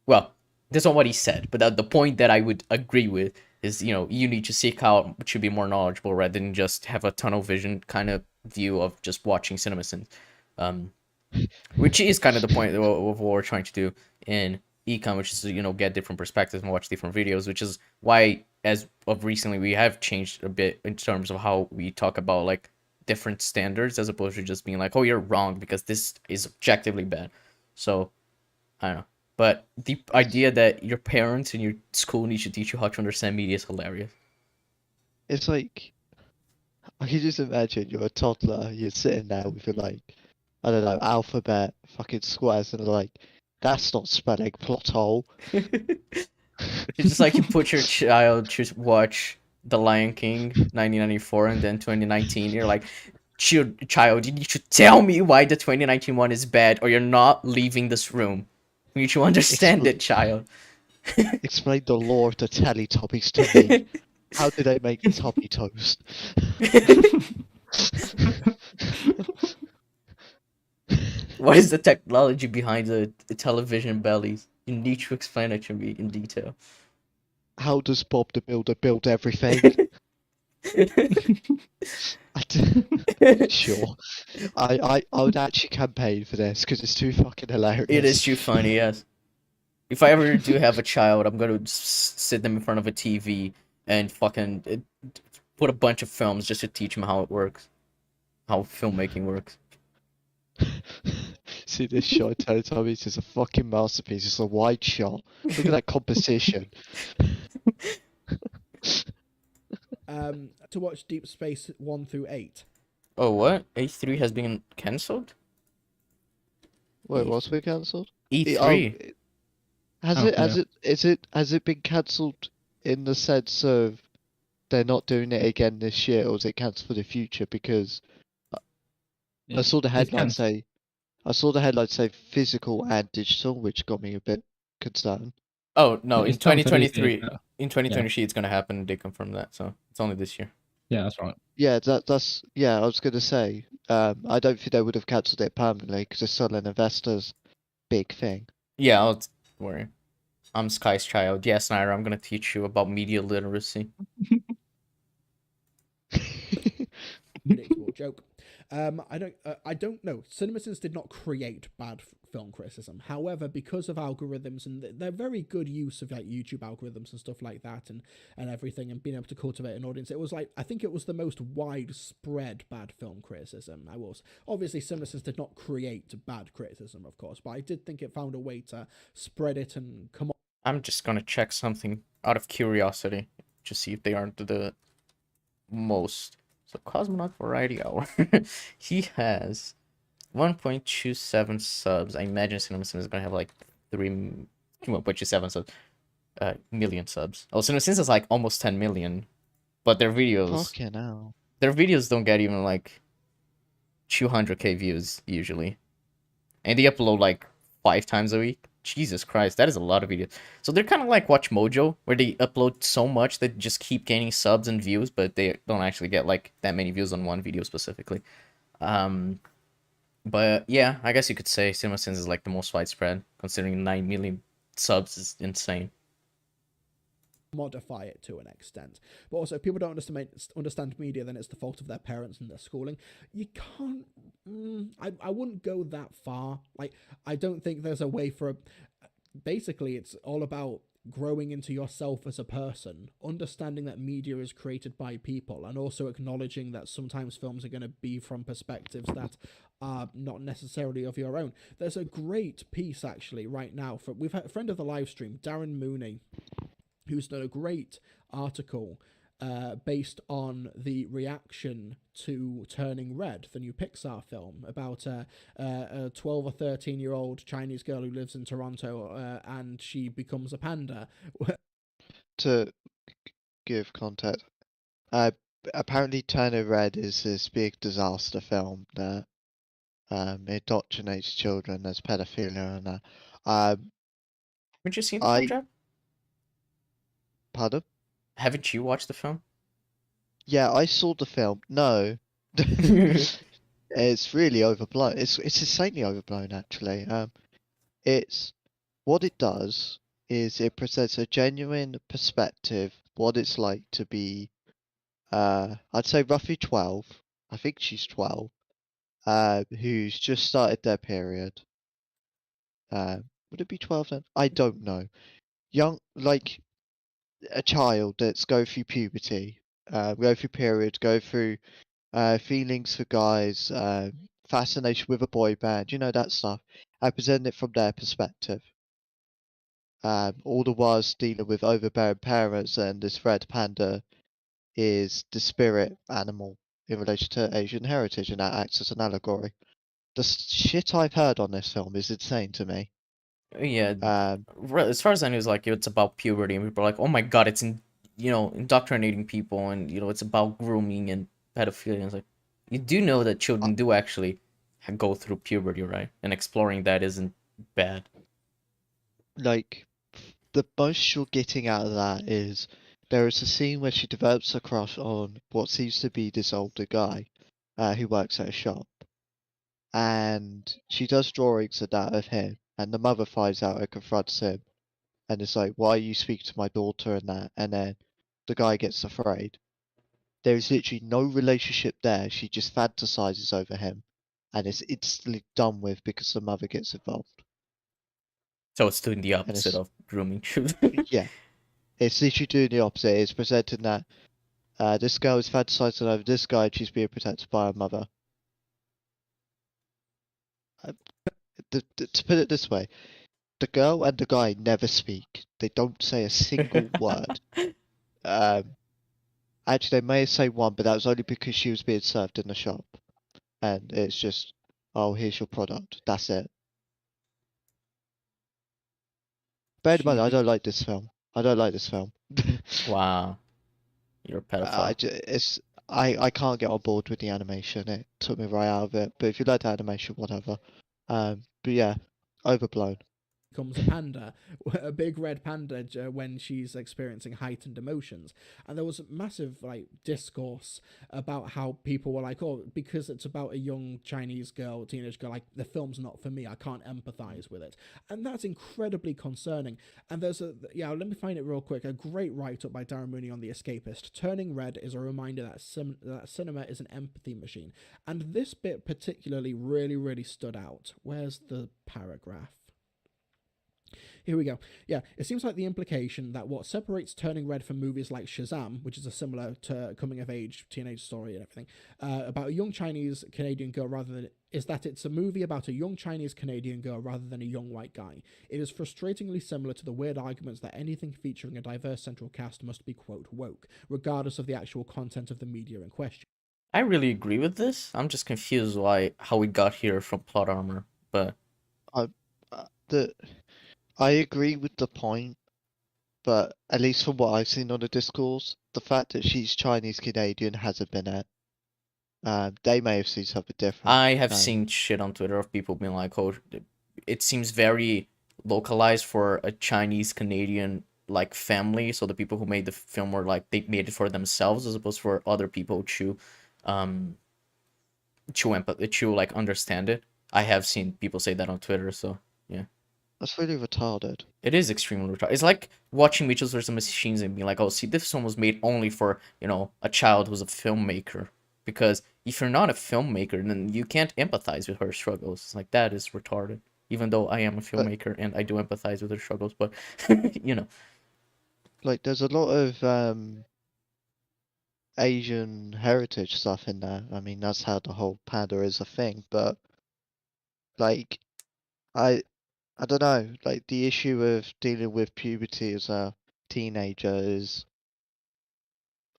well, that's not what he said, but the point that I would agree with is, you need to seek out to be more knowledgeable rather than just have a tunnel vision kind of view of just watching CinemaSins. Which is kind of the point of what we're trying to do in ECUM, which is to, get different perspectives and watch different videos, which is why, as of recently, we have changed a bit in terms of how we talk about, like, different standards, as opposed to just being like, oh, you're wrong because this is objectively bad. So, I don't know. But the idea that your parents and your school need to teach you how to understand media is hilarious. It's like, I can just imagine you're a toddler, you're sitting there with your, like, I don't know, alphabet, fucking squares, and they're like, that's not spelling plot hole. It's just like you put your child to watch The Lion King 1994 and then 2019. You're like, child, you need to tell me why the 2019 one is bad, or you're not leaving this room. You need to understand it, child. Explain the lore of the Teletubbies to me. How do they make Tubby toast? What is the technology behind the television bellies? You need to explain it to me in detail. How does Bob the Builder build everything? Sure. I would actually campaign for this because it's too fucking hilarious. It is too funny, yes. If I ever do have a child, I'm gonna sit them in front of a TV and fucking put a bunch of films just to teach them how it works, how filmmaking works. See this shot, Teletubbies is a fucking masterpiece. It's a wide shot. Look at that composition. To watch Deep Space 1 through 8. Oh, what? E3 has been cancelled? Wait, what's been cancelled? E3? Has it been cancelled in the sense of they're not doing it again this year, or is it cancelled for the future? Because I saw the headline say physical and digital, which got me a bit concerned. Oh, no, in It's done for this 2023. year, In 2023, it's gonna happen. They confirmed that, so it's only this year. Yeah, that's right. Yeah, that's I was gonna say. I don't think they would have cancelled it permanently because it's still an investor's big thing. Yeah, don't worry. I'm Sky's child. Yes, Naira, I'm gonna teach you about media literacy. Predictable joke. I don't know. CinemaSins did not create bad film criticism. However, because of algorithms and their very good use of like YouTube algorithms and stuff like that, and everything, and being able to cultivate an audience, it was like, I think it was the most widespread bad film criticism. Obviously CinemaSins did not create bad criticism, of course, but I did think it found a way to spread it and come on. I'm just gonna check something out of curiosity to see if they aren't the most. So Cosmonaut Variety Hour, he has 1.27 subs. I imagine CinemaSins is gonna have like 1.27 subs, million subs. Oh, CinemaSins is like almost 10 million, but their videos, Fucking hell. their videos don't get even like 200k views usually, and they upload like 5 times a week. Jesus Christ, that is a lot of videos. So they're kind of like Watch Mojo, where they upload so much that just keep gaining subs and views, but they don't actually get like that many views on one video specifically. But yeah, I guess you could say CinemaSins is like the most widespread, considering 9 million subs is insane. Modify it to an extent, but also if people don't understand media, then it's the fault of their parents and their schooling. You can't. I wouldn't go that far. Like, I don't think there's a way for basically it's all about growing into yourself as a person, understanding that media is created by people, and also acknowledging that sometimes films are going to be from perspectives that are not necessarily of your own. There's a great piece actually right now we've had a friend of the live stream, Darren Mooney, who's done a great article based on the reaction to Turning Red, the new Pixar film about a 12 or 13-year-old Chinese girl who lives in Toronto and she becomes a panda. To give context, apparently Turning Red is this big disaster film that indoctrinates children as pedophilia and that. Haven't you seen the film, Jeb? Pardon? Haven't you watched the film? Yeah, I saw the film. No. It's really overblown. It's insanely overblown actually. It's what it does is it presents a genuine perspective what it's like to be, I'd say roughly 12. I think she's 12. Who's just started their period. Would it be 12 then? I don't know. Young, like a child that's go through puberty, go through period, go through feelings for guys, fascination with a boy band, you know, that stuff. I present it from their perspective. All the whilst dealing with overbearing parents, and this red panda is the spirit animal in relation to Asian heritage, and that acts as an allegory. The shit I've heard on this film is insane to me. Yeah, Um, as far as I know, it's like it's about puberty, and people are like, "Oh my god, it's indoctrinating people, and it's about grooming and pedophilia." And it's like, you do know that children do actually go through puberty, right? And exploring that isn't bad. like, the most you're getting out of that is there is a scene where she develops a crush on what seems to be this older guy, who works at a shop, and she does drawings of that of him, and the mother finds out and confronts him, and it's like, why you speak to my daughter and that, and then the guy gets afraid. There is literally no relationship there. She just fantasizes over him, and it's instantly done with because the mother gets involved. So it's doing the And opposite it's of grooming children. yeah, it's literally doing the opposite. It's presenting that this girl is fantasizing over this guy, and she's being protected by her mother. To put it this way, the girl and the guy never speak. They don't say a single word. Actually, they may say one, but that was only because she was being served in the shop, and it's just, oh, here's your product. That's it. Bear in mind, I She- don't like this film. I don't like this film. Wow, you're a pedophile. I can't get on board with the animation. It took me right out of it. But if you like the animation, whatever. But yeah, overblown. Becomes a panda, a big red panda, when she's experiencing heightened emotions. And there was massive discourse about how people were like, oh, because it's about a young Chinese girl, teenage girl, like the film's not for me, I can't empathize with it. And that's incredibly concerning. And there's let me find it real quick, a great write-up by Darren Mooney on The Escapist. Turning red is a reminder that cinema is an empathy machine. And this bit particularly really, really stood out. Where's the paragraph? Here we go. Yeah, it seems like the implication that what separates Turning Red from movies like Shazam, which is a similar to coming-of-age teenage story and everything, about a young Chinese Canadian girl is that it's a movie about a young Chinese Canadian girl rather than a young white guy. It is frustratingly similar to the weird arguments that anything featuring a diverse central cast must be, quote, woke, regardless of the actual content of the media in question. I really agree with this. I'm just confused how we got here from Plot Armor, but I the I agree with the point, but at least from what I've seen on the discourse, the fact that she's Chinese Canadian hasn't been it. They may have seen something different. I have seen shit on Twitter of people being like, "Oh, it seems very localized for a Chinese Canadian family." So the people who made the film were like they made it for themselves as opposed for other people um, understand it. I have seen people say that on Twitter. So yeah, That's really retarded. it is extremely retarded. It's like watching Mitchell vs. Machines and being like, "Oh, see, this film was made only for a child who's a filmmaker." Because if you're not a filmmaker, then you can't empathize with her struggles. It's like, that is retarded. Even though I am a But filmmaker and I do empathize with her struggles, but there's a lot of Asian heritage stuff in there. I mean, that's how the whole panda is a thing. But like, I I don't know. Like the issue of dealing with puberty as a teenager is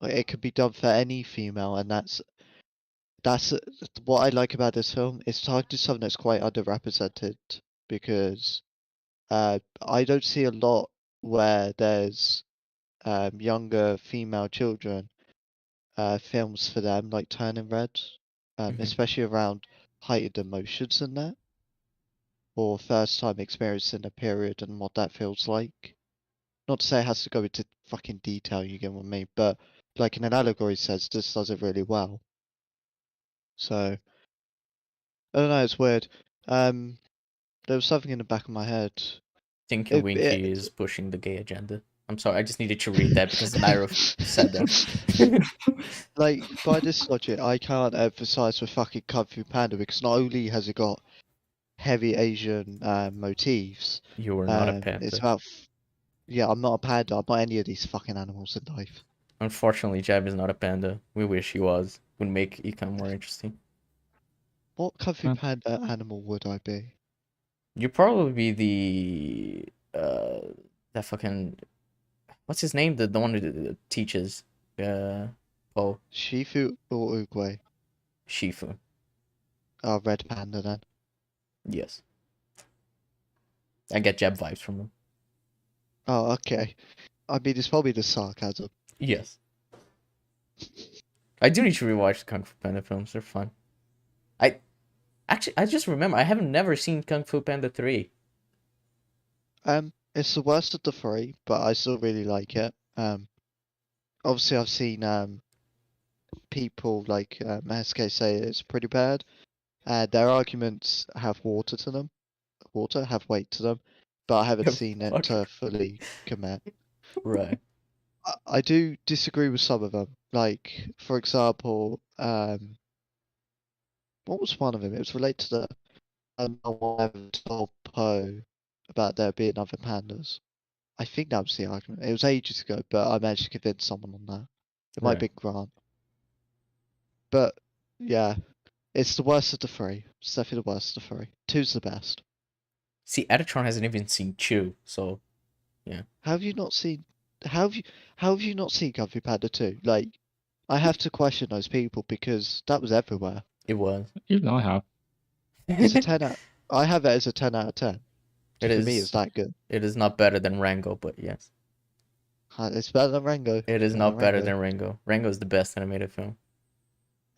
it could be done for any female, and that's what I like about this film. It's targeted something that's quite underrepresented because I don't see a lot where there's younger female children films for them like Turning Red, Mhm. especially around heightened emotions in that, or first time experiencing a period and what that feels like. Not to say it has to go into fucking detail, you get what I mean, but like in an allegory sense, this does it really well. So I don't know, it's weird. Um, there was something in the back of my head. Tinky It, Winky it, is pushing the gay agenda. I'm sorry, I just needed to read that because Nairo said that. Like, by this logic, I can't emphasize with fucking Kung Fu Panda because not only has it got heavy Asian motifs, You are not a it's panda. about. Yeah, I'm not a panda. I'm not any of these fucking animals in life. Unfortunately, Jab is not a panda. We wish he was. Would make ECUM more interesting. What Kung Fu Huh. Panda animal would I be? You'd probably be that fucking what's his name? The one who teaches oh Shifu or Uguay? Shifu. Oh, red panda then. Yes. I get Jab vibes from him. Oh, okay. I mean, it's probably the sarcasm. Yes. I do need to rewatch the Kung Fu Panda films. They're fun. I just remember I have never seen Kung Fu Panda 3. It's the worst of the three, but I still really like it. Obviously I've seen people like SK say it's pretty bad. Their arguments have water to them. Water have weight to them, but I haven't seen it Fuck. to fully commit. Right. I do disagree with some of them. Like, for example, what was one of them? It was related to no one ever told Poe about there being other pandas. I think that was the argument. It was ages ago, but I managed to convince someone on that. It might Right. be Grant. But yeah, it's the worst of the three. It's definitely the worst of the three. Two's the best. See, Adatron hasn't even seen Chew, so How have you not seen? How have you not seen Kung Fu Panda 2? Like, I have to question those people because that was everywhere. it was. Even I have. It's a 10 out. I have it as a 10 out of 10. It For me, is. it's that good. It is not better than Rango, but yes. It's better than Rango. It is Better not than better Rango. than Rango. Rango is the best animated film.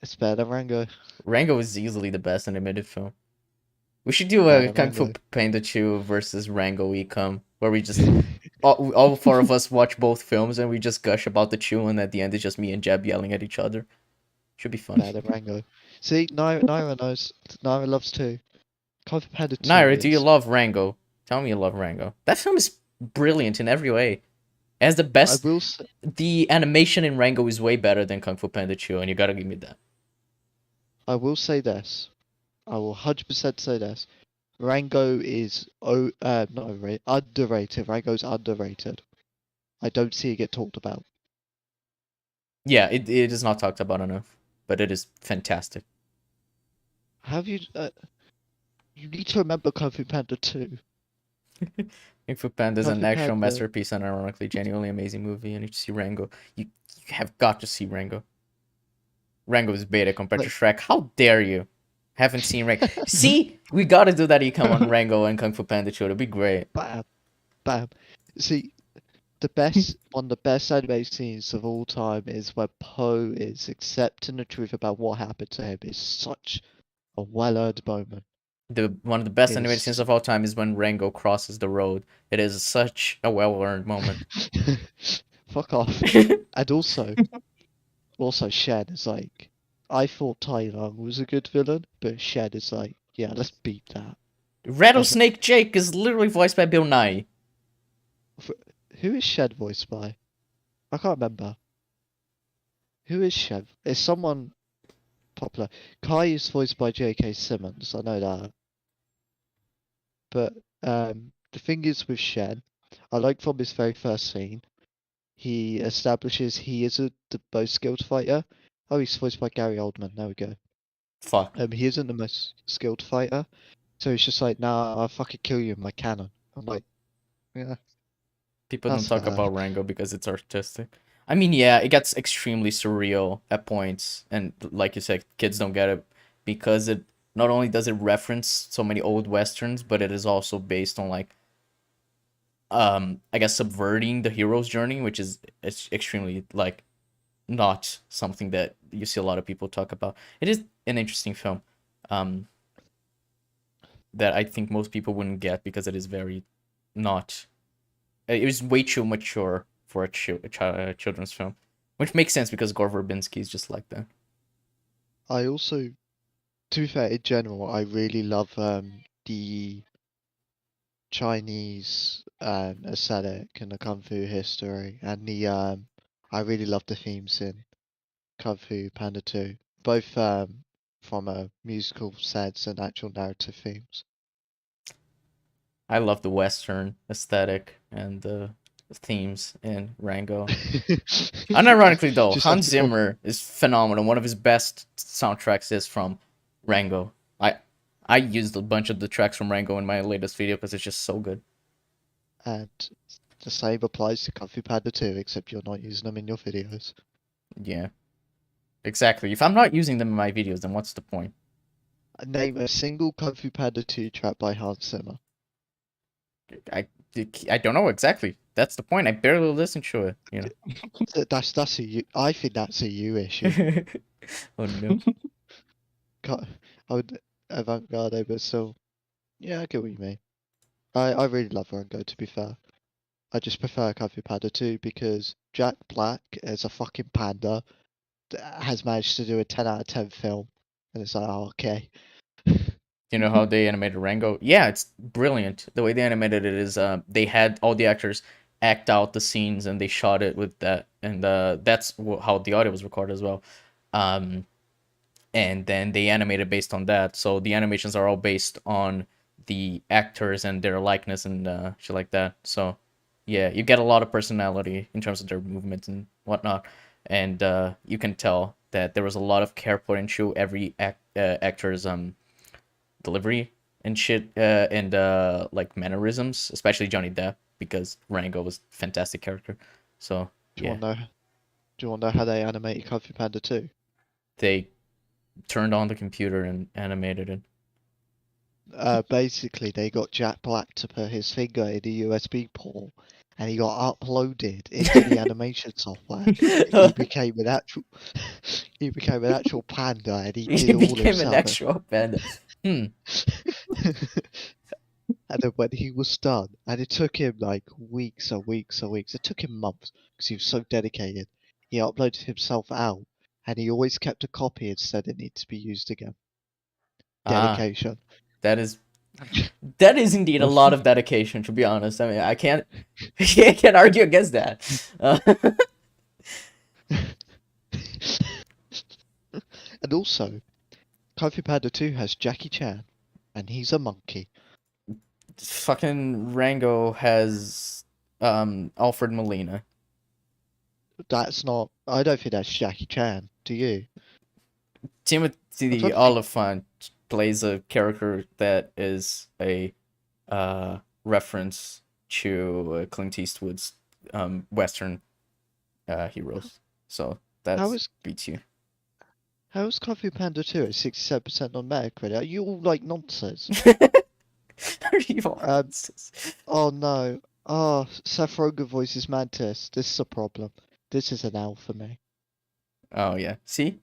It's better than Rango. Rango is easily the best animated film. We should do Better a than Kung Fu Rango. Panda 2 versus Rango ECUM, where we just all four of us watch both films and we just gush about the Chew, and at the end it's just me and Jeb yelling at each other. Should be fun. Better than Rango. See, Naira knows. Naira loves 2. Kung Fu Panda 2 Naira, do you is. love Rango? Tell me you love Rango. That film is brilliant in every way. It has the I best. will say, The animation in Rango is way better than Kung Fu Panda 2, and you gotta give me that. I will say this. I will 100% say this. Rango is not overrated, underrated. Rango's underrated. I don't see it get talked about. Yeah, it is not talked about enough, but it is fantastic. Have you? You need to remember Kung Fu Panda 2. Kung Fu Panda is Kung an Fu actual Panda. masterpiece and ironically genuinely amazing movie, and you see Rango. You have got to see Rango. Rango is beta compared to Shrek. How dare you? Haven't seen Rango. See, we gotta do that econ on Rango and Kung Fu Panda 2. It'd be great. Bam, bam. See, one of the best anime scenes of all time is where Poe is accepting the truth about what happened to him. It's such a well-earned moment. One of the best It animated is- scenes of all time is when Rango crosses the road. It is such a well-earned moment. Fuck off. And also Shen is like, I thought Tai Lung was a good villain, but Shen is like, yeah, let's beat that. Rattlesnake Jake is literally voiced by Bill Nye. Who is Shen voiced by? I can't remember. Who is Shen? Is someone popular? Kai is voiced by J.K. Simmons, I know that. But the thing is with Shen, I like from his very first scene, he establishes he is the most skilled fighter. Oh, he's voiced by Gary Oldman. There we go. Fuck. He isn't the most skilled fighter, so he's just like, nah, I'll fucking kill you with my cannon. I'm like, yeah. People don't That's talk fair. about Rango because it's artistic. I mean, yeah, it gets extremely surreal at points, and like you said, kids don't get it because it not only does it reference so many old westerns, but it is also based on like, I guess subverting the hero's journey, which is extremely like not something that you see a lot of people talk about. It is an interesting film, that I think most people wouldn't get because it is very not. It was way too mature for a children's film, which makes sense because Gore Verbinski is just like that. I also, to be fair, in general, I really love the Chinese aesthetic and the Kung Fu history, and the I really love the themes in Kung Fu Panda 2, both from a musical sense and actual narrative themes. I love the Western aesthetic and the themes in Rango. Unironically, though, Just Hans like the Zimmer is phenomenal. One of his best soundtracks is from Rango. I used a bunch of the tracks from Rango in my latest video because it's just so good. and the same applies to Kung Fu Panda 2, except you're not using them in your videos. Yeah, exactly. If I'm not using them in my videos, then what's the point? Name a single Kung Fu Panda 2 track by Hans Zimmer. I don't know exactly. That's the point. I barely listen to it. You know. That's a you. I think that's a you issue. Oh no. I would avant-garde, but still, yeah, I get what you mean. I really love Rango, to be fair. I just prefer Kung Fu Panda 2 because Jack Black as a fucking panda has managed to do a 10 out of 10 film, and it's like, oh, okay. You know how they animated Rango? Yeah, it's brilliant. The way they animated it is they had all the actors act out the scenes and they shot it with that, and that's how the audio was recorded as well. And then they animated based on that. So the animations are all based on the actors and their likeness and shit like that. So yeah, you get a lot of personality in terms of their movements and whatnot, and you can tell that there was a lot of care put into every actor's delivery and shit and like mannerisms, especially Johnny Depp, because Rango was a fantastic character. So Do you yeah, want to know? Do you want to know how they animated Kung Fu Panda 2? they turned on the computer and animated it. Basically, they got Jack Black to put his finger in the USB port, and he got uploaded into the animation software. He became an actual, he became an actual panda, and he did He all became himself. an actual panda. And then when he was done, and it took him like weeks and weeks and weeks, it took him months because he was so dedicated. He uploaded himself out, and he always kept a copy and said it needs to be used again. Dedication. That is indeed a lot of dedication, to be honest. I mean, I can't argue against that. And also, Kung Fu Panda 2 has Jackie Chan, and he's a monkey. Fucking Rango has Alfred Molina. That's not. I don't think that's Jackie Chan. Do you? Timothy think- Oliphant plays a character that is a reference to Clint Eastwood's Western heroes. So that's beats you. How is Kung Fu Panda 2 at 67% on Metacritic? Are you all like nonsense? Are you all Oh no. Oh, Seth Rogen voices Mantis. This is a problem. This is an L for me. Oh yeah. See?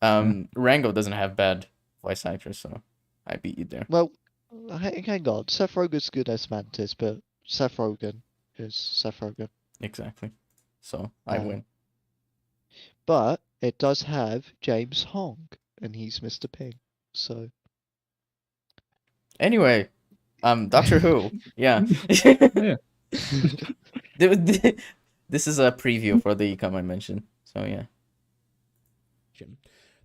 Rango doesn't have bad voice actors, so I beat you there. Well, hang on. Seth Rogen's good as Mantis, but Seth Rogen is Seth Rogen. Exactly. So I win. But it does have James Hong, and he's Mr. Ping. So anyway, Doctor Who. Yeah. Yeah. This is a preview for the ECUM I mentioned. So yeah.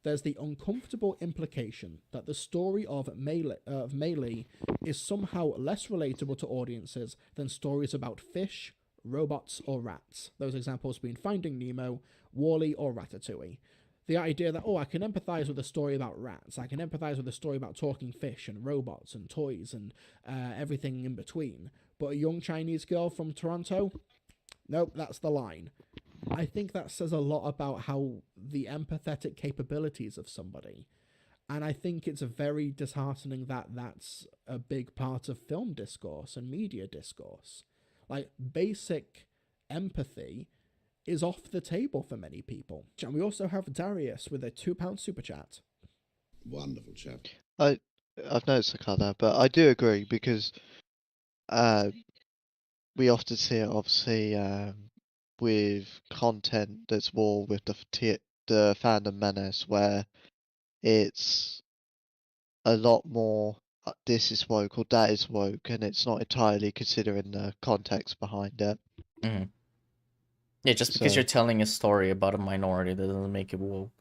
There's the uncomfortable implication that the story of Melee is somehow less relatable to audiences than stories about fish, robots, or rats. Those examples being Finding Nemo, WALL-E, or Ratatouille. The idea that, I can empathise with a story about rats, I can empathise with a story about talking fish and robots and toys and everything in between. But a young Chinese girl from Toronto? Nope, that's the line. I think that says a lot about how the empathetic capabilities of somebody. And I think it's very disheartening that that's a big part of film discourse and media discourse. Like, basic empathy is off the table for many people. And we also have Darius with a £2 super chat. Wonderful chap. I've noticed the colour, but I do agree because we often see it obviously with content that's more with the fandom menace, where it's a lot more this is woke or that is woke, and it's not entirely considering the context behind it. Hmm. Yeah, just because So- you're telling a story about a minority, that doesn't make it woke.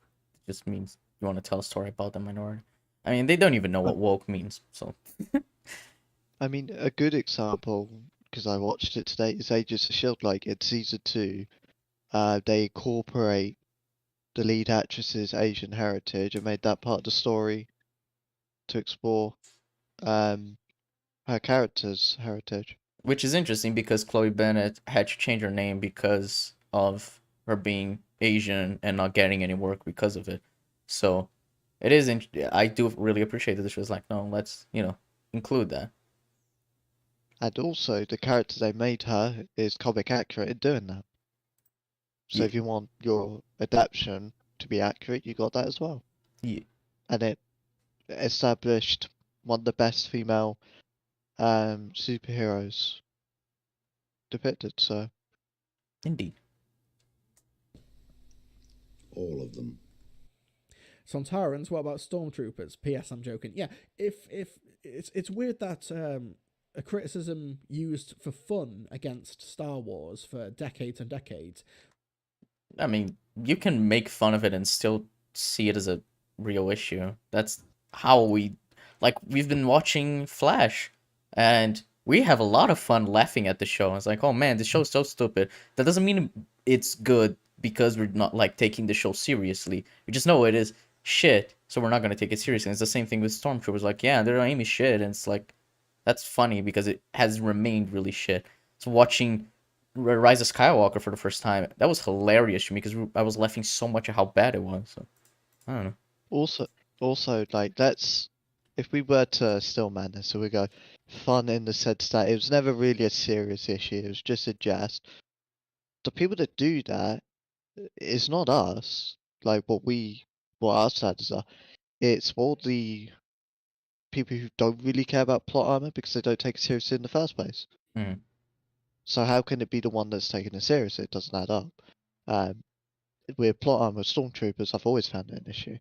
It just means you want to tell a story about the minority. I mean, they don't even know what woke means, so. I mean, a good example, because I watched it today, is Agents of Shield. Like in season 2, they incorporate the lead actress's Asian heritage and made that part of the story to explore her character's heritage. Which is interesting because Chloe Bennett had to change her name because of her being Asian and not getting any work because of it. So it is. I do really appreciate that she was like, no, let's include that. And also, the character they made her is comic accurate in doing that. So Yeah. if you want your adaptation to be accurate, you got that as well. Yeah. And it established one of the best female superheroes depicted. So Indeed. All of them. Sontarans, what about stormtroopers? P.S. I'm joking. Yeah, if it's weird that a criticism used for fun against Star Wars for decades and decades. I mean, you can make fun of it and still see it as a real issue. That's how we've been watching Flash, and we have a lot of fun laughing at the show. It's like, oh man, this show's so stupid. That doesn't mean it's good because we're not taking the show seriously. We just know it is shit, so we're not gonna take it seriously. And it's the same thing with Stormtroopers. Like, yeah, they're aiming shit, and it's like that's funny because it has remained really shit. So watching Rise of Skywalker for the first time, that was hilarious to me because I was laughing so much at how bad it was. So I don't know. also like if we were to still man this, so we go fun in the sense that it was never really a serious issue. It was just a jest. The people that do that is not us. Like what our standards are. It's all the people who don't really care about plot armor because they don't take it seriously in the first place. Mhm. So how can it be the one that's taking it seriously? It doesn't add up. With plot armor stormtroopers, I've always found it an issue.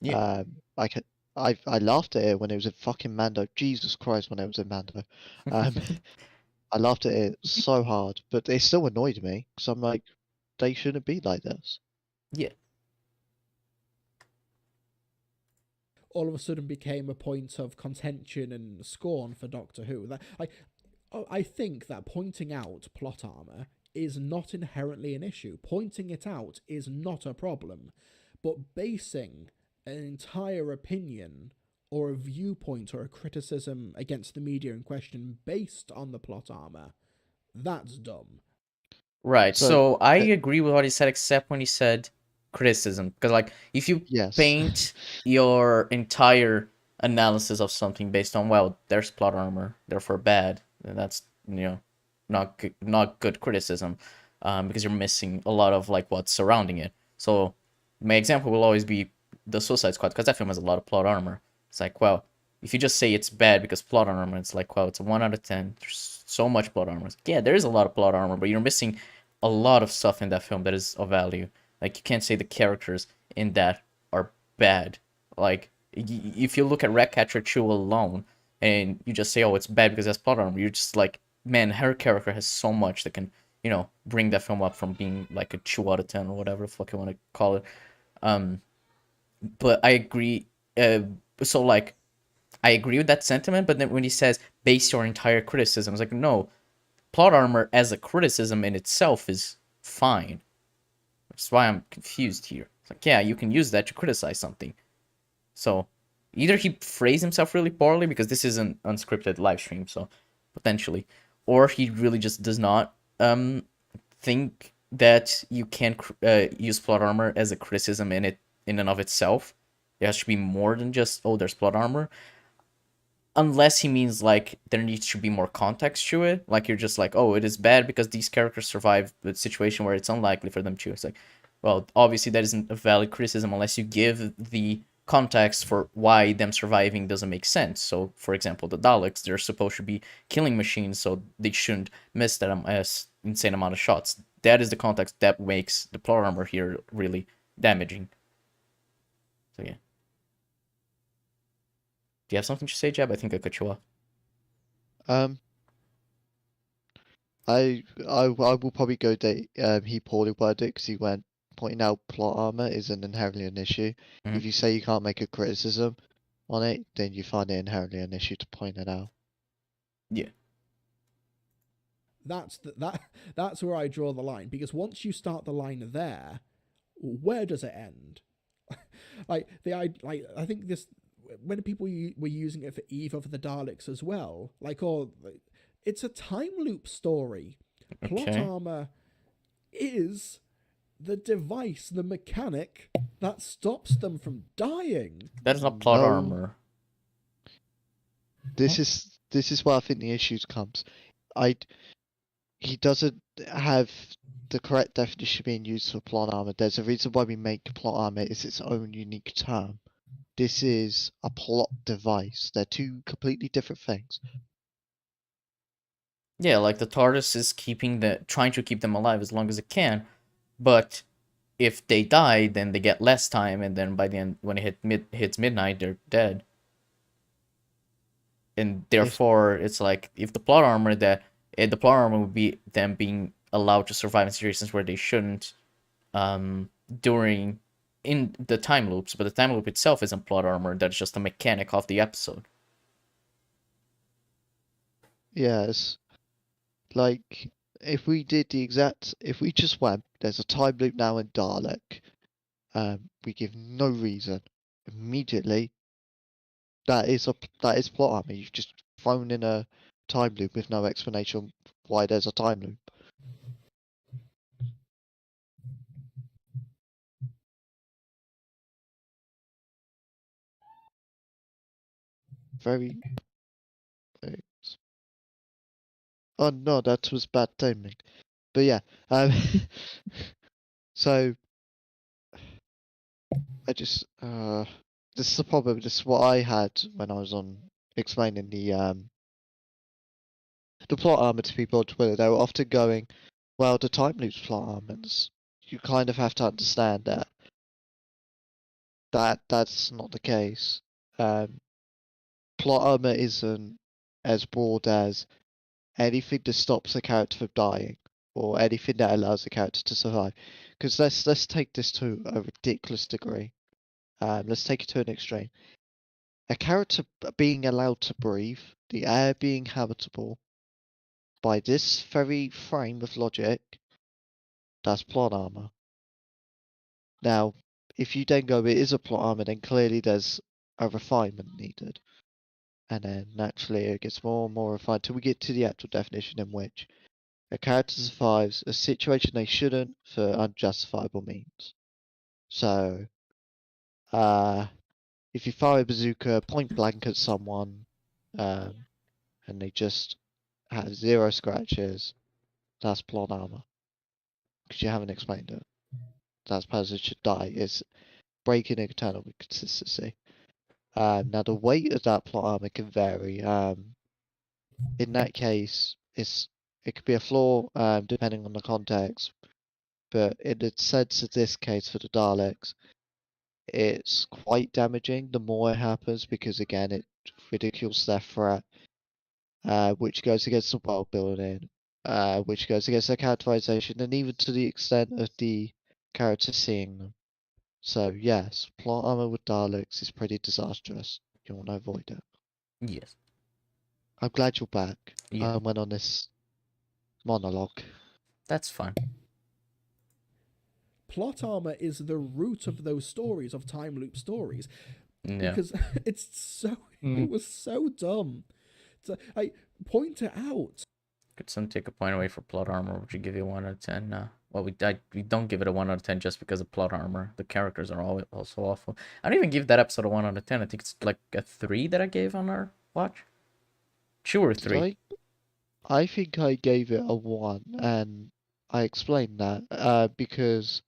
Yeah. I laughed at it when it was in fucking Mando. Jesus Christ, when it was in Mando. I laughed at it so hard, but it still annoyed me because I'm like, they shouldn't be like this. Yeah. All of a sudden became a point of contention and scorn for Doctor Who. I think that pointing out plot armor is not inherently an issue. Pointing it out is not a problem. But basing an entire opinion or a viewpoint or a criticism against the media in question based on the plot armor, that's dumb. Right. So, So I agree with what he said, except when he said criticism. Because if you Yes. paint your entire analysis of something based on, well, there's plot armor, therefore bad, then that's not good criticism, because you're missing a lot of what's surrounding it. So my example will always be the Suicide Squad, because that film has a lot of plot armor. It's like, well, if you just say it's bad because plot armor, it's like, well, it's a 1 out of 10. There's so much plot armor. It's like, yeah, there is a lot of plot armor, but you're missing a lot of stuff in that film that is of value. Like, you can't say the characters in that are bad. Like, if you look at Ratcatcher 2 alone, and you just say, oh, it's bad because that's plot armor, you're just like, man, her character has so much that can, bring that film up from being like a 2 out of 10 or whatever the fuck you want to call it. But I agree. I agree with that sentiment, but then when he says base your entire criticism, it's like, no, plot armor as a criticism in itself is fine. That's why I'm confused here. It's like, yeah, you can use that to criticize something. So either he phrased himself really poorly because this is an unscripted live stream, so potentially, or he really just does not think that you can use plot armor as a criticism in and of itself. It has to be more than just, oh, there's plot armor. Unless he means there needs to be more context to it. Like, you're just like, oh, it is bad because these characters survive the situation where it's unlikely for them to. It's like, well, obviously that isn't a valid criticism unless you give the context for why them surviving doesn't make sense. So, for example, the Daleks, they're supposed to be killing machines, so they shouldn't miss that insane amount of shots. That is the context that makes the plot armor here really damaging. So, yeah. Do you have something to say, Jeb? I think I cut you off. I will probably go that he poorly worded it because he went pointing out plot armor isn't inherently an issue. Mhm. If you say you can't make a criticism on it, then you find it inherently an issue to point it out. Yeah. That's where I draw the line, because once you start the line there, where does it end? I think this, when people were using it for Eve of the Daleks as well, it's a time loop story. Plot Okay. armor is the device, the mechanic that stops them from dying. That is not plot No. armor. This is where I think the issues comes. He doesn't have the correct definition being used for plot armor. There's a reason why we make plot armor is its own unique term. This is a plot device. They're two completely different things. Yeah, like the TARDIS is trying to keep them alive as long as it can, but if they die, then they get less time, and then by the end, when it hits midnight, they're dead. And therefore, it's like if the plot armor would be them being allowed to survive in situations where they shouldn't, in the time loops, but the time loop itself isn't plot armor. That's just a mechanic of the episode. Yes. Like, if we just went, there's a time loop now in Dalek, we give no reason, immediately, that is plot armor. You've just thrown in a time loop with no explanation why there's a time loop. Very. Oh no, that was bad timing. But yeah, so I just this is the problem. This is what I had when I was on explaining the plot armor to people on Twitter. They were often going, "Well, the time loop's plot armors." You kind of have to understand that's not the case. Plot armor isn't as broad as anything that stops a character from dying or anything that allows a character to survive. Because let's take this to a ridiculous degree. Let's take it to an extreme. A character being allowed to breathe, the air being habitable, by this very frame of logic, that's plot armor. Now, if you then go, it is a plot armor, then clearly there's a refinement needed. And then naturally it gets more and more refined till we get to the actual definition in which a character survives a situation they shouldn't for unjustifiable means. So, if you fire a bazooka point blank at someone, and they just have 0 scratches, that's plot armor. Because you haven't explained it. That person should die. It's breaking internal consistency. Now the weight of that plot armor can vary. In that case, it could be a flaw, depending on the context. But in the sense of this case for the Daleks, it's quite damaging the more it happens because again it ridicules their threat, which goes against the world building, which goes against their characterization, and even to the extent of the character seeing them. So yes, plot armor with Daleks is pretty disastrous. You want to avoid it. Yes. I'm glad you're back. Yeah. I went on this monologue. That's fine. Plot armor is the root of those stories, of time loop stories, Yeah. because it was so dumb. I point it out. Could some take a point away for plot armor? Would you give it 1 out of 10? Well, we don't give it a 1 out of 10 just because of plot armor. The characters are also awful. I don't even give that episode a 1 out of 10. I think it's like a 3 that I gave on our watch. 2 or 3. I think I gave it a 1, and I explained that because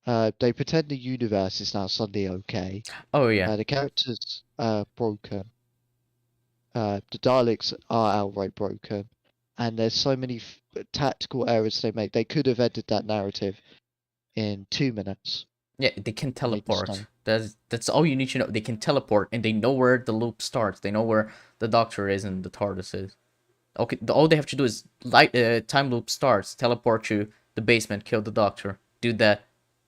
they pretend the universe is now suddenly okay. Oh yeah. The characters are broken. The Daleks are outright broken, and there's so many tactical errors they make. They could have ended that narrative in 2 minutes. Yeah, they can teleport. That's all you need to know. They can teleport, and they know where the loop starts. They know where the Doctor is and the TARDIS is. Okay, all they have to do is time loop starts, teleport you the basement, kill the Doctor. Do that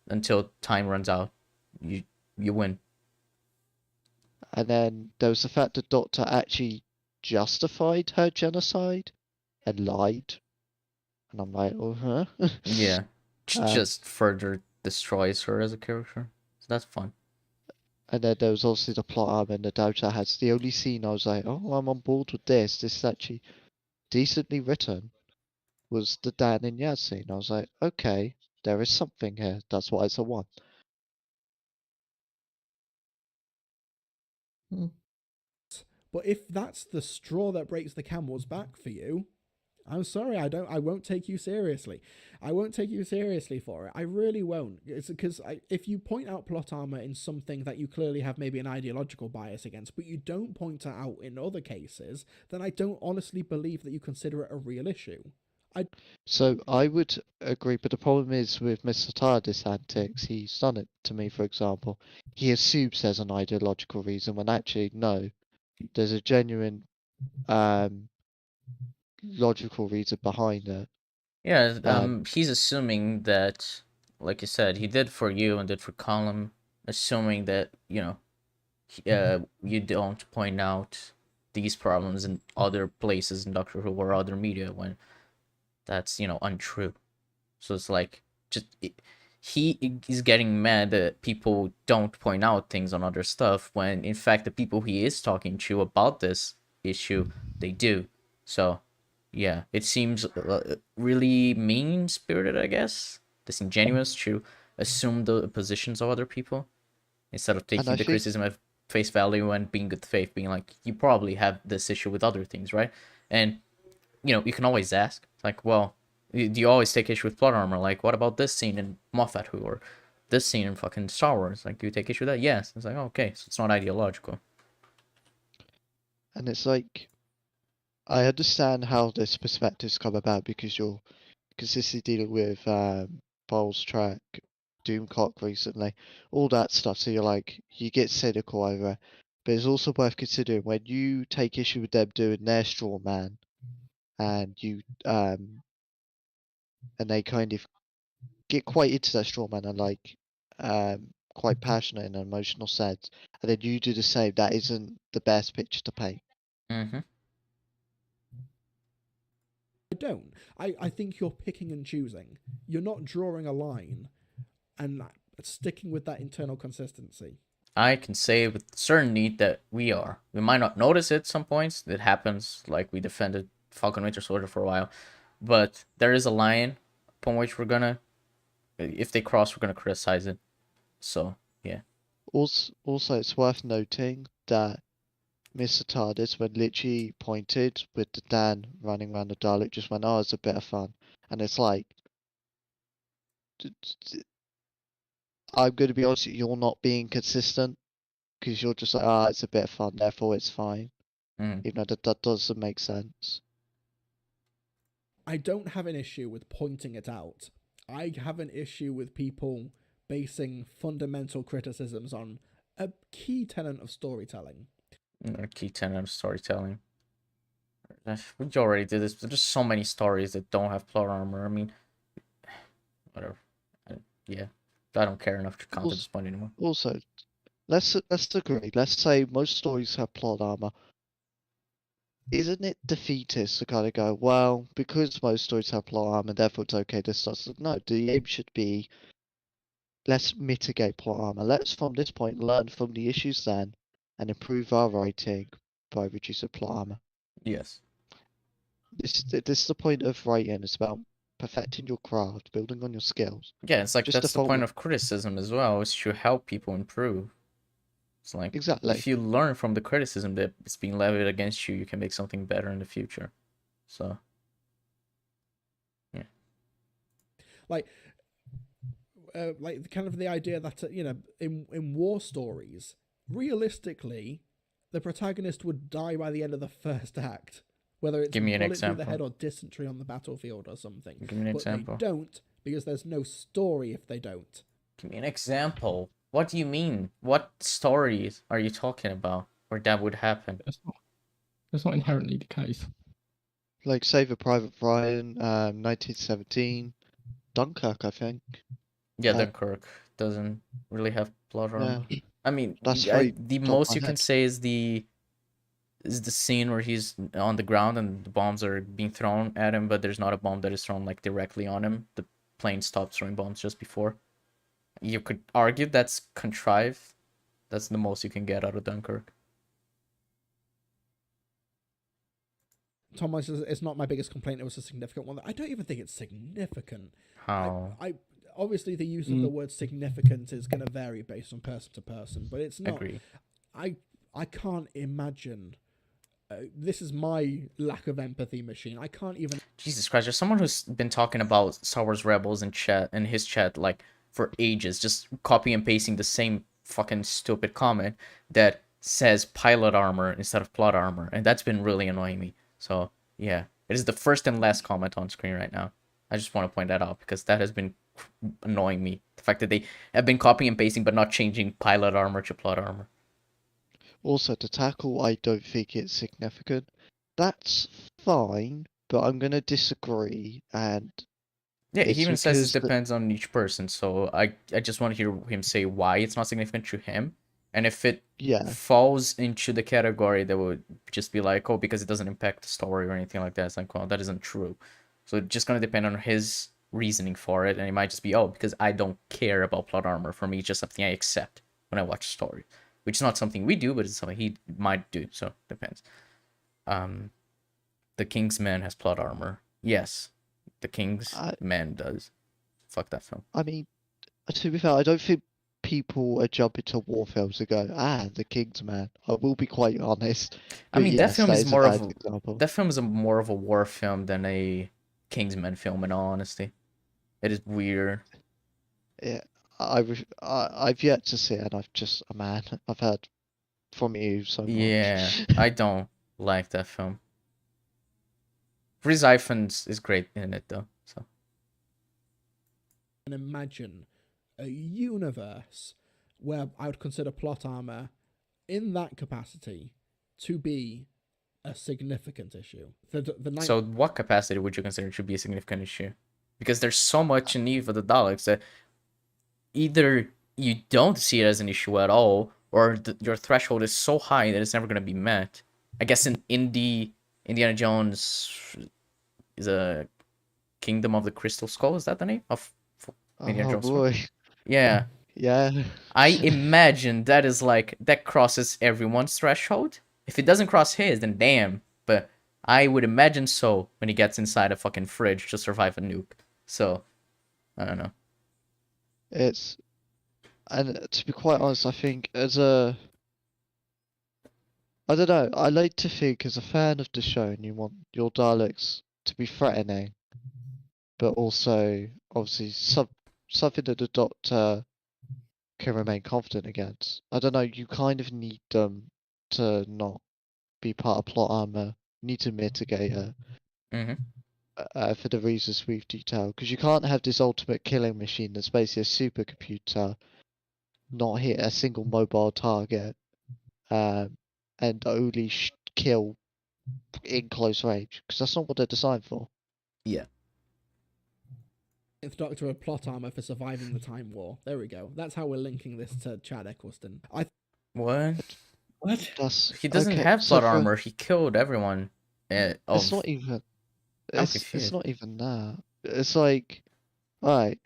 until time runs out. You win. And then there was the fact the Doctor actually justified her genocide and lied. And I'm like, oh, huh? Yeah, Um, just further destroys her as a character. So that's fun. And then there was obviously the plot armor and the Doctor has the only scene I was like, oh, I'm on board with this. This is actually decently written. Was the Dan and Yaz scene. I was like, okay, there is something here. That's why it's a 1. But if that's the straw that breaks the camel's back for you, I'm sorry, I won't take you seriously. I won't take you seriously for it. I really won't. It's because if you point out plot armor in something that you clearly have maybe an ideological bias against, but you don't point it out in other cases, then I don't honestly believe that you consider it a real issue. So I would agree, but the problem is with Mr. TARDIS antics, he's done it to me, for example. He assumes there's an ideological reason when actually, no, there's a genuine logical reason behind it. Yeah, he's assuming that, like you said, he did for you and did for Column, assuming that, you don't point out these problems in other places in Doctor Who or other media when that's, untrue. So it's like, he is getting mad that people don't point out things on other stuff when, in fact, the people he is talking to about this issue, they do. So, yeah, it seems really mean-spirited, I guess, disingenuous to assume the positions of other people instead of And taking I the think, criticism at face value and being good faith, being like, you probably have this issue with other things, right? And, you can always ask, like, well, do you always take issue with plot armor? Like, what about this scene in Moffat Who or this scene in fucking Star Wars? Like, do you take issue with that? Yes. It's like, oh, okay, so it's not ideological. and it's like, I understand how this perspectives come about because you're consistently dealing with Bowles Track, Doomcock recently, all that stuff. So you're like, you get cynical over it. But it's also worth considering when you take issue with them doing their straw man, and and they kind of get quite into that straw man and like quite passionate in an emotional sense, and then you do the same. That isn't the best picture to paint. Mm-hmm. I don't. I think you're picking and choosing. You're not drawing a line and sticking with that internal consistency. I can say with certainty that we are. We might not notice it at some points. It happens, like we defended Falcon Winter Soldier for a while. But there is a line upon which we're gonna, if they cross, we're gonna criticize it. So, yeah. Also, it's worth noting that Mr. TARDIS, when literally pointed with the Dan running around the Dalek, just went, "Oh, it's a bit of fun," and it's like, I'm going to be honest, you're not being consistent because you're just like, "Ah, it's a bit of fun, therefore it's fine," Mm-hmm. even though that doesn't make sense. I don't have an issue with pointing it out. I have an issue with people basing fundamental criticisms on a key tenet of storytelling. A key tenet of storytelling. We already did this. There's just so many stories that don't have plot armor. I mean, whatever. Yeah, I don't care enough to count at this point anymore. Also, let's agree. Let's say most stories have plot armor. Isn't it defeatist to kind of go, well, because most stories have plot armor, therefore it's okay to start? No, the aim should be, let's mitigate plot armor. Let's, from this point, learn from the issues then and improve our writing by reducing plot armor. Yes. This is the point of writing. It's about perfecting your craft, building on your skills. Yeah, it's like Just that's to the point follow- of criticism as well, is to help people improve. It's like, Exactly. if you learn from the criticism that is being levied against you, you can make something better in the future. So, yeah. Like kind of the idea that in war stories, realistically, the protagonist would die by the end of the first act, whether it's Give me an bullet through the example. head or dysentery on the battlefield or something. Give me an But example. they don't, because there's no story if they don't. Give me an example. What do you mean? What stories are you talking about where that would happen? That's not inherently the case. Like Saving Private Ryan, 1917, Dunkirk, I think. Yeah, Uh, Dunkirk doesn't really have plot Yeah, armor. I mean, that's three the top of most my you can head. say is the scene where he's on the ground and the bombs are being thrown at him, but there's not a bomb that is thrown like directly on him. The plane stops throwing bombs just before. You could argue that's contrived. That's the most you can get out of Dunkirk. Thomas says it's not my biggest complaint. It was a significant one. I don't even think it's significant. How? I obviously the use of the word significant is going to vary based on person to person, but it's not. Agree. I can't imagine. This is my lack of empathy machine. I can't even. Jesus Christ, there's someone who's been talking about Star Wars Rebels in his chat like for ages, just copy and pasting the same fucking stupid comment that says pilot armor instead of plot armor, and that's been really annoying me. So yeah, it is the first and last comment on screen right now. I just want to point that out because that has been annoying me. The fact that they have been copying and pasting but not changing pilot armor to plot armor. Also, to tackle, I don't think it's significant. That's fine, but I'm gonna disagree, and Yeah, he it's even says because it depends on each person. So I just want to hear him say why it's not significant to him, and if it yeah, falls into the category that would just be like, oh, because it doesn't impact the story or anything like that. It's like, well, that isn't true. So it's just gonna depend on his reasoning for it, and it might just be, oh, because I don't care about plot armor. For me, it's just something I accept when I watch a story, which is not something we do, but it's something he might do. So depends. The King's Man has plot armor. Yes, the King's Man does. Fuck that film. I mean, to be fair, I don't think people are jumping to war films and go, the King's Man. I will be quite honest. I But mean, yes, that film that is a more bad of example. that film is more of a war film than a Kingsman film. In all honesty, it is weird. Yeah, I've yet to see it, and I've heard from you so much. Yeah, I don't like that film. Rhys Ifans is great in it though. So Imagine a universe where I would consider plot armor in that capacity to be a significant issue. So what capacity would you consider should be a significant issue? Because there's so much in Eve of the Daleks that either you don't see it as an issue at all, or your threshold is so high that it's never going to be met. I guess in the Indiana Jones is a Kingdom of the Crystal Skull. Is that the name of Indiana Oh Jones? boy. Yeah. Yeah. I imagine that is like that crosses everyone's threshold. If it doesn't cross his, then damn. But I would imagine so when he gets inside a fucking fridge to survive a nuke. So I don't know. And to be quite honest, I think I don't know, I like to think as a fan of the show, and you want your Daleks to be threatening, but also obviously something that the Doctor can remain confident against. I don't know, you kind of need them to not be part of plot armor, need to mitigate it. For the reasons we've detailed, because you can't have this ultimate killing machine that's basically a supercomputer not hit a single mobile target, and only kill in close range, because that's not what they're designed for. Yeah. If Doctor had plot armor for surviving the Time War. There we go. That's how we're linking this to Chad Eccleston. What? He doesn't Okay, have so plot armor. He killed everyone. It's not even. It's confused. not even that. It's like, alright,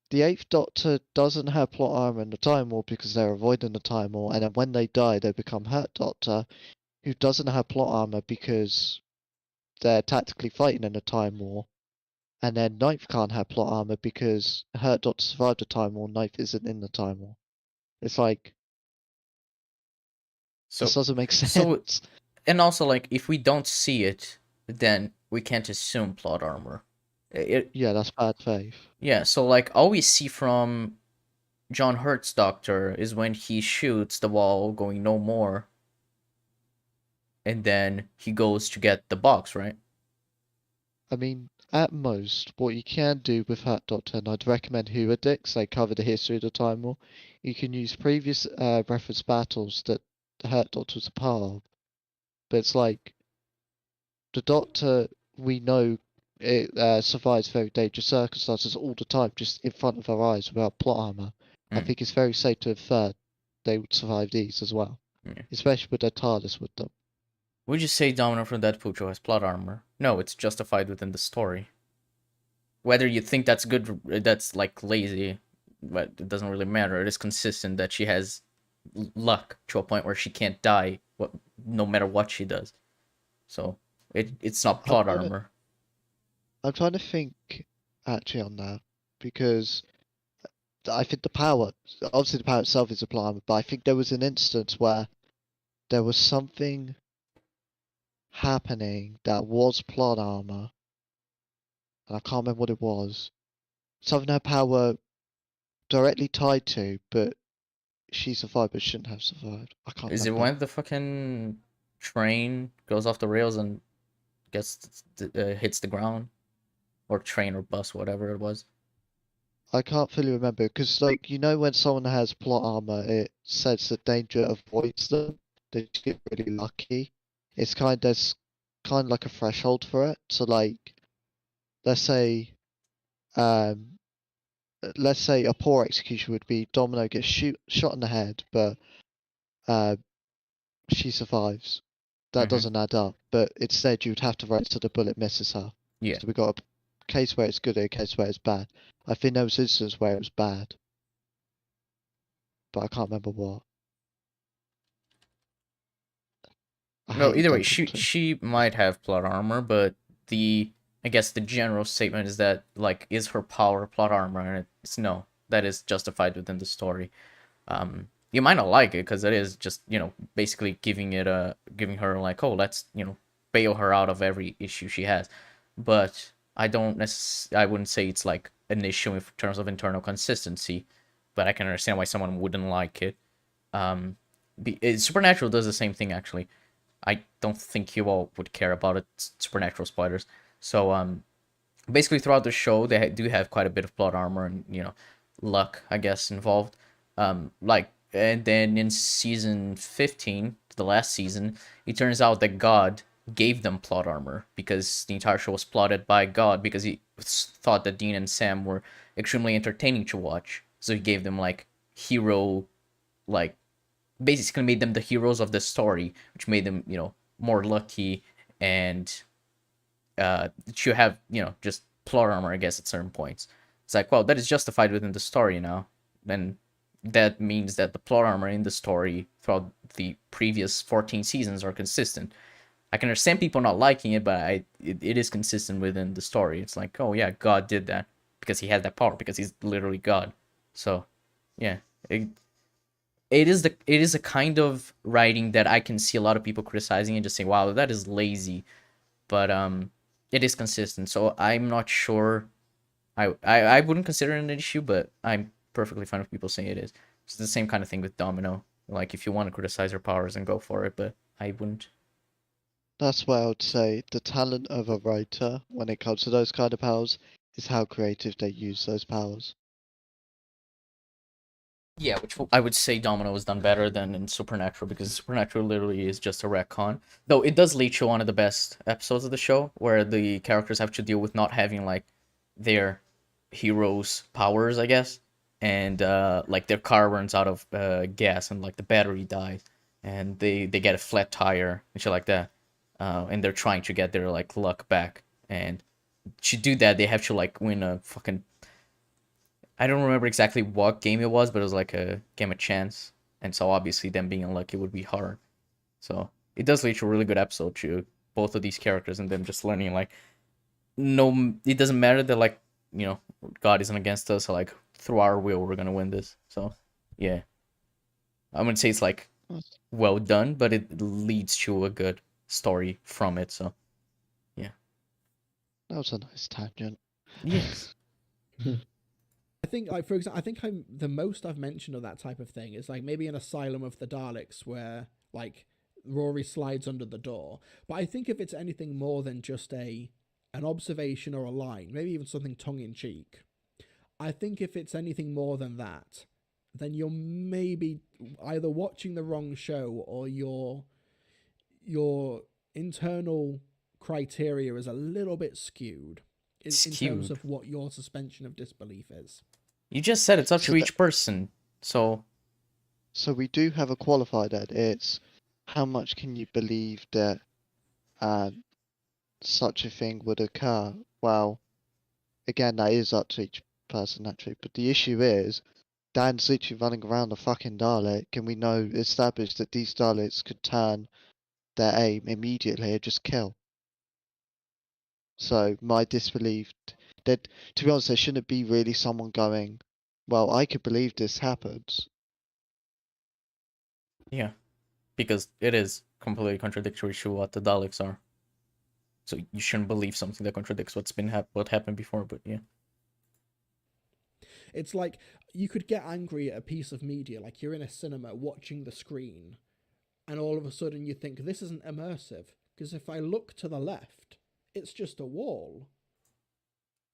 the Eighth Doctor doesn't have plot armor in the Time War because they're avoiding the Time War, and then when they die, they become Hurt Doctor, who doesn't have plot armor because they're tactically fighting in the Time War. And then Ninth can't have plot armor because Hurt Doctor survived the Time War, Ninth isn't in the Time War. It's like, this doesn't make sense. So, and also, like, if we don't see it, then we can't assume plot armor. Yeah, that's bad faith. Yeah, so, like, all we see from John Hurt's Doctor is when he shoots the wall going no more. And then he goes to get the box, right? I mean, At most, what you can do with Hurt Doctor, and I'd recommend Who Addicts, they cover the history of the Time War. You can use previous reference battles that the Hurt Doctor was a part of. But it's like, the Doctor, we know it survives very dangerous circumstances all the time, just in front of our eyes without plot armor. I Mm. think it's very safe to infer they would survive these as well. Yeah. Especially with their TARDIS with them. Would you say Domino from Deadpool Show has plot armor? No, it's justified within the story. Whether you think that's good, that's like lazy, but it doesn't really matter. It is consistent that she has luck to a point where she can't die, no matter what she does. So it's not plot armor. I'm trying to think actually on that, because I think the power, obviously the power itself is a plot armor, but I think there was an instance where there was something happening that was plot armor, and I can't remember what it was. Something her power directly tied to, but she survived but shouldn't have survived. I can't Is it remember. when the fucking train goes off the rails and hits the ground? Or train or bus, whatever it was. I can't fully remember, because like, you know, when someone has plot armor, it says that danger avoids them. They just get really lucky. It's there's kind of like a threshold for it. So like, let's say um a poor execution would be Domino gets shot in the head, but uh she survives. That Mhm. doesn't add up. But instead you'd have to write so the bullet misses her. Yeah. So we got a case where it's good and a case where it's bad. I think there was instances where it was bad, but I can't remember what. No, either way, Deadpool 2. she might have plot armor, but I guess the general statement is that, like, is her power plot armor? And it's no. That is justified within the story. You might not like it because it is just, basically giving her like, oh, let's, bail her out of every issue she has. But I wouldn't say it's like an issue in terms of internal consistency, but I can understand why someone wouldn't like it. Supernatural does the same thing, actually. I don't think you all would care about it, Supernatural spoilers. So, basically throughout the show, they do have quite a bit of plot armor and, luck, I guess, involved. And then in season 15, the last season, it turns out that God gave them plot armor because the entire show was plotted by God because he thought that Dean and Sam were extremely entertaining to watch. So he gave them, like, hero, like, basically made them the heroes of the story, which made them, more lucky and to have, just plot armor, I guess, at certain points. It's like, well, that is justified within the story now. Then that means that the plot armor in the story throughout the previous 14 seasons are consistent. I can understand people not liking it, but it is consistent within the story. It's like, oh yeah, God did that because he has that power because he's literally God. So, yeah, it is a kind of writing that I can see a lot of people criticizing and just saying, wow, that is lazy. But it is consistent. So I'm not sure. I wouldn't consider it an issue, but I'm perfectly fine with people saying it is. It's the same kind of thing with Domino. Like, if you want to criticize her powers, then go for it, but I wouldn't. That's why I would say the talent of a writer when it comes to those kind of powers is how creative they use those powers. Yeah, which I would say Domino has done better than in Supernatural, because Supernatural literally is just a retcon. Though it does lead to one of the best episodes of the show, where the characters have to deal with not having, like, their heroes' powers, I guess. And, like, their car runs out of gas and, like, the battery dies. And they get a flat tire and shit like that. And they're trying to get their, like, luck back. And to do that, they have to, like, win a fucking... I don't remember exactly what game it was, but it was like a game of chance. And so obviously them being unlucky would be hard. So it does lead to a really good episode to both of these characters and them just learning, like, no, it doesn't matter that, like, God isn't against us. So, like, through our will, we're gonna win this. So yeah, I wouldn't say it's like well done, but it leads to a good story from it. So yeah. That was a nice tangent. Yes. I think, like, for example, I think the most I've mentioned of that type of thing is like maybe an Asylum of the Daleks where, like, Rory slides under the door. But I think if it's anything more than just a an observation or a line, maybe even something tongue-in-cheek. I think if it's anything more than that, then you're maybe either watching the wrong show or your internal criteria is a little bit skewed in terms Skewed. of what your suspension of disbelief is. You just said it's up So to each person. So So we do have a qualifier then. It's how much can you believe that such a thing would occur? Well, again, that is up to each person naturally. But the issue is, Dan's literally running around a fucking Dalek, and we know established that these Daleks could turn their aim immediately and just kill. So my disbelief that, to be honest, there shouldn't be really someone going, well, I could believe this happens. yeah, because it is completely contradictory to what the Daleks are. So you shouldn't believe something that contradicts what happened before. But yeah, It's like you could get angry at a piece of media, like you're in a cinema watching the screen, and all of a sudden you think this isn't immersive because if I look to the left, it's just a wall.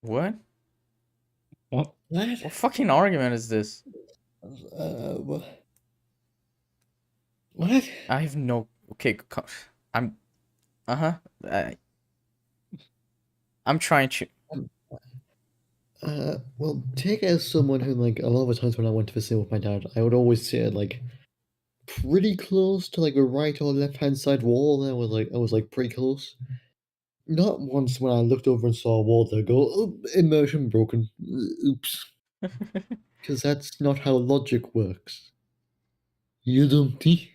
what? What? What? What fucking argument is this? What? I have no. Okay, I'm. I'm trying to. Well, take it as someone who, like, a lot of the times when I went to the cinema with my dad, I would always sit, like, pretty close to, like, a right or left-hand side wall. And I was, like, pretty close. Not once when I looked over and saw a wall there go, oh, immersion broken. Oops. Because that's not how logic works. You dumpty.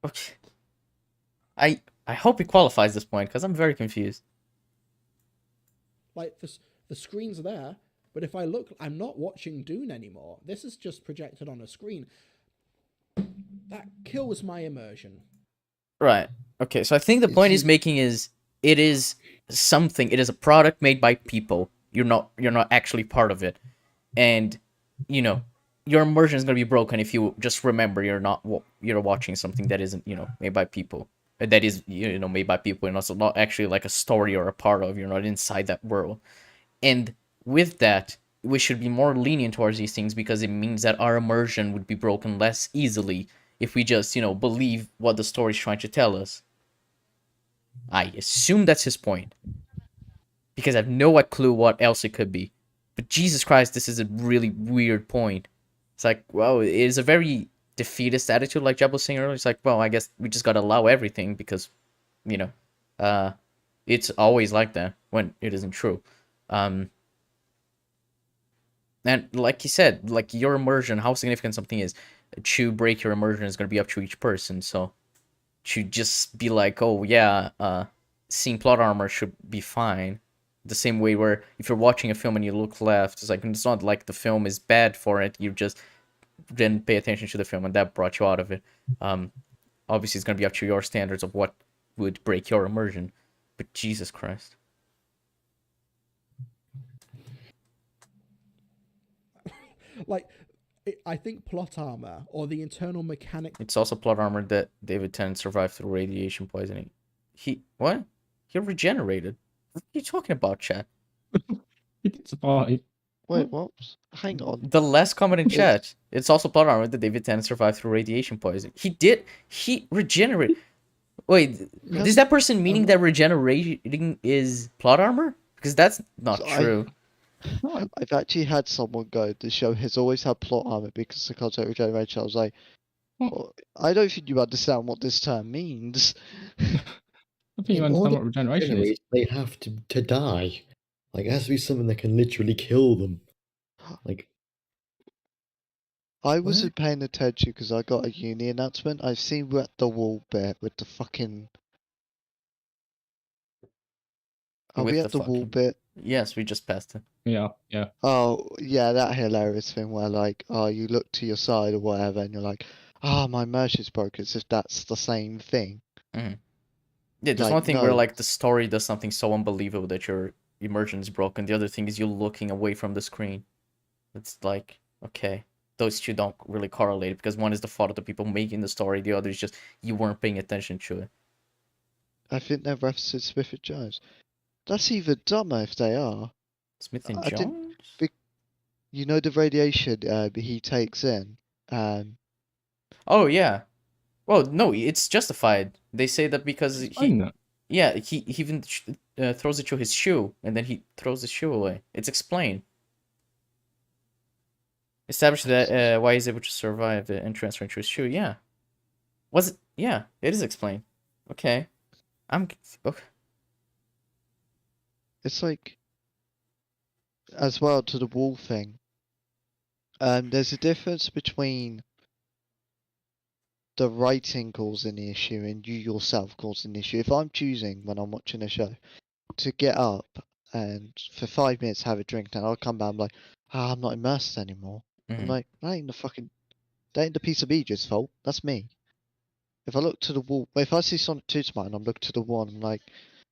Okay. I hope he qualifies this point because I'm very confused. Like the screen's there, but if I look, I'm not watching Dune anymore. This is just projected on a screen. That kills my immersion. Right. Okay. So I think the point he's making is it is something. It is a product made by people. You're not actually part of it, and you know your immersion is gonna be broken if you just remember you're watching something that isn't made by people. That is made by people and also not actually like a story or a part of. You're not inside that world, and with that we should be more lenient towards these things because it means that our immersion would be broken less easily if we just believe what the story's trying to tell us. I assume that's his point because I have no clue what else it could be. But Jesus Christ, this is a really weird point. It's like, well, it is a very defeatist attitude, like Jeb was saying earlier. It's like, well, I guess we just gotta allow everything because, it's always like that when it isn't true. And like he said, like your immersion, how significant something is, to break your immersion is gonna be up to each person. So, to just be like, oh yeah, seeing plot armor should be fine. The same way where if you're watching a film and you look left, it's like it's not like the film is bad for it. You just didn't pay attention to the film and that brought you out of it. Obviously, it's gonna be up to your standards of what would break your immersion. But Jesus Christ. Like, I think plot armor or the internal mechanic. It's also plot armor that David Tennant survived through radiation poisoning. What? He regenerated. What are you talking about, chat? He did survive. Wait, what? Hang on. The last comment in chat. It's also plot armor that David Tennant survived through radiation poisoning. He regenerated. Wait, is that person meaning that regenerating is plot armor? Because that's not So true. I've actually had someone go, the show has always had plot armor because the concept of regeneration. I was like, well, I don't think you understand what this term means. I think you understand what regeneration is. They have to die. Like, it has to be something that can literally kill them. Like, I wasn't paying attention because I got a uni announcement. I've seen we're at the wall bit with the fucking. Are we at the wall bit? Yes, we just passed it. Yeah. Oh, yeah, that hilarious thing where, like, oh, you look to your side or whatever, and you're like, oh, my immersion's broken, as if that's the same thing. Mm-hmm. Yeah, there's Like, one thing where, no. like, the story does something so unbelievable that your immersion is broken. The other thing is you looking away from the screen. It's like, okay, those two don't really correlate because one is the fault of the people making the story, the other is just you weren't paying attention to it. I think they're referencing Smith and Jones. That's even dumber if they are. Smith and I didn't- Jones? You know the radiation he takes in. Oh, yeah. Well, no, it's justified. They say that because Explain that. yeah, he even throws it to his shoe, and then he throws the shoe away. It's explained. Establish that why he's able to survive it and transfer into his shoe. Yeah. Was it? Yeah, it is explained. Okay. Okay. It's like, as well to the wall thing. There's a difference between the writing causing the issue and you yourself causing the issue. If I'm choosing when I'm watching a show to get up and for 5 minutes have a drink, and I'll come back, I'm like, I'm not immersed anymore. I'm Mhm. like, that ain't the piece of media's fault. That's me. If I look to the wall, if I see Sonic 2 tomorrow and I'm looking to the wall, I'm like,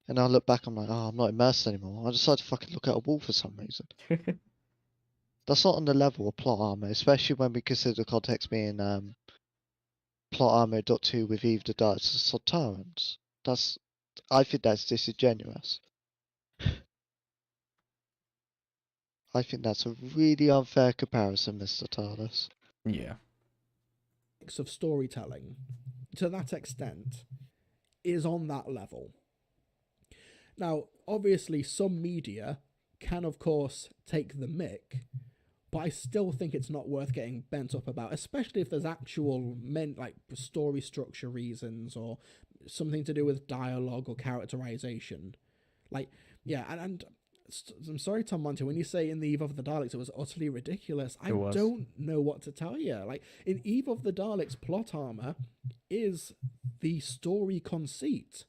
and I look back, I'm like, I'm not immersed anymore. I decide to fucking look at a wall for some reason. That's not on the level of Plot Armor, especially when we consider the context being Plot Armor .2 with Eve the Darts or Tyrants. I think that's disingenuous. I think that's a really unfair comparison, Mr. TARDIS. Yeah. Of storytelling, to that extent, is on that level. Now, obviously, some media can, of course, take the mick, but I still think it's not worth getting bent up about, especially if there's actual story structure reasons or something to do with dialogue or characterization. And I'm sorry, Tom Monty, when you say in the Eve of the Daleks it was utterly ridiculous, I don't know what to tell you. Like, in Eve of the Daleks, Plot Armor is the story conceit.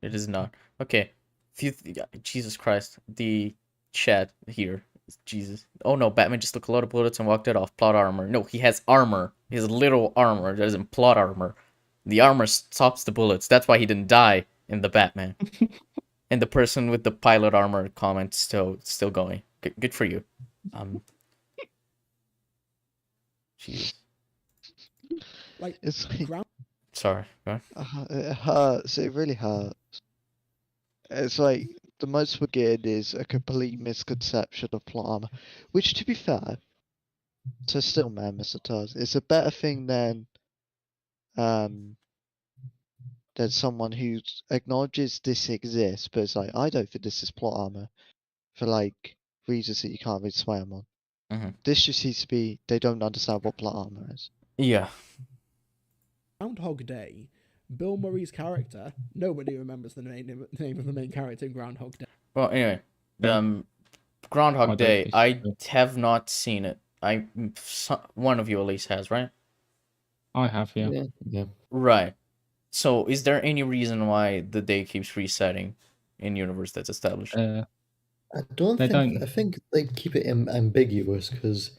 It is not. Okay. Jesus Christ. The chat here. Jesus. Oh no, Batman just took a lot of bullets and walked it off. Plot armor. No, he has armor. He has literal armor. That isn't plot armor. The armor stops the bullets. That's why he didn't die in the Batman. And the person with the pilot armor comment still going. Good for you. Jesus. Like, It's like, Sorry. Go on. it hurts. It really hurts. It's like the most we're getting is a complete misconception of Plot Armor, which, to be fair, to still man, Mr. TARDIS, it's a better thing than someone who acknowledges this exists, but it's like, I don't think this is Plot Armor for like reasons that you can't really sway them on. Mhm. This just seems to be they don't understand what Plot Armor is. Yeah. Groundhog Day, Bill Murray's character, nobody remembers the name of the main character in Groundhog Day. Well, anyway. Yeah. Groundhog I Day. don't I think so. have not seen it. One of you at least has, right? I have, yeah. Yeah. Right. So, is there any reason why the day keeps resetting in universe that's established? I don't They think. don't- I think they keep it ambiguous because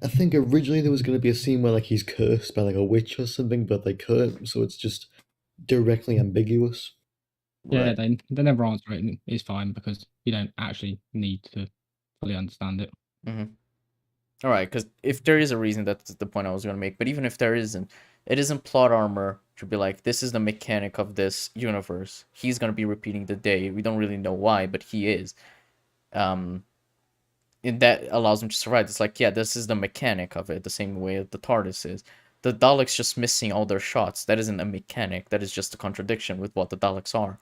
I think originally there was going to be a scene where like he's cursed by like a witch or something, but they couldn't, so it's just directly ambiguous. Yeah, Right. they never answer it, and it's fine because you don't actually need to fully understand it. All right, because if there is a reason, that's the point I was going to make. But even if there isn't, it isn't plot armor to be like, this is the mechanic of this universe. He's going to be repeating the day. We don't really know why, but he is. And that allows him to survive. It's like, yeah, this is the mechanic of it, the same way the TARDIS is. The Daleks just missing all their shots. That isn't a mechanic. That is just a contradiction with what the Daleks are.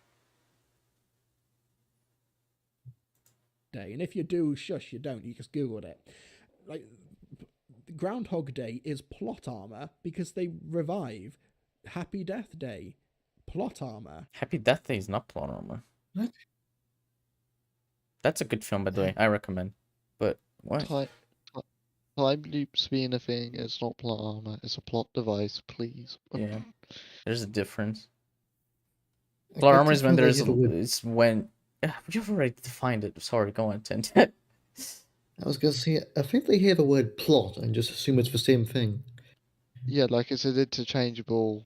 Day, and if you do, shush, you don't. You just googled it. Like, Groundhog Day is Plot Armor because they revive Happy Death Day. Plot Armor. Happy Death Day is not plot armor. What? That's a good film, by the way. I recommend. But what? Time loops being a thing, it's not Plot Armor, it's a plot device, please. Yeah, there's a difference. I Plot get armor to is when feel there's like it would- it's when you've already defined it. Sorry, go on, Tent. I was gonna say I think they hear the word plot and just assume it's the same thing. Yeah, like it's an interchangeable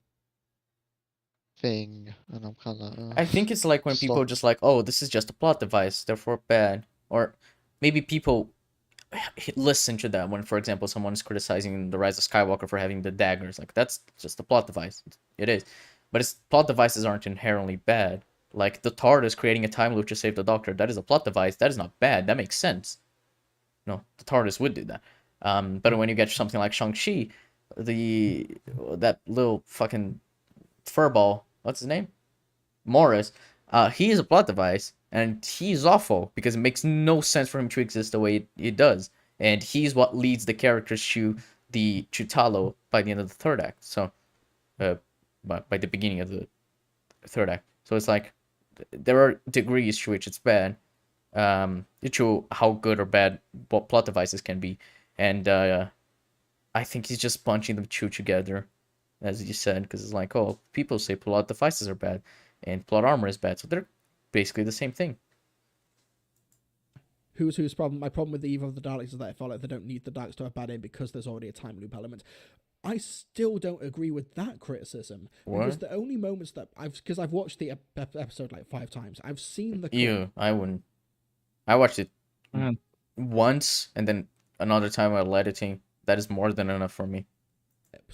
thing, and I'm kind of like, I think it's like when people are Stop. just like, oh, this is just a plot device, therefore bad. Or maybe people listen to that when, for example, someone is criticizing the Rise of Skywalker for having the daggers. Like, that's just a plot device. It is. But plot devices aren't inherently bad. Like the TARDIS creating a time loop to save the Doctor. That is a plot device. That is not bad. That makes sense. No, the TARDIS would do that. But when you get something like Shang-Chi, that little fucking furball, what's his name? Morris. He is a plot device, and he's awful because it makes no sense for him to exist the way it does. And he's what leads the characters to Talo by the end of the third act. So, by the beginning of the third act. So it's like there are degrees to which it's bad, to how good or bad plot devices can be, and I think he's just bunching them two together, as you said, because it's like, oh, people say plot devices are bad, and plot armor is bad, so they're basically the same thing. Whose problem? My problem with the Eve of the Daleks is that I feel like they don't need the Daleks to have bad aim because there's already a time loop element. I still don't agree with that criticism. Because the only moments that because I've watched the episode like 5 times, I've seen the. I wouldn't. I watched it Man. once, and then another time while editing. That is more than enough for me.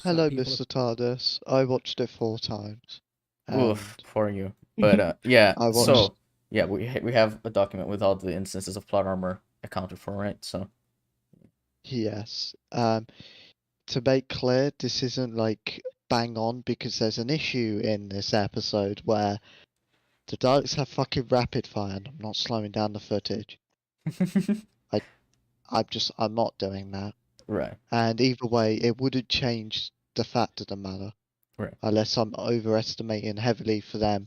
Hello, Mr. TARDIS. I watched it 4 times. Oof, for you. But yeah, I watched... so yeah, we have a document with all the instances of plot armor accounted for, right? So yes. To make clear, this isn't like bang on because there's an issue in this episode where the Daleks have fucking rapid fire and I'm not slowing down the footage. I'm not doing that. right. And either way, it wouldn't change the fact of the matter. Right. Unless I'm overestimating heavily for them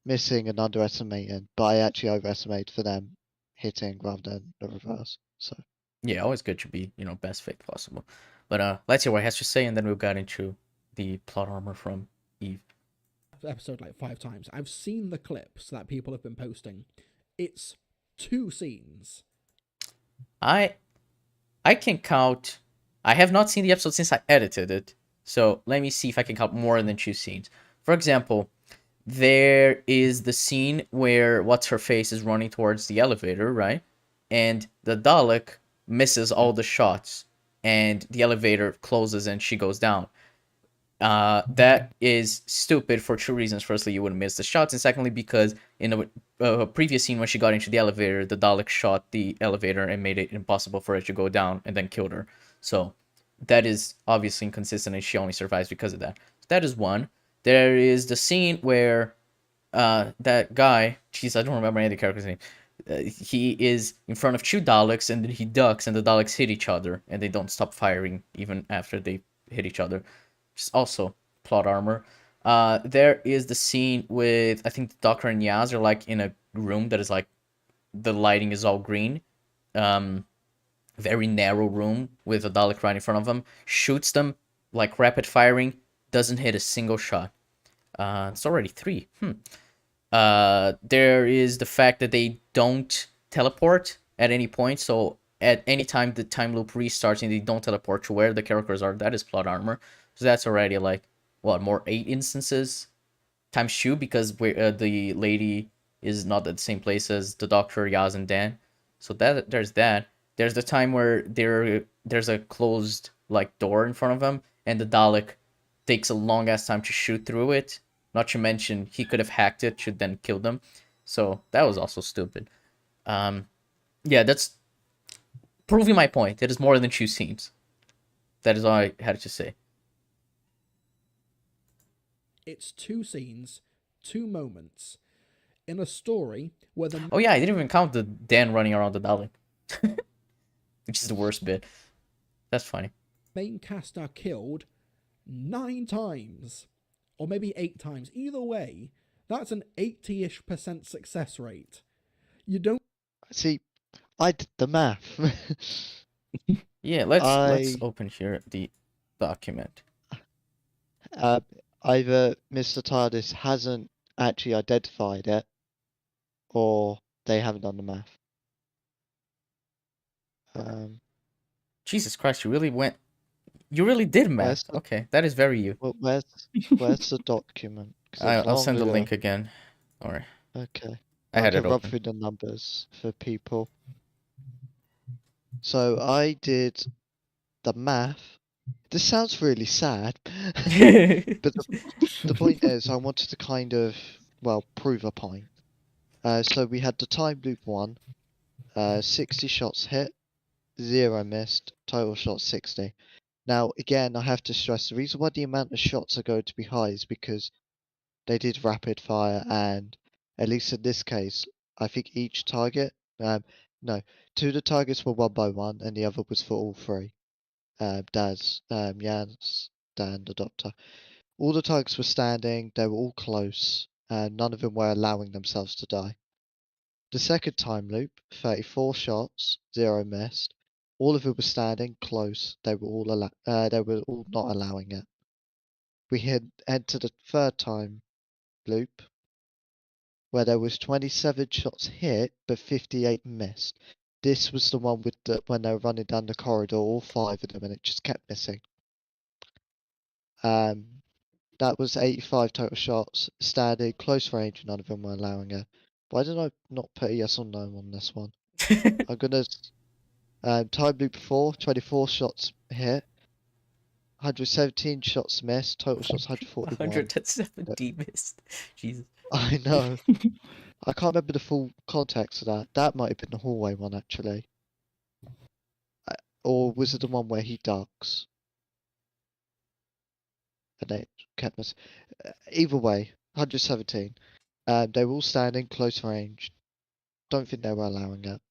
missing and underestimating, but I actually overestimated for them hitting rather than the reverse. So Yeah, always good to be, best faith possible. But let's hear what he has to say, and then we'll get into the plot armor from Eve. Episode like 5 times. I've seen the clips that people have been posting. It's 2 scenes. I can count. I have not seen the episode since I edited it, so let me see if I can count more than 2 scenes. For example, there is the scene where what's-her-face is running towards the elevator, right? And the Dalek misses all the shots, and the elevator closes and she goes down. That is stupid for 2 reasons. Firstly, you wouldn't miss the shots, and secondly, because in a previous scene when she got into the elevator, the Dalek shot the elevator and made it impossible for her to go down and then killed her. So that is obviously inconsistent, and she only survives because of that. That is one. There is the scene where that guy, jeez, I don't remember any of the characters' name. He is in front of 2 Daleks, and then he ducks, and the Daleks hit each other, and they don't stop firing even after they hit each other. Just also plot armor. There is the scene with, I think, the Doctor and Yaz are like in a room that is like, the lighting is all green. Very narrow room with a Dalek right in front of them. Shoots them like rapid firing. Doesn't hit a single shot. It's already 3. There is the fact that they don't teleport at any point. So at any time the time loop restarts and they don't teleport to where the characters are, that is plot armor. So that's already like, what, more 8 instances? Times 2, because the lady is not at the same place as the Doctor, Yaz, and Dan. So there's that. There's the time where there's a closed like door in front of them, and the Dalek takes a long ass time to shoot through it. Not to mention he could have hacked it to then kill them. So that was also stupid. Yeah, that's proving my point. It is more than 2 scenes. That is all I had to say. It's 2 scenes, 2 moments in a story where the... Oh yeah, I didn't even count the Dan running around the Dalek. Which is the worst bit. That's funny. Main cast are killed 9 times. Or maybe 8 times. Either way, that's an 80-ish% success rate. You don't... See, I did the math. Yeah, let's open here the document. Either Mr. TARDIS hasn't actually identified it, or they haven't done the math. Jesus Christ, you really did math. Okay, that is very you. Well, where's the document? I'll send the link again. Alright. Okay. I had it run open. through the numbers for people. So I did the math. This sounds really sad, but the point is, I wanted to kind of well, prove a point. So we had the time loop 1, 60 shots hit, 0 missed, total shots 60. Now, again, I have to stress the reason why the amount of shots are going to be high is because they did rapid fire, and at least in this case, I think each target, no, 2 of the targets were 1 by 1, and the other was for all 3. Daz, Jans, Dan, the Doctor. All the targets were standing, they were all close, and none of them were allowing themselves to die. The second time loop, 34 shots, 0 missed. All of them were standing close. They were all not allowing it. We had entered the third time loop, where there was 27 shots hit, but 58 missed. This was the one with when they were running down the corridor, all 5 of them, and it just kept missing. That was 85 total shots, standing, close range, none of them were allowing it. Why did I not put a yes or no on this one? I'm gonna time loop 4, 24 shots hit, 117 shots missed, total shots 141. 170 missed. Jesus. I know. I can't remember the full context of that. That might have been the hallway one actually. Or was it the one where he ducks? And they kept us. Either way, 117. They were all standing close range. Don't think they were allowing it.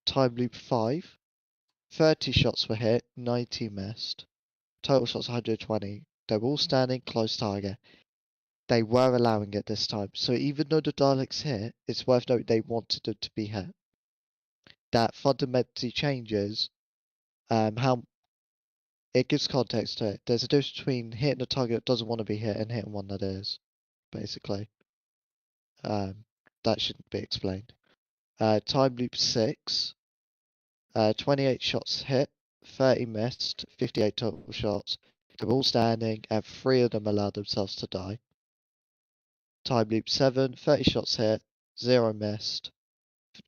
Time loop 5. 30 shots were hit, 90 missed. Total shots 120. They were all standing close target. They were allowing it this time. So even though the Daleks hit, it's worth noting they wanted it to be hit. That fundamentally changes how it gives context to it. There's a difference between hitting a target that doesn't want to be hit and hitting one that is, basically. That shouldn't be explained. Time loop 6. 28 shots hit, 30 missed, 58 total shots. They were all standing, and 3 of them allowed themselves to die. Time loop 7, 30 shots hit, 0 missed,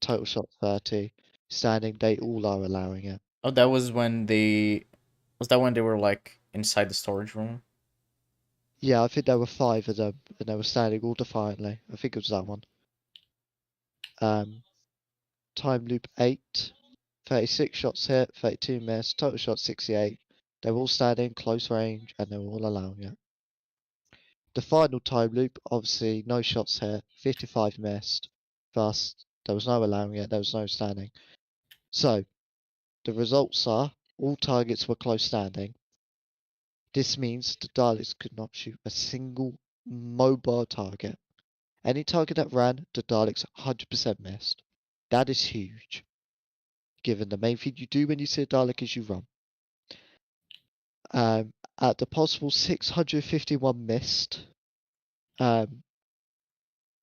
total shots 30. Standing, they all are allowing it. Oh, that was when they... Was that when they were, like, inside the storage room? Yeah, I think there were 5 of them, and they were standing all defiantly. I think it was that one. Time loop 8, 36 shots hit, 32 missed, total shots 68. They were all standing, close range, and they were all allowing it. The final time loop, obviously, no shots hit, 55 missed, thus there was no allowing it, there was no standing. So, the results are, all targets were close standing. This means the Daleks could not shoot a single mobile target. Any target that ran, the Daleks 100% missed. That is huge, given the main thing you do when you see a Dalek is you run. At the possible 651 missed, out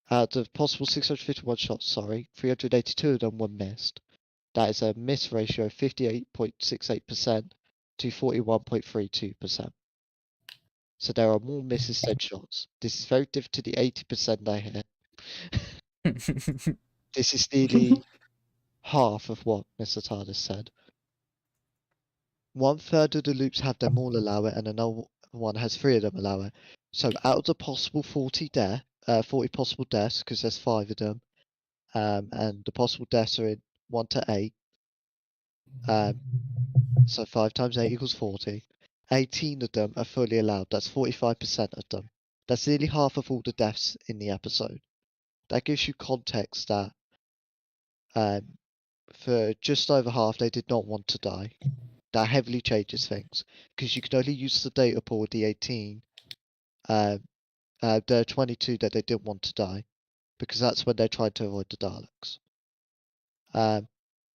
of possible 651 shots, 382 of them were missed. That is a miss ratio of 58.68% to 41.32%. So there are more misses than shots. This is very different to the 80% they hit. This is nearly half of what Mr. TARDIS said. 1/3 of the loops have them all allow it, and another one has 3 of them allow it. So out of the possible 40 possible deaths, because there's 5 of them, and the possible deaths are in 1 to 8. So 5 times 8 equals 40. 18 of them are fully allowed. That's 45% of them. That's nearly half of all the deaths in the episode. That gives you context that for just over half they did not want to die. That heavily changes things, because you can only use the data pool with the 18. There are 22 that they didn't want to die, because that's when they tried to avoid the Daleks.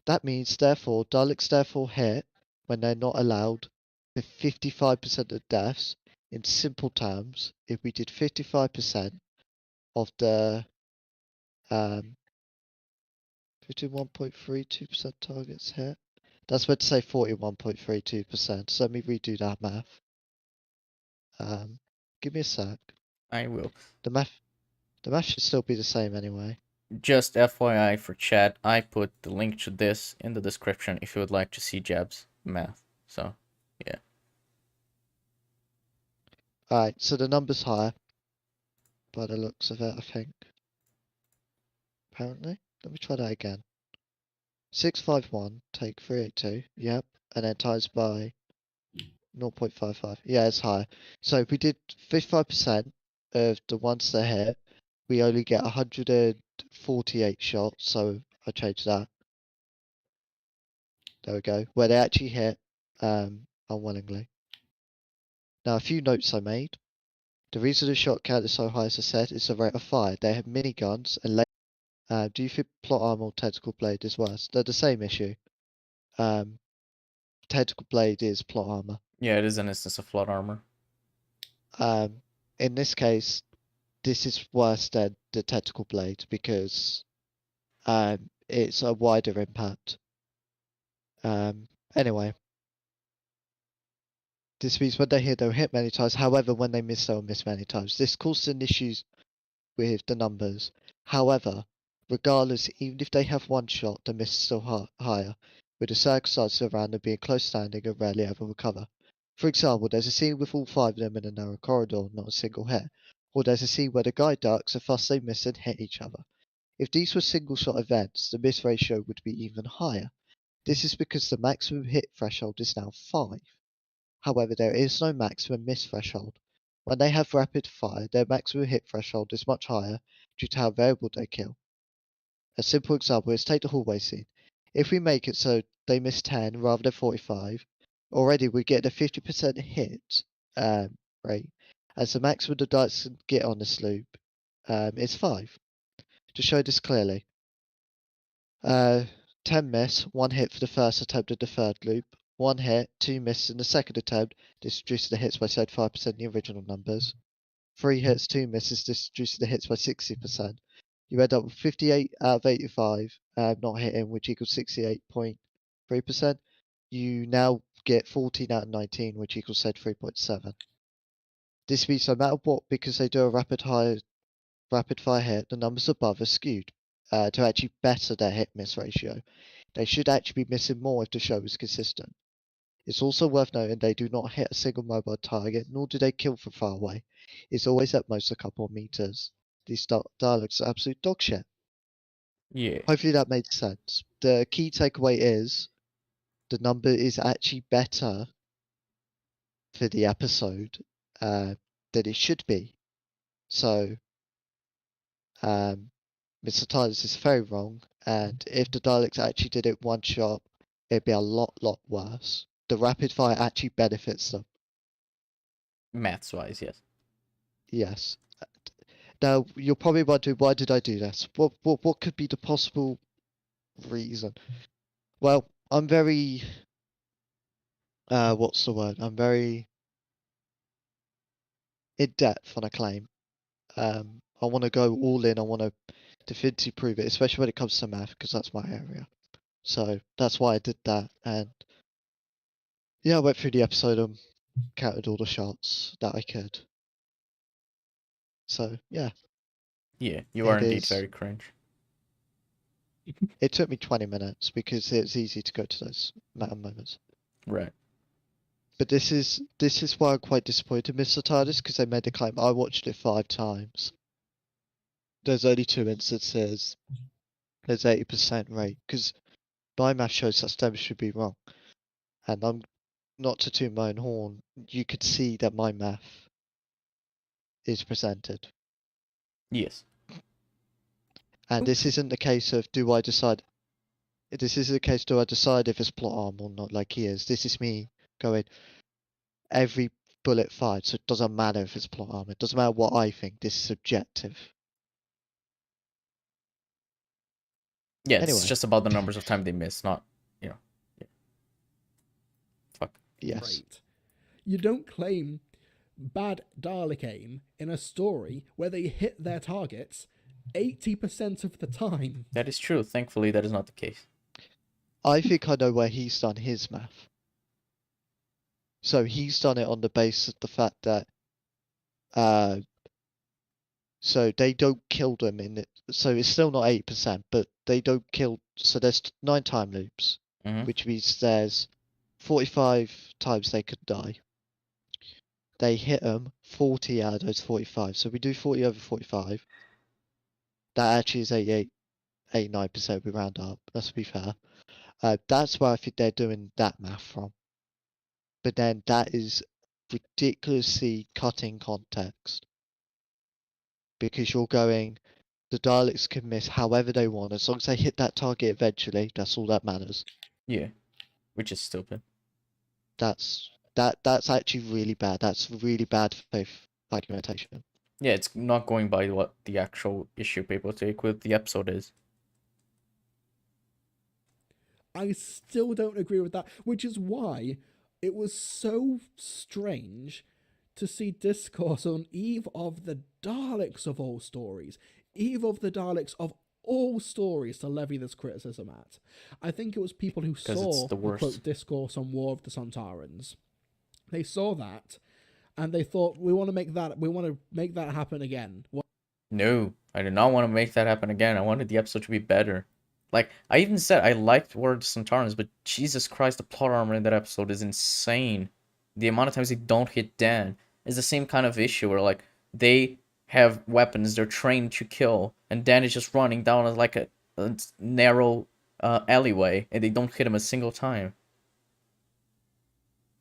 That means, therefore, Daleks therefore hit when they're not allowed the 55% of deaths. In simple terms, if we did 55% of the 51.32% targets hit, that's meant to say 41.32%. So let me redo that math. Give me a sec. I will. The math should still be the same anyway. Just FYI for chat, I put the link to this in the description if you would like to see Jab's math. So, yeah. Alright, so the number's higher. by the looks of it, I think. Apparently. Let me try that again. 651, take 382, yep, and then times by 0.55. Yeah, it's higher. So if we did 55% of the ones that hit, we only get 148 shots, so I changed that. There we go. Where they actually hit unwillingly. Now, a few notes I made. The reason the shot count is so high, as I said, is the rate of fire. They have miniguns and do you think Plot Armour or Tentacle Blade is worse? They're the same issue. Tentacle Blade is Plot Armour. Yeah, it is an instance of Plot Armor. In this case, this is worse than the Tentacle Blade because it's a wider impact. Anyway, this means when they hit, they'll hit many times. However, when they miss, they'll miss many times. This causes issues with the numbers. However, regardless, even if they have one shot, the miss is still higher, with the circumstances around them being close standing and rarely ever recover. For example, there's a scene with all 5 of them in a narrow corridor, not a single hit. Or there's a scene where the guy ducks and thus they miss and hit each other. If these were single shot events, the miss ratio would be even higher. This is because the maximum hit threshold is now 5. However, there is no maximum miss threshold. When they have rapid fire, their maximum hit threshold is much higher due to how variable they kill. A simple example is take the hallway scene. If we make it so they miss 10 rather than 45, already we get a 50% hit rate, as the maximum the Daleks can get on this loop is 5. To show this clearly, 10 miss, 1 hit for the first attempt of the third loop, 1 hit, 2 misses in the second attempt, this reduces the hits by 75% in the original numbers. 3 hits, 2 misses, this reduces the hits by 60%. You end up with 58 out of 85 not hitting, which equals 68.3%. You now get 14 out of 19, which equals said 3.7. This means no matter what, because they do a rapid fire hit, the numbers above are skewed to actually better their hit miss ratio. They should actually be missing more if the show is consistent. It's also worth noting they do not hit a single mobile target, nor do they kill from far away. It's always at most a couple of meters. These Daleks are absolute dog shit. Yeah. Hopefully that made sense. The key takeaway is the number is actually better for the episode than it should be. So, Mr. TARDIS is very wrong, and if the Daleks actually did it one shot, it'd be a lot worse. The rapid fire actually benefits them. Maths-wise, yes. Yes. Now, you're probably wondering, why did I do this? What could be the possible reason? Well, I'm very... what's the word? I'm very in-depth on a claim. I want to go all in. I want to definitively prove it, especially when it comes to math, because that's my area. So that's why I did that. And yeah, I went through the episode and counted all the shots that I could. So yeah. Yeah, you are It indeed is. very cringe. It took me 20 minutes because it's easy to go to those moments. Right. But this is why I'm quite disappointed, Mr. TARDIS, because they made the claim. I watched it 5 times. There's only 2 instances. There's 80% rate, because my math shows that STEM should be wrong. And I'm not to toot my own horn. You could see that my math is presented. Yes. And this isn't the case of do I decide if it's Plot Armour or not, like he is. This is me going every bullet fired, so it doesn't matter if it's Plot Armour. It doesn't matter what I think. This is subjective. Yeah, it's Anyway. just about the numbers of time they miss, not, you know. Yeah. Fuck. Yes. Great. You don't claim bad Dalek aim in a story where they hit their targets 80% of the time. That is true. Thankfully, that is not the case. I think I know where he's done his math. So he's done it on the basis of the fact that so they don't kill them in it. So it's still not 8%, but they don't kill. So there's 9 time loops, Mhm. which means there's 45 times they could die. they hit them 40 out of those 45. So we do 40 over 45. That actually is 89%. We round up. Let's be fair. That's where I think they're doing that math from. But then that is ridiculously cutting context. Because you're going, the Daleks can miss however they want. As long as they hit that target eventually, that's all that matters. Yeah, which is stupid. That's actually really bad. That's really bad faith argumentation. Yeah, it's not going by what the actual issue people take with the episode is. I still don't agree with that, which is why it was so strange to see discourse on Eve of the Daleks of all stories. Eve of the Daleks of all stories to levy this criticism at. I think it was people who saw the worst. quote discourse on War of the Sontarans. They saw that and they thought we want to make that happen again. No, I did not want to make that happen again. I wanted the episode to be better. Like, I even said I liked War of the Sontarans, but Jesus Christ, the plot armor in that episode is insane. The amount of times they don't hit Dan is the same kind of issue where, like, they have weapons they're trained to kill, and Dan is just running down like a narrow alleyway, and they don't hit him a single time.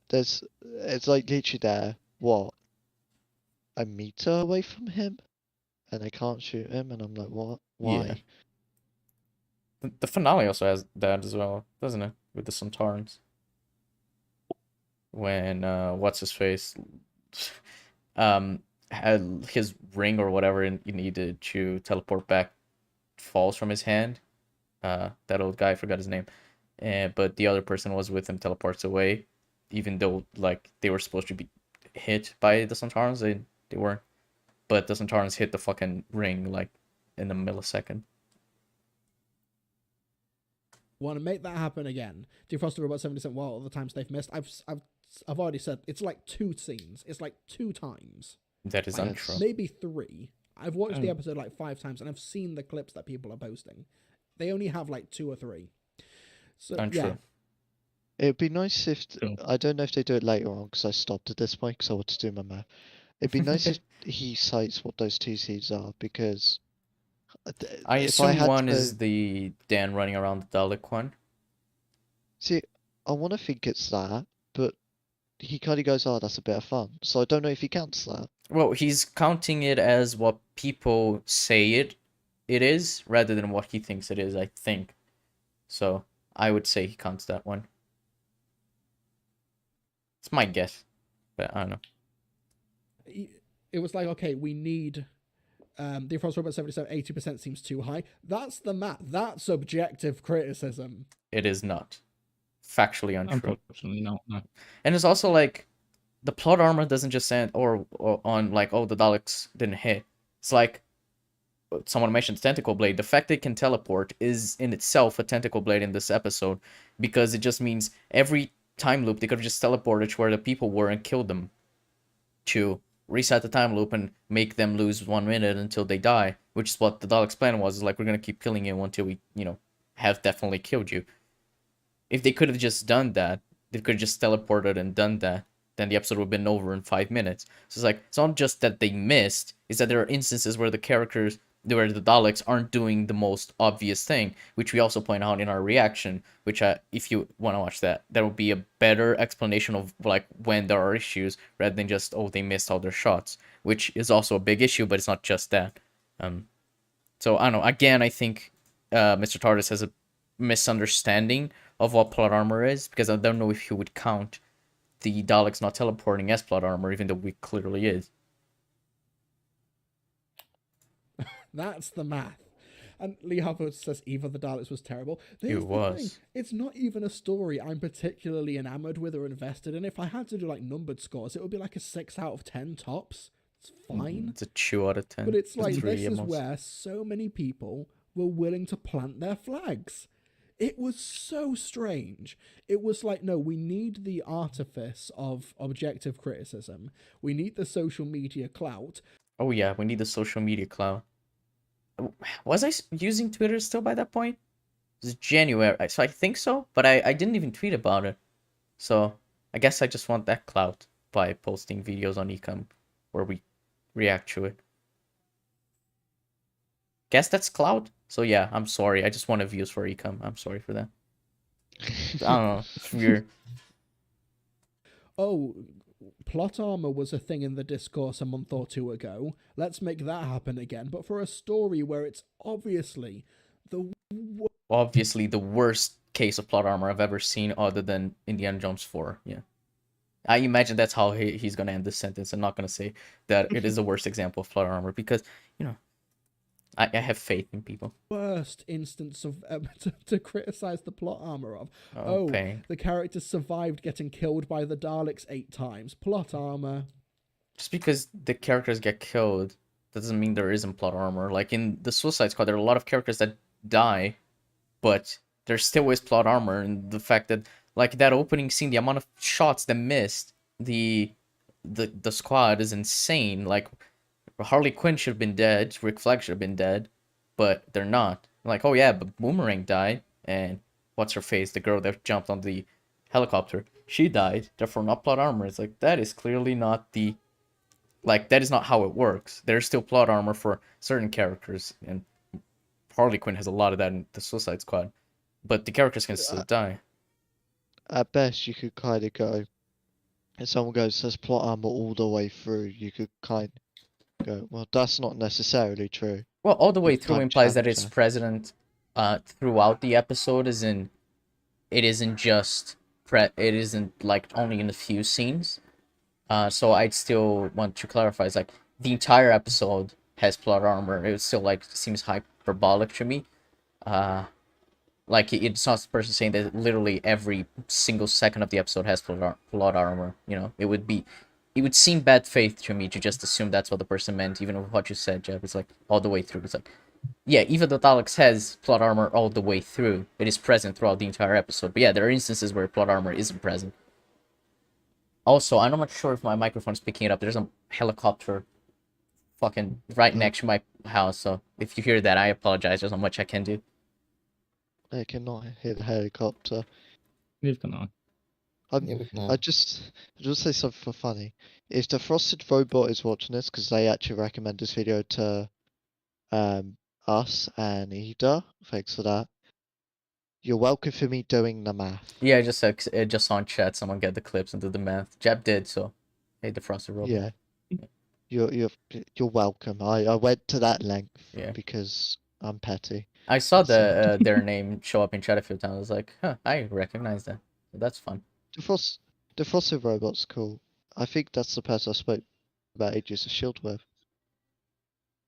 It's like literally there, what, a meter away from him? And they can't shoot him, and I'm like, what? Why? Yeah. The finale also has that as well, doesn't it? With the Sontarans. When, what's his face? Had his ring or whatever he needed to teleport back falls from his hand. That old guy, I forgot his name. But the other person was with him, teleports away. Even though, like, they were supposed to be hit by the Sontarans, they weren't. But the Sontarans hit the fucking ring, like, in a millisecond. Want to make that happen again. Defrost about 70% while all the times they've missed. I've already said it's like 2 scenes. It's like 2 times. That is Yes. untrue. Maybe 3. I've watched the episode like 5 times and I've seen the clips that people are posting. They only have like 2 or 3. So Untrue. yeah, It'd be nice if, Sure. I don't know if they do it later on, because I stopped at this point, because I want to do my math. It'd be nice if he cites what those 2 scenes are, because I if assume had one to- is the Dan running around the Dalek one. See, I want to think it's that, but he kind of goes, oh, that's a bit of fun. So I don't know if he counts that. Well, he's counting it as what people say it is, rather than what he thinks it is, I think. So I would say he counts that one. It's my guess, but I don't know. it was like, okay, we need Defrost Robot 77, 80% seems too high. That's the math. That's objective criticism. It is not. Factually untrue. Unfortunately, not. No. And it's also like the plot armor doesn't just say or on like, oh, the Daleks didn't hit. It's like someone mentioned tentacle blade. The fact they can teleport is in itself a tentacle blade in this episode, because it just means every time loop they could have just teleported to where the people were and killed them to reset the time loop and make them lose 1 minute until they die, which is what the Daleks' plan was. Is like, we're gonna keep killing you until we, have definitely killed you. If they could have just done that, they could have just teleported and done that, then the episode would have been over in 5 minutes. So it's like, it's not just that they missed, it's that there are instances where the Daleks aren't doing the most obvious thing, which we also point out in our reaction, which if you want to watch that would be a better explanation of like when there are issues, rather than just, oh, they missed all their shots, which is also a big issue, but it's not just that. So I don't know, again, I think Mr. TARDIS has a misunderstanding of what plot armor is, because I don't know if he would count the Daleks not teleporting as plot armor, even though we clearly is. That's the math. And Lee Harper says Eve of the Daleks was terrible. It Here's the was. thing. It's not even a story I'm particularly enamored with or invested in. If I had to do like numbered scores, it would be like a 6 out of 10 tops. It's fine. It's a 2 out of 10. But it's like, three this at is most. where so many people were willing to plant their flags. It was so strange. It was like, no, we need the artifice of objective criticism. We need the social media clout. Oh yeah, we need the social media cloud. Was I using Twitter still by that point? It was January, so I think so, but I didn't even tweet about it. So I guess I just want that clout. by posting videos on ECUM where we react to it. Guess that's Cloud. So yeah, I'm sorry. I just wanted views for ECUM. I'm sorry for that. I don't know. It's weird. Oh, Plot Armour was a thing in the discourse a month or two ago. Let's make that happen again, but for a story where it's obviously the Obviously, the worst case of plot armor I've ever seen, other than Indiana Jones 4. Yeah, I imagine that's how he's gonna end this sentence. I'm not gonna say that it is the worst example of plot armor because I have faith in people. worst instance of to criticize the plot armor of. Oh, pain. The character survived getting killed by the Daleks 8 times. Plot armor. Just because the characters get killed doesn't mean there isn't plot armor. Like in the Suicide Squad, there are a lot of characters that die, but there still is plot armor, and the fact that like that opening scene, the amount of shots that missed the squad is insane. Like Harley Quinn should have been dead, Rick Flag should have been dead, but they're not. Like, oh yeah, but Boomerang died, and what's her face, the girl that jumped on the helicopter, she died. Therefore, not plot armor. It's like that is clearly not the that is not how it works. There's still plot armor for certain characters, and Harley Quinn has a lot of that in the Suicide Squad, but the characters can still die. At best, you could kind of go. If someone goes, says plot armor all the way through, you could kind of go, well, that's not necessarily true. Well, all the way You through can't implies that challenge it's that. present throughout the episode, as in it isn't just it isn't like only in a few scenes. So I'd still want to clarify, it's like the entire episode has plot armor. It still like seems hyperbolic to me. Like it's not the person saying that literally every single second of the episode has plot armor. It would seem bad faith to me to just assume that's what the person meant, even with what you said, Jeff. It's like all the way through. It's like, yeah, even the Daleks has plot armor all the way through. It is present throughout the entire episode. But yeah, there are instances where plot armor isn't present. Also, I'm not sure if my microphone's picking it up. There's a helicopter fucking right next to my house, so if you hear that, I apologize. There's not much I can do. I cannot hear the helicopter. Neither can I. I just say something for funny. If the Frosted Robot is watching this, because they actually recommend this video to us and Ida, thanks for that. You're welcome for me doing the math. Yeah, I just saw in chat someone get the clips and do the math. Jeb did, so hey, the Frosted Robot. Yeah. You're welcome. I went to that length because I'm petty. I saw their name show up in chat a few times. I was like, huh, I recognize that. So that's fun. The Frosted Robot's cool. I think that's the person I spoke about Agents of S.H.I.E.L.D. with.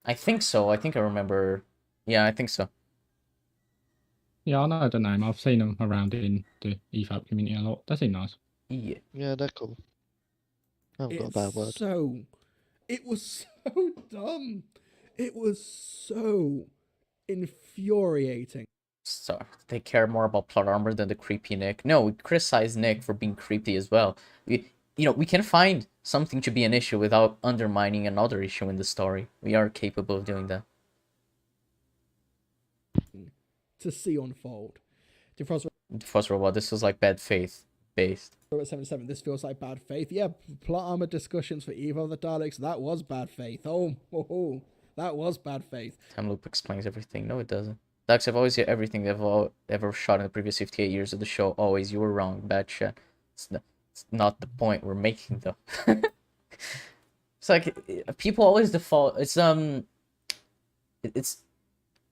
I think so. I think I remember. Yeah, I think so. Yeah, I know the name. I've seen them around in the EFAP community a lot. They seem nice. Yeah. Yeah, they're cool. I haven't got a bad word. It was so dumb. It was so infuriating. So they care more about plot armor than the creepy Nick. No, we criticize Nick for being creepy as well. We can find something to be an issue without undermining another issue in the story. We are capable of doing that. To see unfold. First Robot, this was like bad faith based. 77, this feels like bad faith. Yeah, plot armor discussions for Eve of the Daleks, that was bad faith. Oh, that was bad faith. Time loop explains everything. No, it doesn't. Daleks have always hit everything they've ever shot in the previous 58 years of the show. Always, you were wrong. Bad shit. It's not the point we're making, though. It's like people always default. It is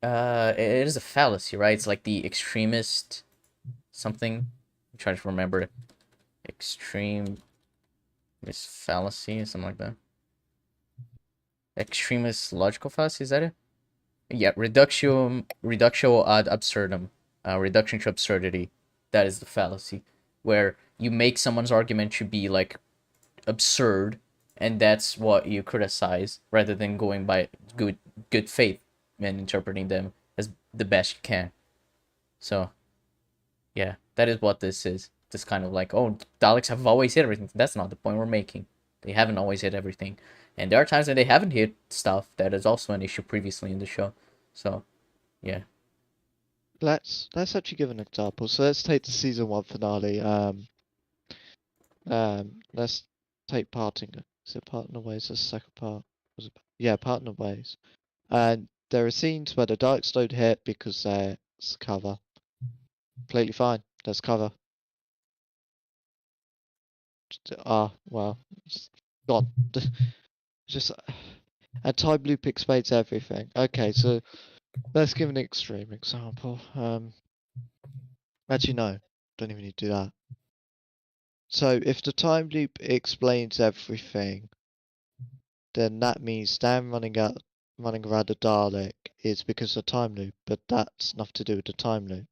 a fallacy, right? It's like the extremist something. I'm trying to remember it. Extremist fallacy or something like that. Extremist logical fallacy, is that it? Yeah, reductio ad absurdum. Reduction to absurdity. That is the fallacy. Where you make someone's argument to be like absurd, and that's what you criticize, rather than going by good faith and interpreting them as the best you can. So, yeah, that is what this is. This kind of like, oh, Daleks have always hit everything. That's not the point we're making. They haven't always hit everything. And there are times when they haven't hit stuff that is also an issue previously in the show. So, yeah. Let's actually give an example. So let's take the season 1 finale. Let's take part in. Is it Partner Ways? That's the second part. Was it? Yeah, Partner Ways. And there are scenes where the Daleks don't hit because it's cover. Completely fine. There's cover. Well, it's gone. Just and time loop explains everything. Okay, so let's give an extreme example. Actually, no, don't even need to do that. So if the time loop explains everything, then that means Dan running around the Dalek is because of the time loop, but that's nothing to do with the time loop.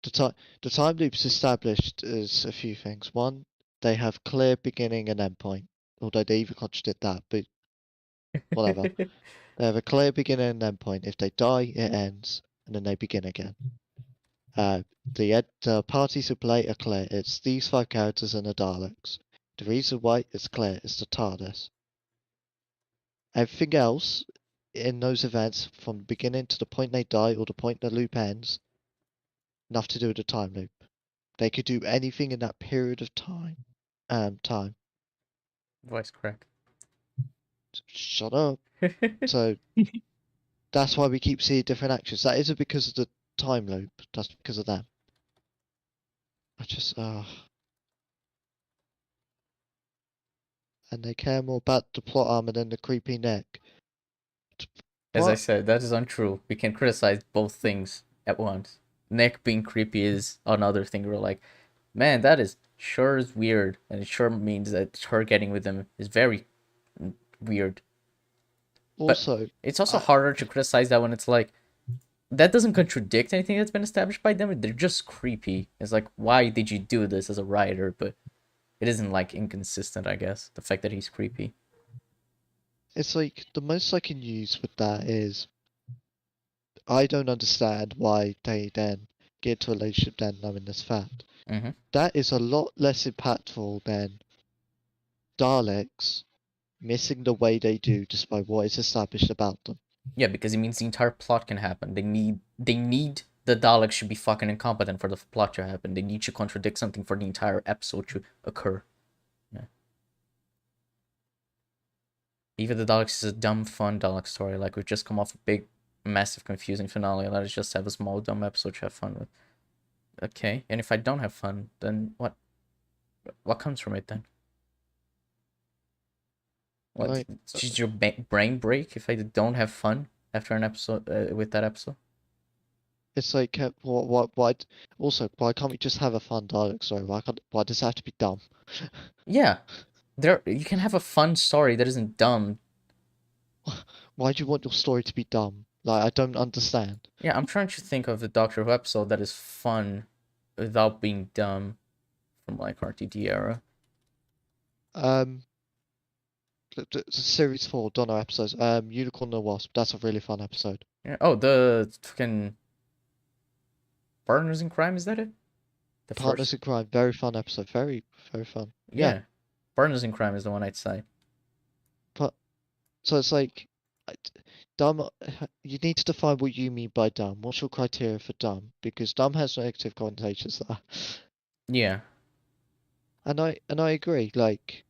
The time loop's established as a few things. One, they have clear beginning and end point, although they even contradict that, but whatever. They have a clear beginning and end point. If they die, it ends, and then they begin again. The parties who play are clear. It's these 5 characters and the Daleks. The reason why it's clear is the TARDIS. Everything else in those events, from the beginning to the point they die or the point the loop ends, nothing to do with the time loop. They could do anything in that period of time. Voice crack. Shut up. So that's why we keep seeing different actions. That isn't because of the time loop. That's because of them. I just and they care more about the plot armor than the creepy neck. As I What? said, that is untrue. We can criticize both things at once. Nick being creepy is another thing. We're like, man, that is sure is weird, and it sure means that her getting with him is very weird. Also, It's also harder to criticize that when it's like, that doesn't contradict anything that's been established by them. They're just creepy. It's like, why did you do this as a writer? But it isn't like inconsistent, I guess. The fact that he's creepy. it's like the most I can use with that is I don't understand why they then get into a relationship then knowing this fact. Mm-hmm. That is a lot less impactful than Daleks missing the way they do despite what is established about them. Yeah, because it means the entire plot can happen. They need the Daleks should be fucking incompetent for the plot to happen. They need to contradict something for the entire episode to occur. Yeah. Even the Daleks is a dumb, fun Dalek story. Like, we've just come off a big, massive, confusing finale. Let us just have a small, dumb episode to have fun with. Okay, and if I don't have fun, then what? What comes from it then? What? Right. Did your brain break if I don't have fun after an episode with that episode? It's like why also why can't we just have a fun Dalek story? Why does it have to be dumb? Yeah, you can have a fun story that isn't dumb. Why do you want your story to be dumb? Like I don't understand. Yeah, I'm trying to think of the Doctor Who episode that is fun without being dumb from like RTD era. The series 4 Donner episodes. Unicorn and the Wasp. That's a really fun episode. Yeah. Oh, the fucking Partners in Crime, is that it? The Partners first? in Crime. Very fun episode. Very very fun. Yeah. Partners in Crime is the one I'd say. So it's like dumb. You need to define what you mean by dumb. What's your criteria for dumb? Because dumb has negative connotations there. Yeah. And I agree. Like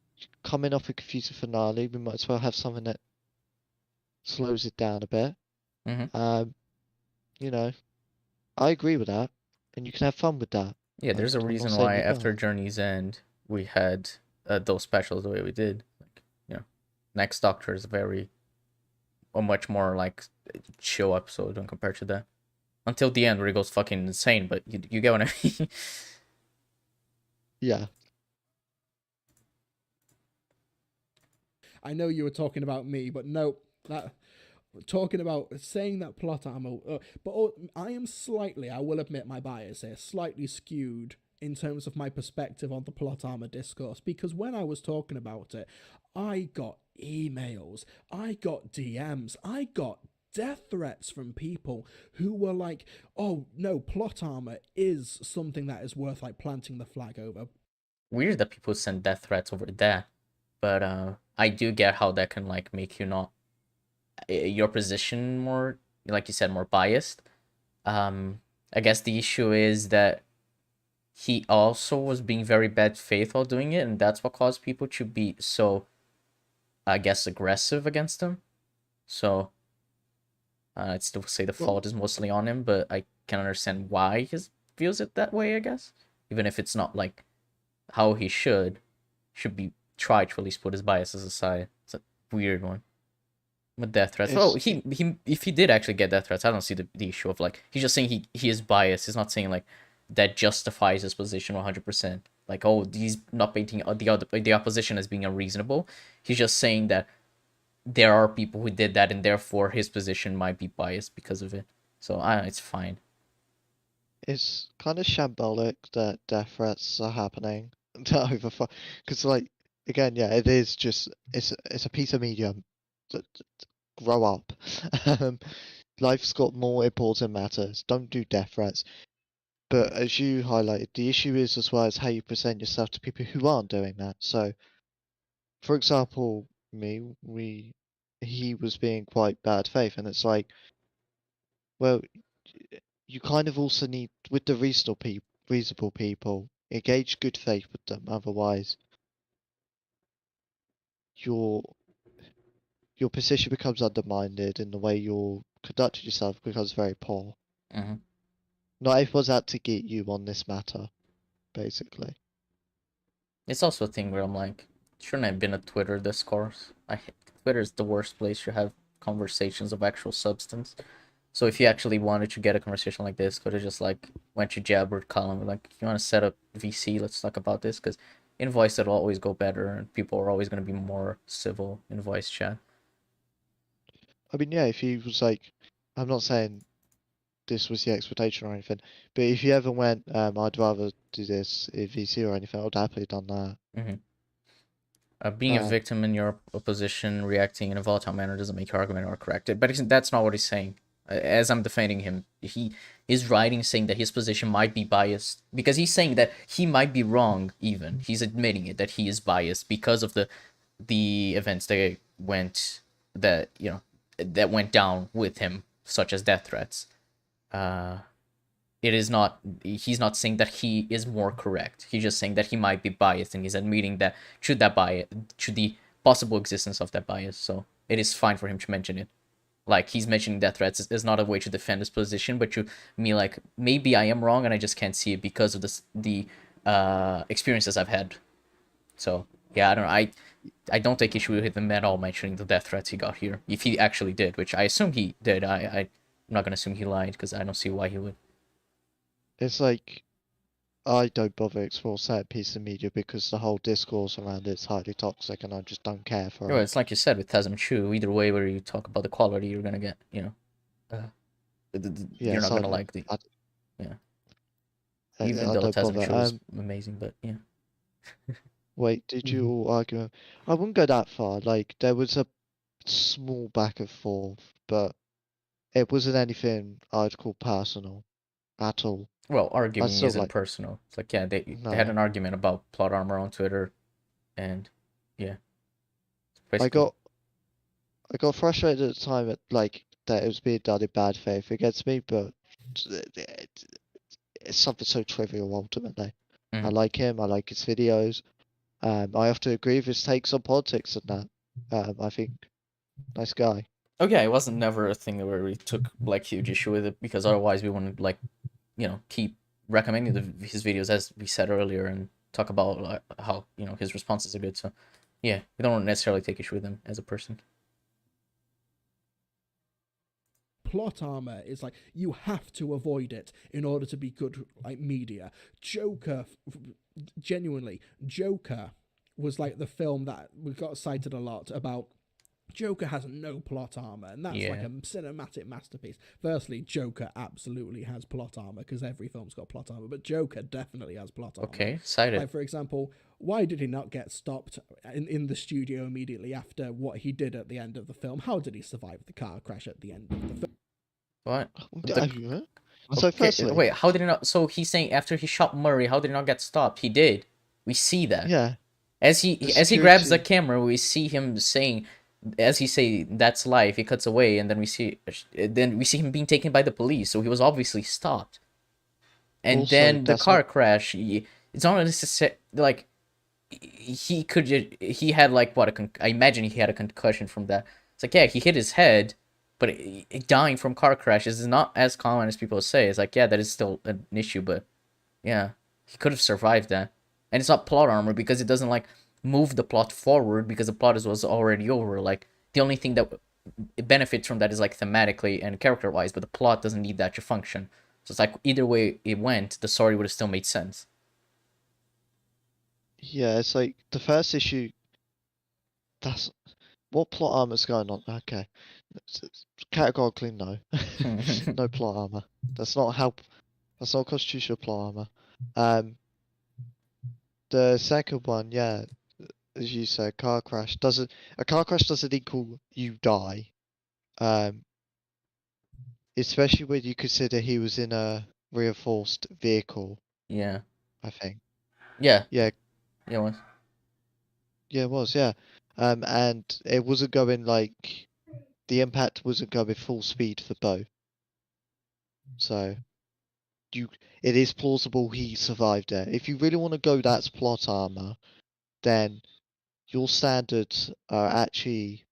coming off a confusing finale, we might as well have something that slows it down a bit. Mm-hmm. You know, I agree with that, and you can have fun with that. Yeah, there's a I'm not reason saying why you after can't. Journey's End we had those specials the way we did. Like, you know, Next Doctor is a much more like chill episode when compared to that. Until the end where he goes fucking insane, but you get what I mean. Yeah. I know you were talking about me, but no, that talking about saying that plot armor. I am slightly, I will admit my bias here, slightly skewed in terms of my perspective on the plot armor discourse, because when I was talking about it, I got emails, I got DMs, I got death threats from people who were like, oh no, plot armor is something that is worth like planting the flag over. Weird that people send death threats over that, but I do get how that can like make you not your position more, like you said, more biased. I guess the issue is that he also was being very bad faith while doing it, and that's what caused people to be so, I guess, aggressive against him. So I'd still say the fault is mostly on him, but I can understand why he feels it that way, I guess. Even if it's not like how he should be try to at least put his biases aside. It's a weird one. With death threats. Well, he if he did actually get death threats, I don't see the issue of like he's just saying he is biased. He's not saying like that justifies his position 100%. Like, oh, he's not painting the opposition as being unreasonable. He's just saying that there are people who did that, and therefore his position might be biased because of it. So it's fine. It's kind of shambolic that death threats are happening because, like, again, yeah, it is just it's a piece of media. Grow up. Life's got more important matters. Don't do death threats. But as you highlighted, the issue is as well as how you present yourself to people who aren't doing that. So, for example, he was being quite bad faith, and it's like, well, you kind of also need with the reasonable people, engage good faith with them. Otherwise, your your position becomes undermined, and the way you're conducting yourself becomes very poor. Mm-hmm. Not everyone's out to get you on this matter, basically. It's also a thing where I'm like, shouldn't have been a Twitter discourse. Twitter is the worst place to have conversations of actual substance. So if you actually wanted to get a conversation like this, could have just like went to Jabber column, like, you want to set up VC, let's talk about this, because in voice it'll always go better, and people are always going to be more civil in voice chat. I mean, yeah, if he was like, I'm not saying this was the expectation or anything, but if you ever went, I'd rather do this in VC or anything, I'd happily done that. Mm-hmm. Being a victim in your opposition, reacting in a volatile manner doesn't make your argument more correct. But that's not what he's saying. As I'm defending him, he is writing saying that his position might be biased, because he's saying that he might be wrong. Even he's admitting it, that he is biased because of the events that went down with him, such as death threats. It is not. He's not saying that he is more correct. He's just saying that he might be biased, and he's admitting that should the possible existence of that bias. So it is fine for him to mention it. Like, he's mentioning death threats is not a way to defend his position, but to me, like, maybe I am wrong and I just can't see it because of the experiences I've had. So yeah, I don't know. I don't take issue with him at all mentioning the death threats he got here, if he actually did, which I assume he did. I'm not gonna assume he lied, because I don't see why he would. It's like, I don't bother explore certain pieces of media because the whole discourse around it's highly toxic, and I just don't care for it. It's like you said with Tasm Chu. Either way, where you talk about the quality, you're gonna get, you're not gonna like the. Even though Tasm Chu is amazing, but yeah. Wait, did you all argue? I wouldn't go that far. Like, there was a small back and forth, but it wasn't anything I'd call personal at all. Well, arguing isn't personal. It's like, yeah, they had an argument about Plot Armour on Twitter, and yeah. I got frustrated at the time at like that it was being done in bad faith against me, but it's something so trivial ultimately. I like him. I like his videos. I have to agree with his takes on politics and that. I think nice guy. Oh yeah, it wasn't never a thing where we took like huge issue with it, because otherwise we wouldn't like, keep recommending his videos, as we said earlier, and talk about how his responses are good. So yeah, we don't necessarily take issue with him as a person. Plot armor is like, you have to avoid it in order to be good like media. Joker, genuinely, Joker was like the film that we got cited a lot about. Joker has no plot armor, and that's like a cinematic masterpiece. Firstly, Joker absolutely has plot armor, because every film's got plot armor, but Joker definitely has plot armor. Okay, cite it. Like, for example, why did he not get stopped in the studio immediately after what he did at the end of the film? How did he survive the car crash at the end of the film? What? So firstly, wait, how did he not? So he's saying after he shot Murray, how did he not get stopped? He did. We see that. Yeah. As he grabs the camera, we see him saying, as he say, "That's life." He cuts away, and then we see him being taken by the police. So he was obviously stopped. And Also, then the that's car not crash, it's not necessary. Like he had like what I imagine he had a concussion from that. It's like, yeah, he hit his head, but dying from car crashes is not as common as people say. It's like, yeah, that is still an issue, but yeah, he could have survived that. And it's not plot armor because it doesn't like move the plot forward because the plot was already over. Like the only thing that it benefits from that is like thematically and character wise, but the plot doesn't need that to function. So it's like either way it went, the story would have still made sense. yeah, it's like the first issue. That's what plot armor's going on. Okay, categorically no, no plot armor. That's not how. That's not constitutional plot armor. The second one, yeah, as you said, car crash doesn't. A car crash doesn't equal you die. Um, especially when you consider he was in a reinforced vehicle. Yeah. I think. Yeah. Yeah, Yeah. It was. yeah, it was. Yeah. And it wasn't going like the impact wasn't going full speed for both. So you, it is plausible he survived it. If you really want to go that's plot armor, then your standards are actually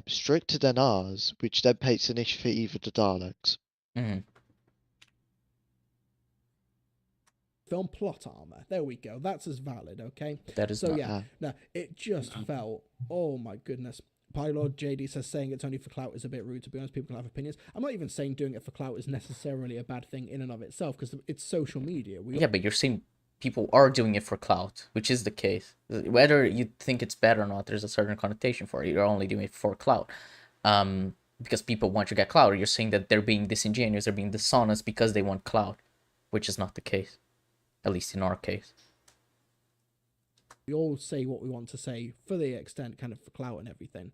stricter than ours, which then paints an issue for either the Daleks. Mm-hmm. Film plot armor. There we go. That's as valid, okay? That is so not. yeah, no, it just felt. Oh my goodness. Pylord JD says saying it's only for clout is a bit rude. To be honest, people can have opinions. I'm not even saying doing it for clout is necessarily a bad thing in and of itself because it's social media. Yeah, but you're saying people are doing it for clout, which is the case. Whether you think it's bad or not, there's a certain connotation for it. You're only doing it for clout. Because people want to get clout. Or you're saying that they're being disingenuous, they're being dishonest because they want clout, which is not the case. At least in our case. We all say what we want to say for the extent kind of for clout and everything.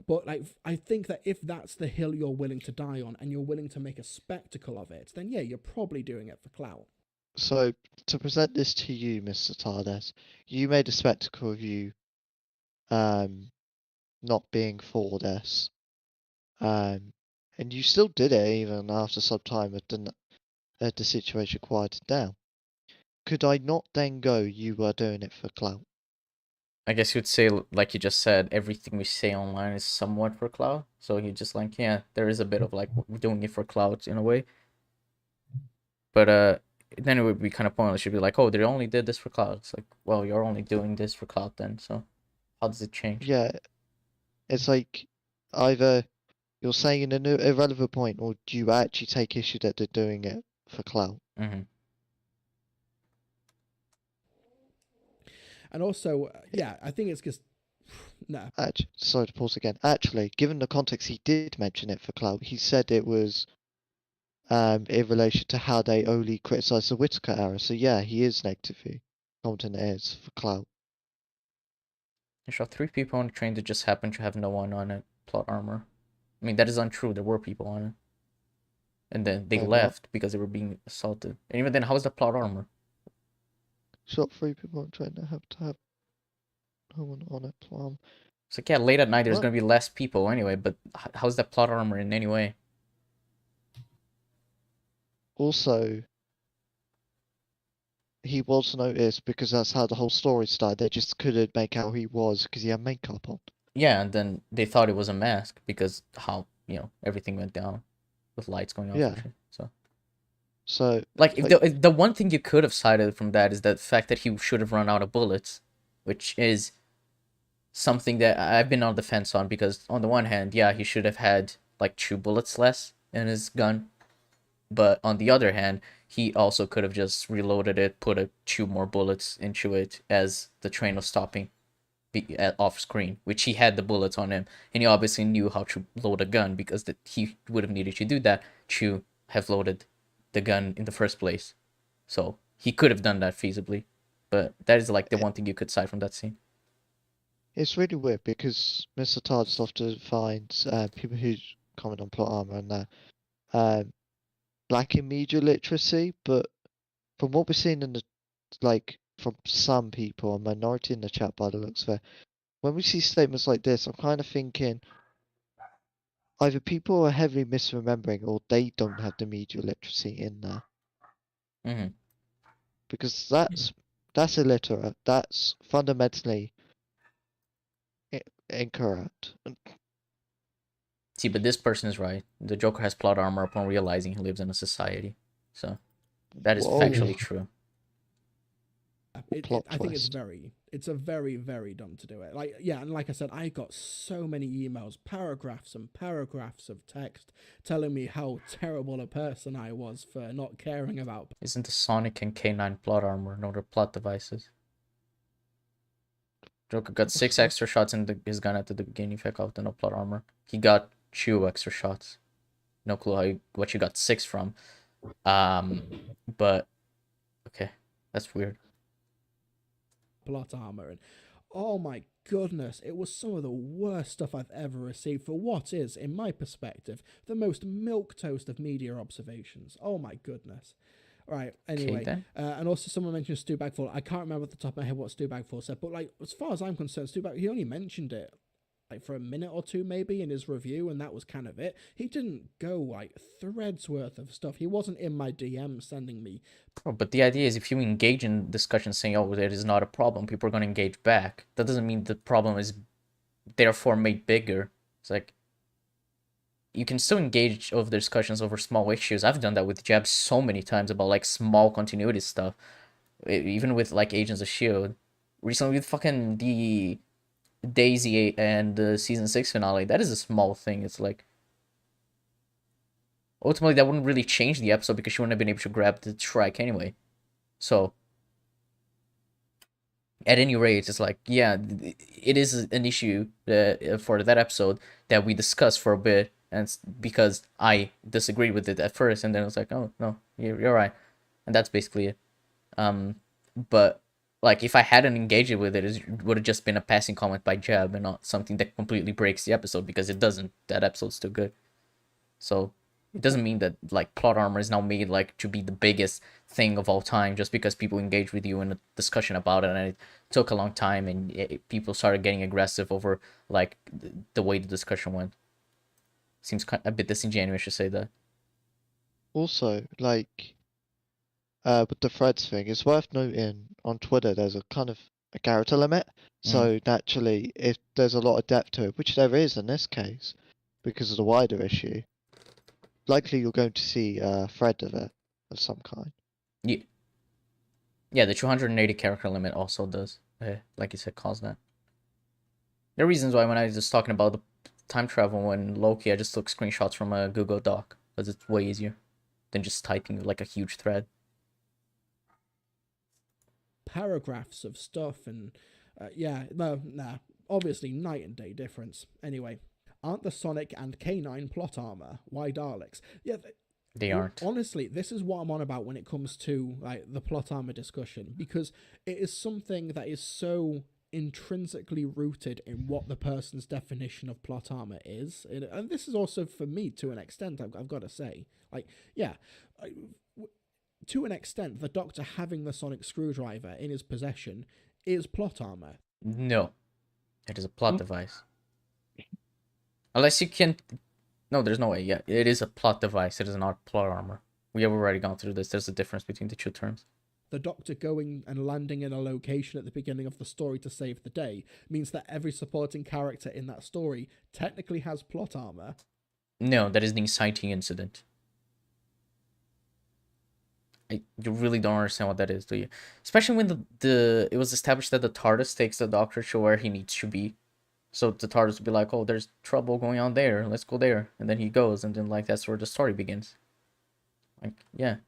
But like, I think that if that's the hill you're willing to die on and you're willing to make a spectacle of it, then yeah, you're probably doing it for clout. So to present this to you, Mr. TARDIS, you made a spectacle of you not being for this. And you still did it even after some time the situation quieted down. Could I not then go, you were doing it for clout? I guess you'd say, like you just said, everything we say online is somewhat for clout. So you just like, yeah, there is a bit of like we're doing it for clout in a way. But then it would be kind of pointless. You'd be like, oh, they only did this for clout. It's like, well, you're only doing this for clout then. So how does it change? Yeah, it's like either you're saying an irrelevant point, or do you actually take issue that they're doing it for clout? Mm-hmm. And also, yeah, I think it's just no. Actually, sorry to pause again. Actually, given the context, he did mention it for clout. He said it was in relation to how they only criticised the Whittaker era. So yeah, he is negatively commenting it is for clout. I shot 3 people on the train that just happened to have no one on it. Plot armor. I mean, that is untrue. There were people on it. And then they What? left because they were being assaulted. And even then, how is that plot armor? Shot 3 people on train that have to have no one on it. Plum. It's like, yeah, late at night there's What? going to be less people anyway, but how's that plot armor in any way? Also, he was noticed because that's how the whole story started. They just couldn't make out who he was because he had makeup on. Yeah, and then they thought it was a mask because how, everything went down with lights going off. Yeah. And shit, so. So, Like, if the one thing you could have cited from that is the fact that he should have run out of bullets, which is something that I've been on the fence on because on the one hand, yeah, he should have had like 2 bullets less in his gun. But on the other hand, he also could have just reloaded it, put 2 more bullets into it as the train was stopping off screen, which he had the bullets on him. And he obviously knew how to load a gun because he would have needed to do that to have loaded the gun in the first place. So he could have done that feasibly. But that is like the one thing you could cite from that scene. it's really weird because Mr. TARDIS often finds people who comment on plot armor and that lacking media literacy, but from what we're seeing in from some people, a minority in the chat by the looks of it, when we see statements like this, I'm kind of thinking either people are heavily misremembering or they don't have the media literacy in there. Mhm. Because that's illiterate. That's fundamentally incorrect. See, but this person is right. The Joker has plot armor upon realizing he lives in a society. So that is Whoa. factually true. Plot I think it's twist. it's a very, very dumb to do it. Like, yeah, and like I said, I got so many emails, paragraphs and paragraphs of text telling me how terrible a person I was for not caring about. Isn't the Sonic and K9 plot armor no, they're plot devices? Joker got 6 extra shots in his gun at the beginning if I call it no plot armor. He got 2 extra shots. No clue what you got 6 from. But okay, that's weird. Plot armor, and oh my goodness, it was some of the worst stuff I've ever received for what is, in my perspective, the most milquetoast of media observations. Oh my goodness. Right, anyway, then. and also someone mentioned Stu Bagfall. I can't remember off the top of my head what Stu Bagfall said, but like as far as I'm concerned, he only mentioned it like for a minute or two maybe in his review, and that was kind of it. He didn't go like threads worth of stuff. He wasn't in my DM sending me. Oh, but the idea is if you engage in discussion saying, oh, it is not a problem, people are going to engage back. That doesn't mean the problem is therefore made bigger. It's like, you can still engage over the discussions over small issues. I've done that with Jab so many times about like small continuity stuff. Even with like Agents of S.H.I.E.L.D. Recently with fucking the Daisy and the season 6 finale, that is a small thing. It's like, ultimately that wouldn't really change the episode because she wouldn't have been able to grab the Shrike anyway. So at any rate, it's like, yeah, it is an issue for that episode that we discussed for a bit, and it's because I disagreed with it at first, and then I was like, oh no, you're right, and that's basically it. But like if I hadn't engaged with it, it would have just been a passing comment by Jeb and not something that completely breaks the episode, because it doesn't. That episode's still good. So it doesn't mean that like plot armor is now made like to be the biggest thing of all time just because people engaged with you in a discussion about it, and it took a long time, and people started getting aggressive over like the way the discussion went. Seems a bit disingenuous to say that. Also, like, with the threads thing, it's worth noting on Twitter there's a kind of a character limit. So naturally, if there's a lot of depth to it, which there is in this case, because of the wider issue, likely you're going to see a thread of it of some kind. Yeah, the 280 character limit also does, like you said, cause that. There are reasons why when I was just talking about the time travel and Loki, I just took screenshots from a Google Doc, because it's way easier than just typing like a huge thread. Paragraphs of stuff, and obviously night and day difference. Anyway, aren't the Sonic and K9 plot armor? Why Daleks? Yeah, They aren't. Honestly, this is what I'm on about when it comes to like the plot armor discussion, because it is something that is so intrinsically rooted in what the person's definition of plot armor is, and this is also for me to an extent. I've got to say, like, yeah. To an extent, the Doctor having the sonic screwdriver in his possession is plot armor. No, it is a plot device. Unless you can... No, there's no way. Yeah, it is a plot device. It is not plot armor. We have already gone through this. There's a difference between the two terms. The Doctor going and landing in a location at the beginning of the story to save the day means that every supporting character in that story technically has plot armor. No, that is the inciting incident. You really don't understand what that is, do you? Especially when it was established that the TARDIS takes the Doctor to where he needs to be. So the TARDIS would be like, oh, there's trouble going on there. Let's go there. And then he goes, and then like that's where the story begins. Like, yeah.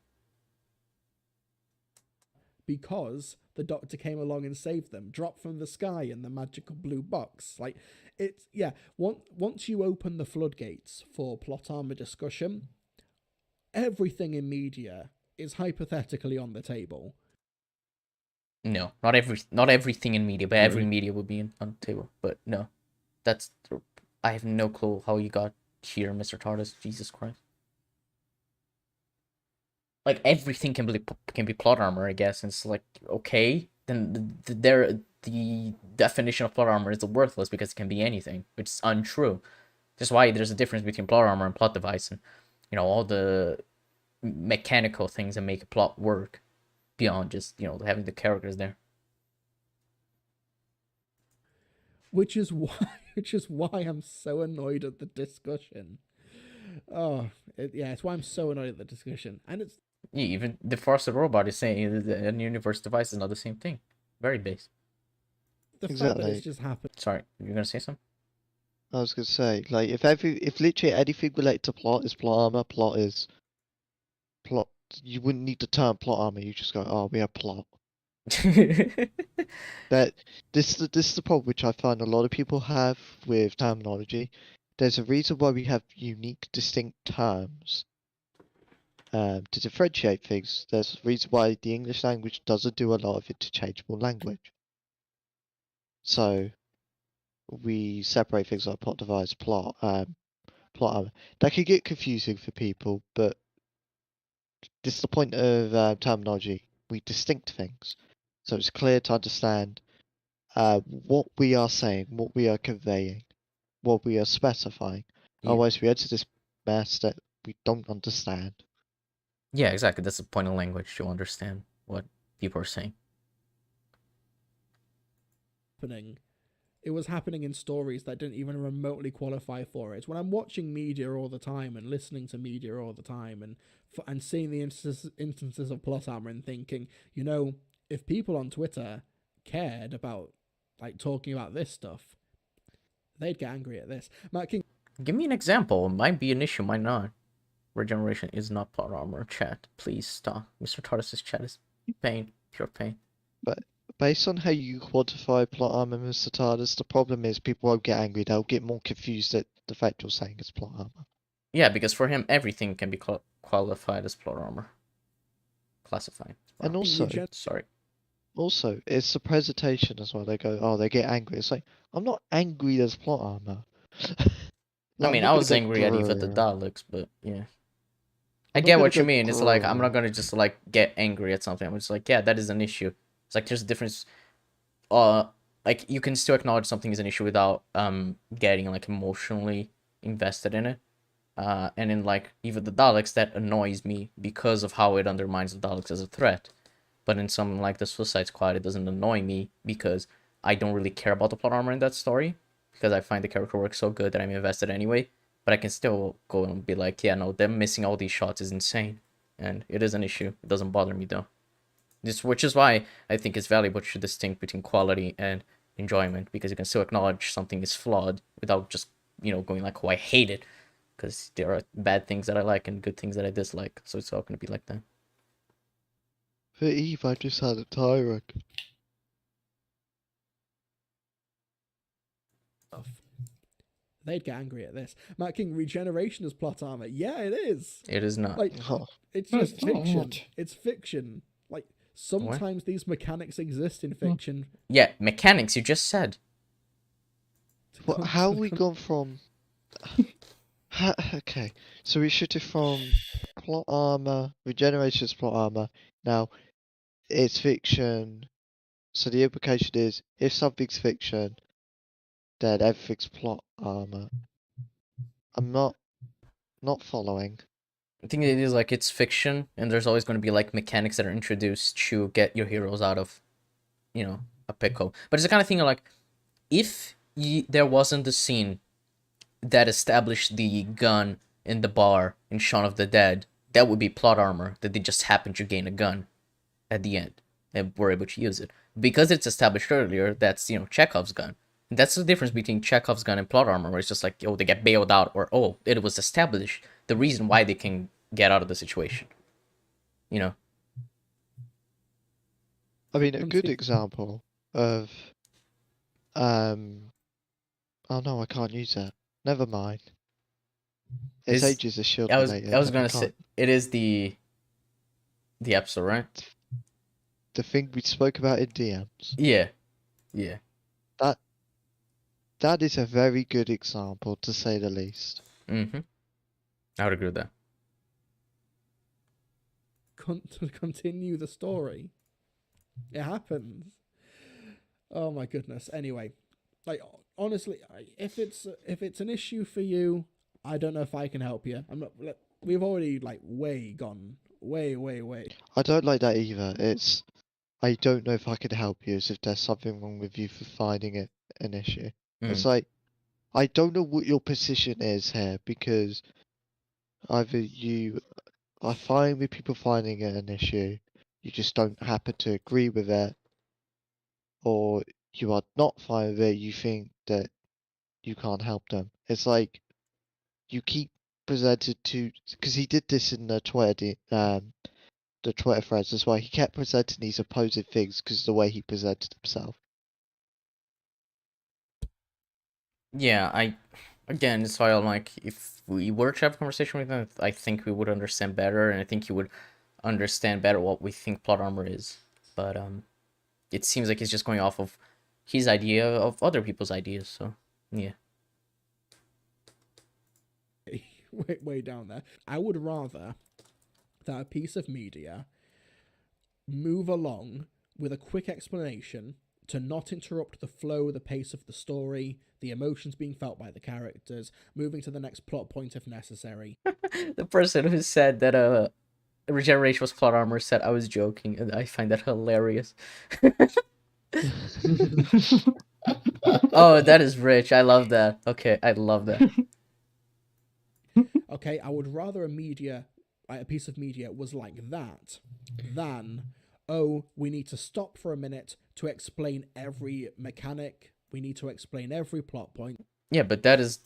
Because the Doctor came along and saved them, dropped from the sky in the magical blue box. Like, it's, yeah, once you open the floodgates for plot armor discussion, everything in media is hypothetically on the table. No, not everything in media, but every media would be on the table. But no, I have no clue how you got here, Mr. TARDIS. Jesus Christ. Like everything can be plot armor, I guess. And it's like, okay, then the definition of plot armor is worthless because it can be anything, which is untrue. That's why there's a difference between plot armor and plot device, and all the mechanical things that make a plot work beyond just, having the characters there. Which is why I'm so annoyed at the discussion. It's why I'm so annoyed at the discussion. And it's Yeah, even the Force Robot is saying that an universe device is not the same thing. Very base. the fact that Exactly. it's just happened. Sorry, you're gonna say something? I was gonna say, like, if literally anything related to plot is plot armor, plot is plot. You wouldn't need the term plot armor. You just go, oh, we have plot. But this is the problem which I find a lot of people have with terminology. There's a reason why we have unique, distinct terms to differentiate things. There's a reason why the English language doesn't do a lot of interchangeable language. So we separate things like plot device, plot armor. That can get confusing for people, but this is the point of terminology. We distinct things, so it's clear to understand what we are saying, what we are conveying, what we are specifying. Yeah. Otherwise, we enter this mess that we don't understand. Yeah, exactly. That's the point of language, to understand what people are saying. It was happening in stories that didn't even remotely qualify for it. When I'm watching media all the time and listening to media all the time and seeing the instances of plot armor and thinking, if people on Twitter cared about like talking about this stuff, they'd get angry at this. Matt King, Give me an example. It might be an issue, might not. Regeneration is not plot armor. Chat, please stop. Mr. TARDIS' chat is pain, pure pain. But based on how you quantify plot armor, Mr. TARDIS, the problem is people won't get angry. They'll get more confused at the fact you're saying it's plot armor. Yeah, because for him, everything can be qualified as plot armor. Classified. And also, sorry. Also, it's the presentation as well. They go, oh, they get angry. It's like, I'm not angry there's plot armor. I mean, I was angry at Eve of the Daleks, but yeah. I get what you mean. It's like, I'm not gonna just like get angry at something. I'm just like, yeah, that is an issue. It's like there's a difference. Like you can still acknowledge something is an issue without getting like emotionally invested in it. And in like Eve of the Daleks, that annoys me because of how it undermines the Daleks as a threat. But in something like the Suicide Squad, it doesn't annoy me because I don't really care about the plot armor in that story, because I find the character work so good that I'm invested anyway. But I can still go and be like, yeah, no, them missing all these shots is insane. And it is an issue. It doesn't bother me though. Which is why I think it's valuable to distinct between quality and enjoyment, because you can still acknowledge something is flawed without just, going like, oh, I hate it. Because there are bad things that I like and good things that I dislike. So it's all going to be like that. For Eve, I just had a tie wreck. they'd get angry at this. Matt King, regeneration is plot armor. Yeah, it is. It is not. Like, Oh, it's No, just it's not. fiction. It's fiction. Like, sometimes these mechanics exist in fiction. Yeah, mechanics, you just said. how have we gone from... Okay, so we shifted from plot armor, regeneration is plot armor. Now, it's fiction. So the implication is, if something's fiction, then everything's plot armor. I'm not following. I think it is like it's fiction, and there's always going to be like mechanics that are introduced to get your heroes out of, a pickle. But it's the kind of thing like, if there wasn't the scene that established the gun in the bar in Shaun of the Dead, that would be plot armor, that they just happened to gain a gun at the end and were able to use it. Because it's established earlier, that's, Chekhov's gun. And that's the difference between Chekhov's gun and plot armor, where it's just like, oh, they get bailed out, or, oh, it was established the reason why they can get out of the situation. I mean, a good example of... Oh no, I can't use that. Never mind. It's Ages of S.H.I.E.L.D. I was related. gonna say, it is the episode, right? The thing we spoke about in DMs. Yeah. That is a very good example, to say the least. Mm-hmm. I would agree with that. To continue the story. It happens. Oh my goodness. Anyway, like, honestly, if it's an issue for you, I don't know if I can help you. we've already like gone way. I don't like that either. It's I don't know if I can help you, as if there's something wrong with you for finding it an issue. It's like I don't know what your position is here, because either you are fine with people finding it an issue, you just don't happen to agree with it, or you are not fine with it, you think that you can't help them. It's like you keep presented to, because he did this in the Twitter threads as well. He kept presenting these opposing things because of the way he presented himself. Yeah, again, it's why I'm like, if we were to have a conversation with him, I think we would understand better, and I think he would understand better what we think plot armor is. But it seems like he's just going off of his idea of other people's ideas. So yeah. Way down there. I would rather that a piece of media move along with a quick explanation to not interrupt the flow, the pace of the story, the emotions being felt by the characters, moving to the next plot point if necessary. The person who said that regeneration was plot armor said I was joking, and I find that hilarious. Oh, that is rich. I love that. Okay, I love that. Okay, I would rather a piece of media was like that than, oh, we need to stop for a minute to explain every mechanic. We need to explain every plot point. Yeah, but that is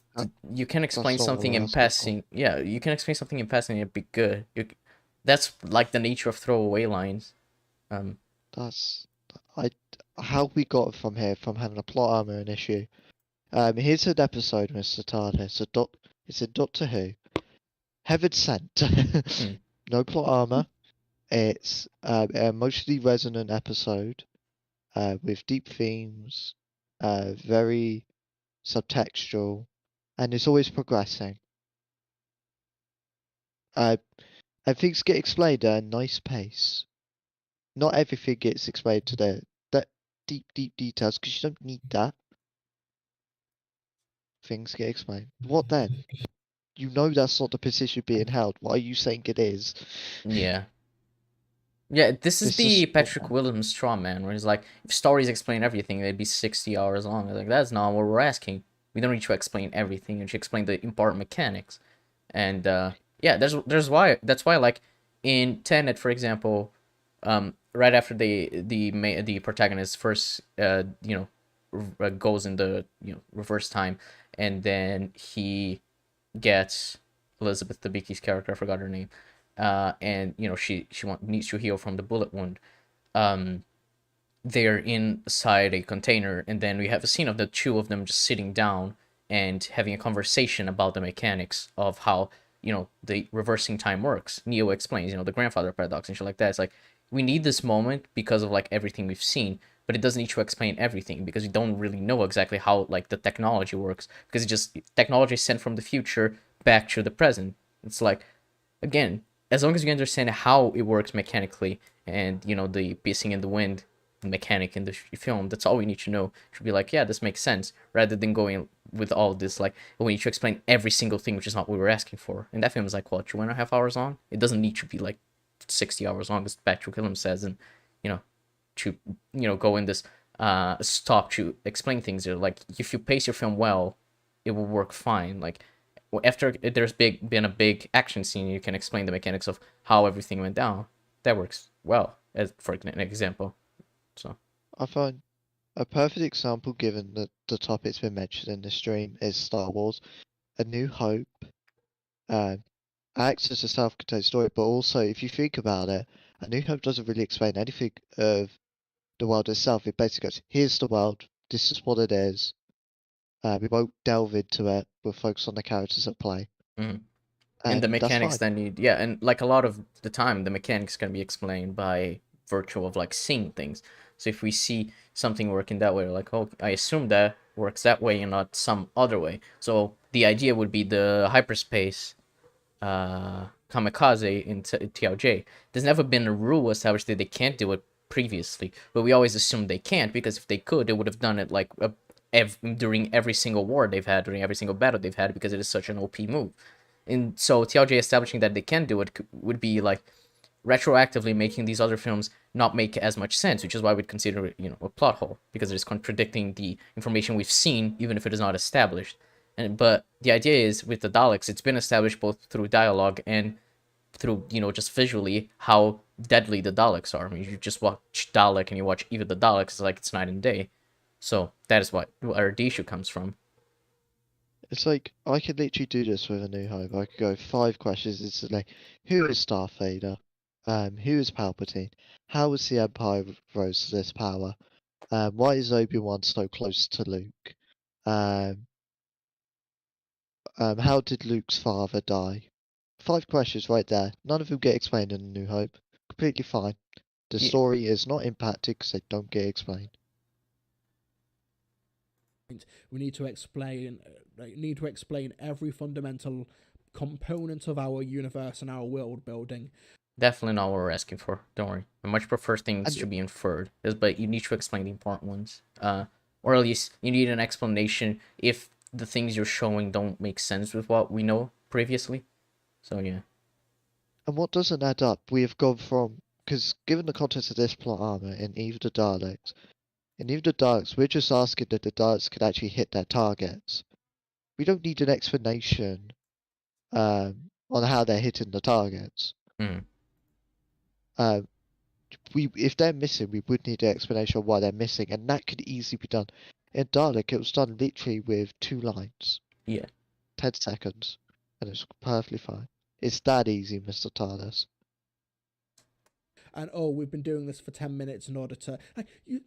you can explain not what something we're in asking for. passing. Yeah, you can explain something in passing and it'd be good. That's like the nature of throwaway lines. That's how we got from here, from having a plot armor an issue. Here's an episode, Mr. TARDIS. It's a Doctor Who. Heaven Sent. No plot armor. It's a emotionally resonant episode with deep themes, very subtextual, and it's always progressing. And things get explained at a nice pace. Not everything gets explained to that deep details, because you don't need that. Things get explained. What then? You know that's not the position being held. Why are you saying it is? Yeah. Yeah, this is It's the just Patrick Williams straw man, where he's like, if stories explain everything, they'd be 60 hours long. Like, that's not what we're asking. We don't need to explain everything. We should explain the important mechanics. And yeah, that's why like in Tenet, for example, right after the protagonist first goes in the reverse time, and then he gets Elizabeth Debicki's character, I forgot her name, and she needs to heal from the bullet wound. They're inside a container, and then we have a scene of the two of them just sitting down and having a conversation about the mechanics of how the reversing time works. Neo explains the grandfather paradox and shit like that. It's like we need this moment because of like everything we've seen, but it doesn't need to explain everything because we don't really know exactly how like the technology works, because it just technology is sent from the future back to the present. It's like, again, as long as you understand how it works mechanically and the pissing in the wind mechanic in the film, that's all we need to know. It should be like, yeah, this makes sense, rather than going with all this like, oh, we need to explain every single thing, which is not what we were asking for. And that film is like, what, 2.5 hours long? It doesn't need to be like 60 hours long, as Patrick Williams says, and to go in this stop to explain things. Like, if you pace your film well, it will work fine. Like, after there's been a big action scene, you can explain the mechanics of how everything went down. That works well, as for an example. So I find a perfect example, given that the topic's been mentioned in the stream, is Star Wars. A New Hope acts as a self-contained story, but also, if you think about it, A New Hope doesn't really explain anything of the world itself. It basically goes, here's the world, this is what it is. We won't delve into it, we'll focus on the characters at play. and the that's mechanics fine. that need, yeah, and like a lot of the time, the mechanics can be explained by virtue of like seeing things. So if we see something working that way, like, oh, I assume that works that way and not some other way. So the idea would be the hyperspace kamikaze in TLJ. There's never been a rule established that they can't do it previously, but we always assume they can't, because if they could, they would have done it like during every single war they've had, during every single battle they've had, because it is such an OP move. And so TLJ establishing that they can do it would be like retroactively making these other films not make as much sense, which is why we'd consider it, a plot hole, because it is contradicting the information we've seen, even if it is not established. But the idea is with the Daleks, it's been established both through dialogue and through, just visually how deadly the Daleks are. I mean, you just watch Dalek and you watch even the Daleks, it's like it's night and day. So that is where the issue comes from. It's like, I could literally do this with A New Hope. I could go 5 questions instantly. Who is Darth Vader? Who is Palpatine? How was the Empire rose to this power? Why is Obi-Wan so close to Luke? How did Luke's father die? 5 questions right there. None of them get explained in A New Hope. Completely fine. The Yeah. story is not impacted because they don't get explained. We need to explain every fundamental component of our universe and our world building. Definitely not what we're asking for. Don't worry. I much prefer things And- to be inferred, but you need to explain the important ones. Or at least you need an explanation if the things you're showing don't make sense with what we know previously. So yeah. And what doesn't add up, we have gone from, because given the context of this plot armor in Eve of the Daleks, we're just asking that the Daleks could actually hit their targets. We don't need an explanation on how they're hitting the targets. Mm. If they're missing, we would need an explanation of why they're missing, and that could easily be done. In Dalek, it was done literally with 2 lines. Yeah. 10 seconds, and it's perfectly fine. It's that easy, Mr. TARDIS. And we've been doing this for 10 minutes in order to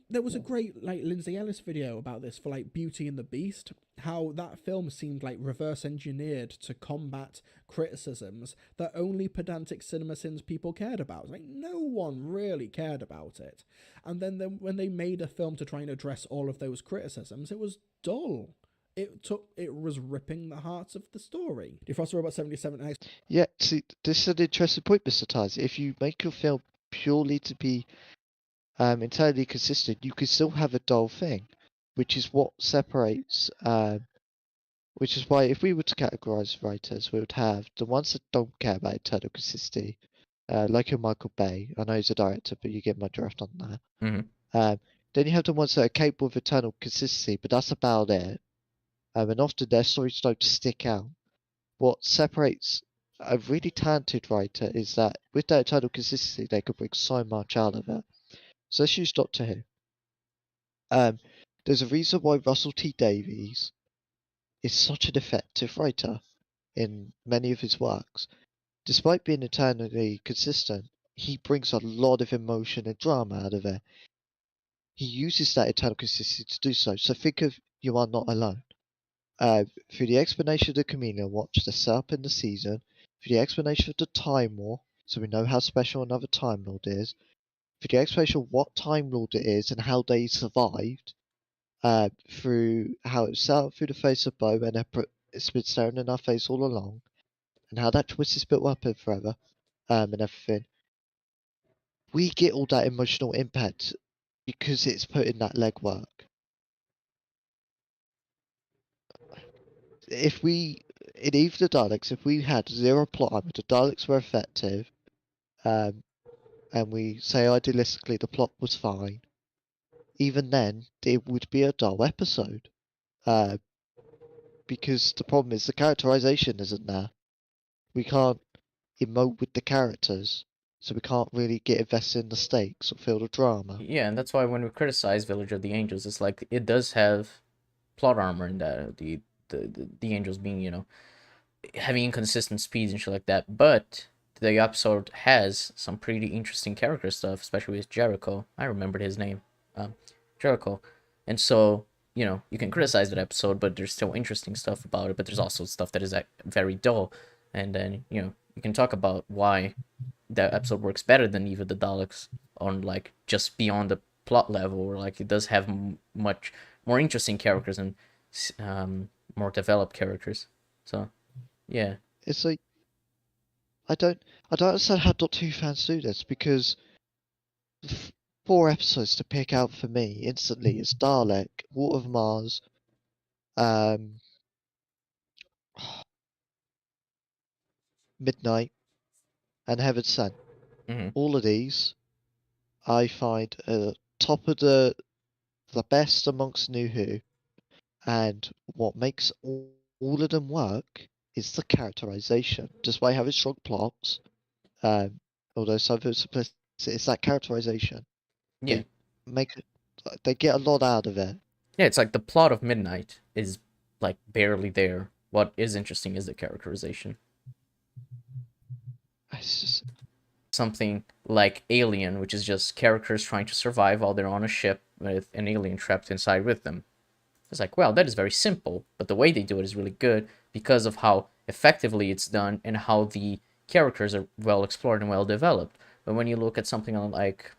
there was a great Lindsay Ellis video about this for Beauty and the Beast, how that film seemed reverse engineered to combat criticisms that only pedantic CinemaSins people cared about. No one really cared about it. And then when they made a film to try and address all of those criticisms, it was dull. It was ripping the heart of the story. Defrost Robot 77 Yeah, see, this is an interesting point, Mr. TARDIS. If you make your film purely to be entirely consistent, you can still have a dull thing, which is what separates. Which is why if we were to categorize writers, we would have the ones that don't care about internal consistency, like your Michael Bay. I know he's a director, but you get my drift on that. Mm-hmm. Then you have the ones that are capable of internal consistency, but that's about it. And often their stories don't stick out. What separates a really talented writer is that with that internal consistency, they could bring so much out of it. So let's use Doctor Who. There's a reason why Russell T Davies is such an effective writer in many of his works. Despite being eternally consistent, he brings a lot of emotion and drama out of it. He uses that eternal consistency to do so. So think of You Are Not Alone. Through the explanation of the Chameleon Watch, the setup in the season, through the explanation of the Time War, so we know how special another Time Lord is, through the explanation of what Time Lord it is and how they survived, through how it's set up through the face of Bo and it's been staring in our face all along, and how that twist is built up in Forever, and everything. We get all that emotional impact because it's put in that legwork. If we, in Eve of the Daleks, if we had 0 plot armor, the Daleks were effective, and we say idealistically the plot was fine, even then it would be a dull episode. Because the problem is the characterization isn't there. We can't emote with the characters, so we can't really get invested in the stakes or feel the drama. Yeah, and that's why when we criticize Village of the Angels, it's like it does have plot armor in that the angels being, having inconsistent speeds and shit like that. But the episode has some pretty interesting character stuff, especially with Jericho. I remembered his name, Jericho. And so, you can criticize that episode, but there's still interesting stuff about it. But there's also stuff that is very dull. And then, you can talk about why that episode works better than even the Daleks on just beyond the plot level, or it does have much more interesting characters and more developed characters. So yeah, It's like I don't understand how Doctor Who fans do this, because 4 episodes to pick out for me instantly is Dalek, Water of Mars, Midnight, and Heaven Sent. Mhm. All of these, I find top of the best amongst New Who, and what makes all of them work is the characterization. Despite having strong plots, although some of it's simplistic, it's that characterization. Yeah. Make they get a lot out of it. Yeah, it's like the plot of Midnight is like barely there. What is interesting is the characterization. It's just, Something like Alien, which is just characters trying to survive while they're on a ship with an alien trapped inside with them. It's like, well, that is very simple, but the way they do it is really good because of how effectively it's done and how the characters are well explored and well developed. But when you look at something like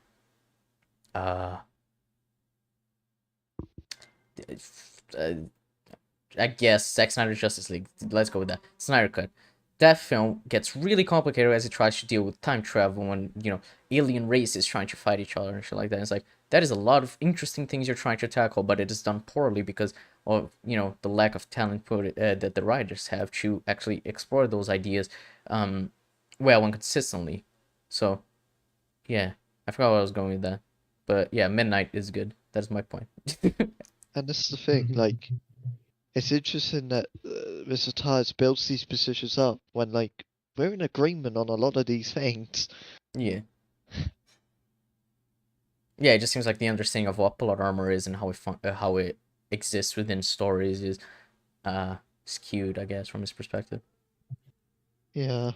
uh, I guess Zack Snyder's Justice League. Let's go with that. Snyder Cut. That film gets really complicated as it tries to deal with time travel when, alien races trying to fight each other and shit like that. It's like, that is a lot of interesting things you're trying to tackle, but it is done poorly because of, the lack of talent that the writers have to actually explore those ideas well and consistently. So, yeah. I forgot where I was going with that. But yeah, Midnight is good. That's my point. and this is the thing. Like, it's interesting that Mr. Tyres builds these positions up when, like, we're in agreement on a lot of these things. Yeah. Yeah, it just seems like the understanding of what plot armor is and how it exists within stories is skewed, I guess, from his perspective. Yeah.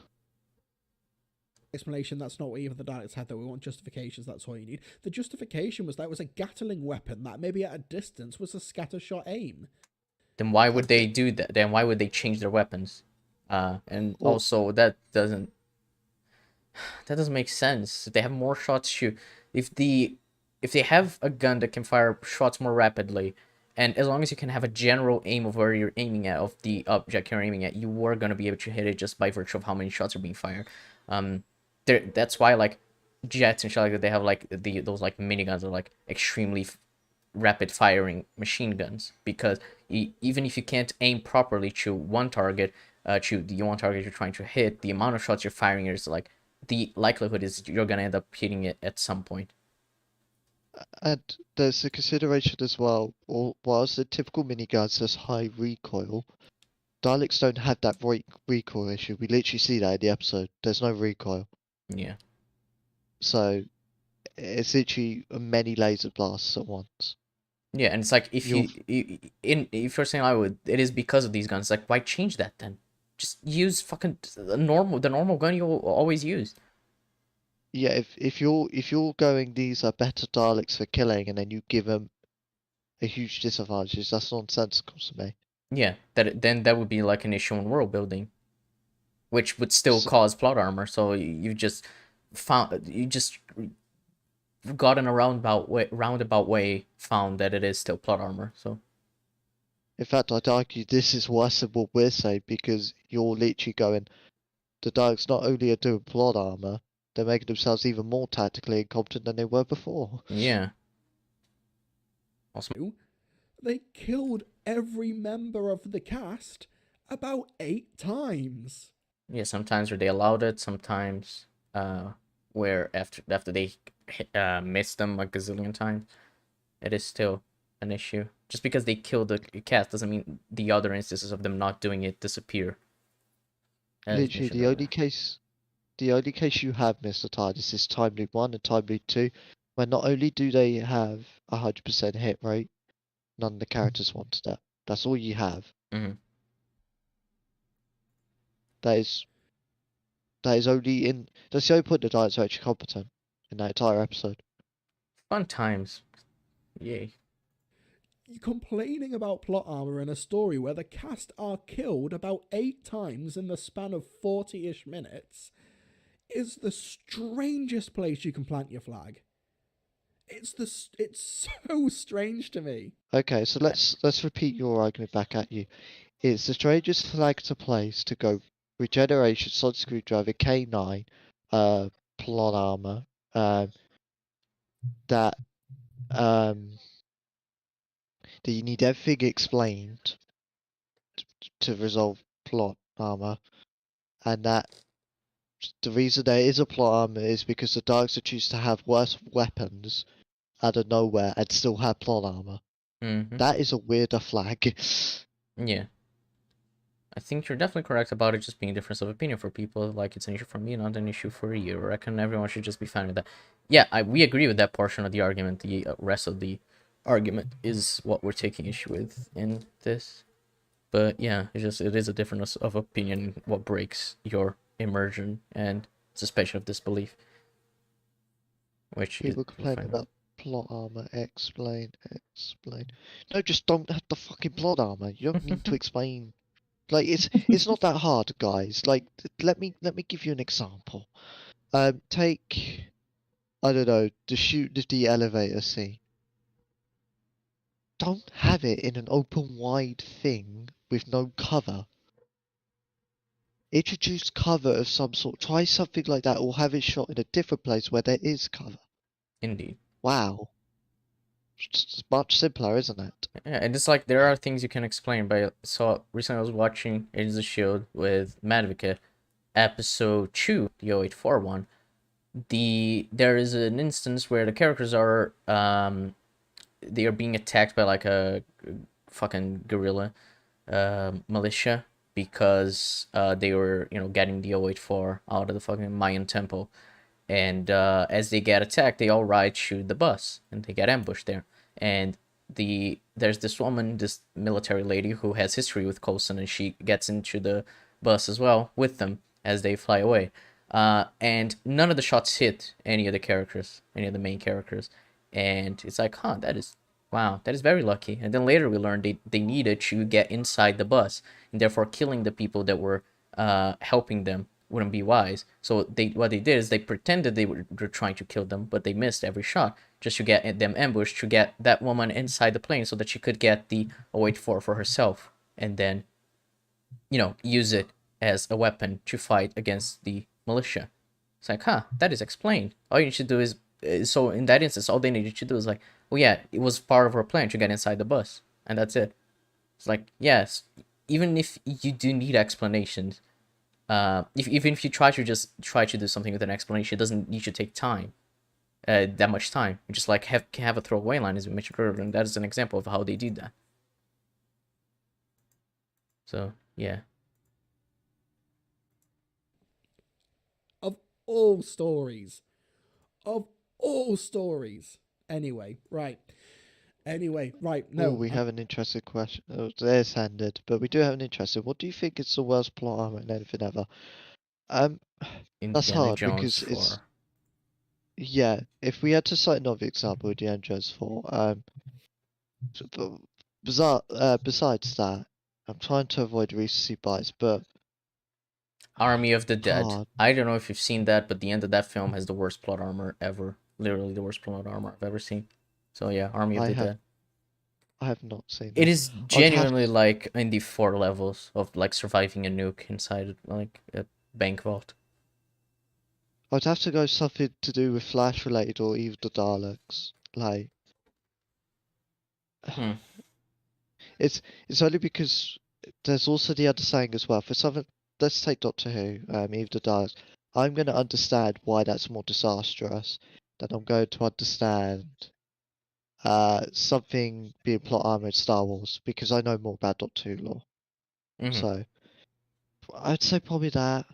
Explanation, that's not what even the Daleks had, that we want justifications, that's all you need. The justification was that it was a Gatling weapon that maybe at a distance was a scattershot aim. Then why would they do that? Then why would they change their weapons? And Well- also that doesn't make sense. If they have more shots to if they have a gun that can fire shots more rapidly, and as long as you can have a general aim of where you're aiming at, of the object you're aiming at, you are gonna be able to hit it just by virtue of how many shots are being fired. That's why like jets and shit like that, they have like those like miniguns are like extremely rapid firing machine guns, because even if you can't aim properly to one target, to the one target you're trying to hit, the amount of shots you're firing is like the likelihood is you're gonna end up hitting it at some point. And there's a consideration as well, or whilst the typical miniguns has high recoil, Daleks don't have that recoil issue. We literally see that in the episode. There's no recoil. Yeah. So it's literally many laser blasts at once. Yeah, and it's like if if you're saying I would, it is because of these guns. Like, why change that then? Just use fucking the normal gun you'll always use. Yeah, if you're going, these are better Daleks for killing, and then you give them a huge disadvantage, that's nonsensical to me. Yeah, then that would be like an issue in world building, which would still So, cause plot armor. So you just got in a roundabout way found that it is still plot armor. So in fact, I'd argue this is worse than what we're saying, because you're literally going, the Daleks not only are doing plot armor, they're making themselves even more tactically incompetent than they were before. yeah. Also, They killed every member of the cast about 8 times. yeah. Sometimes where they allowed it, sometimes where after they missed them a gazillion times, it is still an issue. Just because they killed the cast doesn't mean the other instances of them not doing it disappear. As Literally, mentioned the only earlier. case you have, Mr. TARDIS, is Time Loop 1 and Time Loop 2, where not only do they have a 100% hit rate, none of the characters wanted that. That's all you have. Mhm. That is that's the only point the Daleks are actually competent in that entire episode. Fun times. Yay. You're complaining about plot armor in a story where the cast are killed about 8 times in the span of 40-ish minutes is the strangest place you can plant your flag. It's so strange to me. Okay, so let's repeat your argument back at you. It's the strangest flag to place to go regeneration, solid screwdriver, K9, plot armor, that um that you need everything explained to resolve plot armor, and that The reason there is a plot armor is because the Daleks are choose to have worse weapons out of nowhere and still have plot armor. Mm-hmm. That is a weirder flag. Yeah. I think you're definitely correct about it just being a difference of opinion for people. Like, it's an issue for me, not an issue for you. I reckon everyone should just be fine with that. Yeah, we agree with that portion of the argument. The rest of the argument is what we're taking issue with in this. But yeah, it is a difference of opinion what breaks your immersion and suspension of disbelief. Which People is complain fine. about plot armor. Explain. No, just don't have the fucking plot armor. You don't need to explain. Like it's not that hard, guys. Like let me give you an example. Take I don't know the shoot of the elevator scene. Don't have it in an open wide thing with no cover. Introduce cover of some sort. Try something like that, or have it shot in a different place where there is cover. Indeed. Wow. It's much simpler, isn't it? Yeah, and it's like there are things you can explain. But so recently I was watching Agents of Shield with Madvika, episode 2, the 084 one. There is an instance where the characters are they are being attacked by like a fucking guerrilla militia because they were getting the 084 out of the fucking Mayan temple, and as they get attacked, they all ride to the bus and they get ambushed there. And there's this woman, this military lady who has history with Coulson, and she gets into the bus as well with them as they fly away. And none of the shots hit any of the characters, any of the main characters. And it's like, wow, that is very lucky. And then later we learned they needed to get inside the bus, and therefore killing the people that were helping them wouldn't be wise. So what they did is they pretended they were trying to kill them, but they missed every shot just to get them ambushed, to get that woman inside the plane so that she could get the 084 for herself, and then use it as a weapon to fight against the militia. It's like, that is explained. All you need to do is so in that instance, all they needed to do is like, well, yeah, it was part of her plan to get inside the bus, and that's it. It's like, yes, even if you do need explanations, even if you try to do something with an explanation, it doesn't need to take time, that much time. You just like have a throwaway line, as we mentioned earlier, and that is an example of how they did that. So yeah. Of all stories. Of all stories. Anyway, right. No. We have an interesting question. Oh, there's handed, but we do have an interesting. What do you think is the worst plot armor in anything ever? That's Indiana hard Jones because it's 4. yeah. If we had to cite another example, Indiana Jones 4. But besides that, I'm trying to avoid recency bias, but Army of the Dead. hard. I don't know if you've seen that, but the end of that film has the worst plot armor ever. Literally the worst plot armor I've ever seen. So yeah, Army of the Dead. I have not seen It that. is genuinely like in the 4 levels of like surviving a nuke inside like a bank vault. I'd have to go something to do with Flash related or even the Daleks. Like, it's only because there's also the other saying as well. For something, let's take Doctor Who, even the Daleks. I'm going to understand why that's more disastrous than I'm going to understand something being plot armor in Star Wars because I know more about Doctor Who lore. So, I'd say probably that.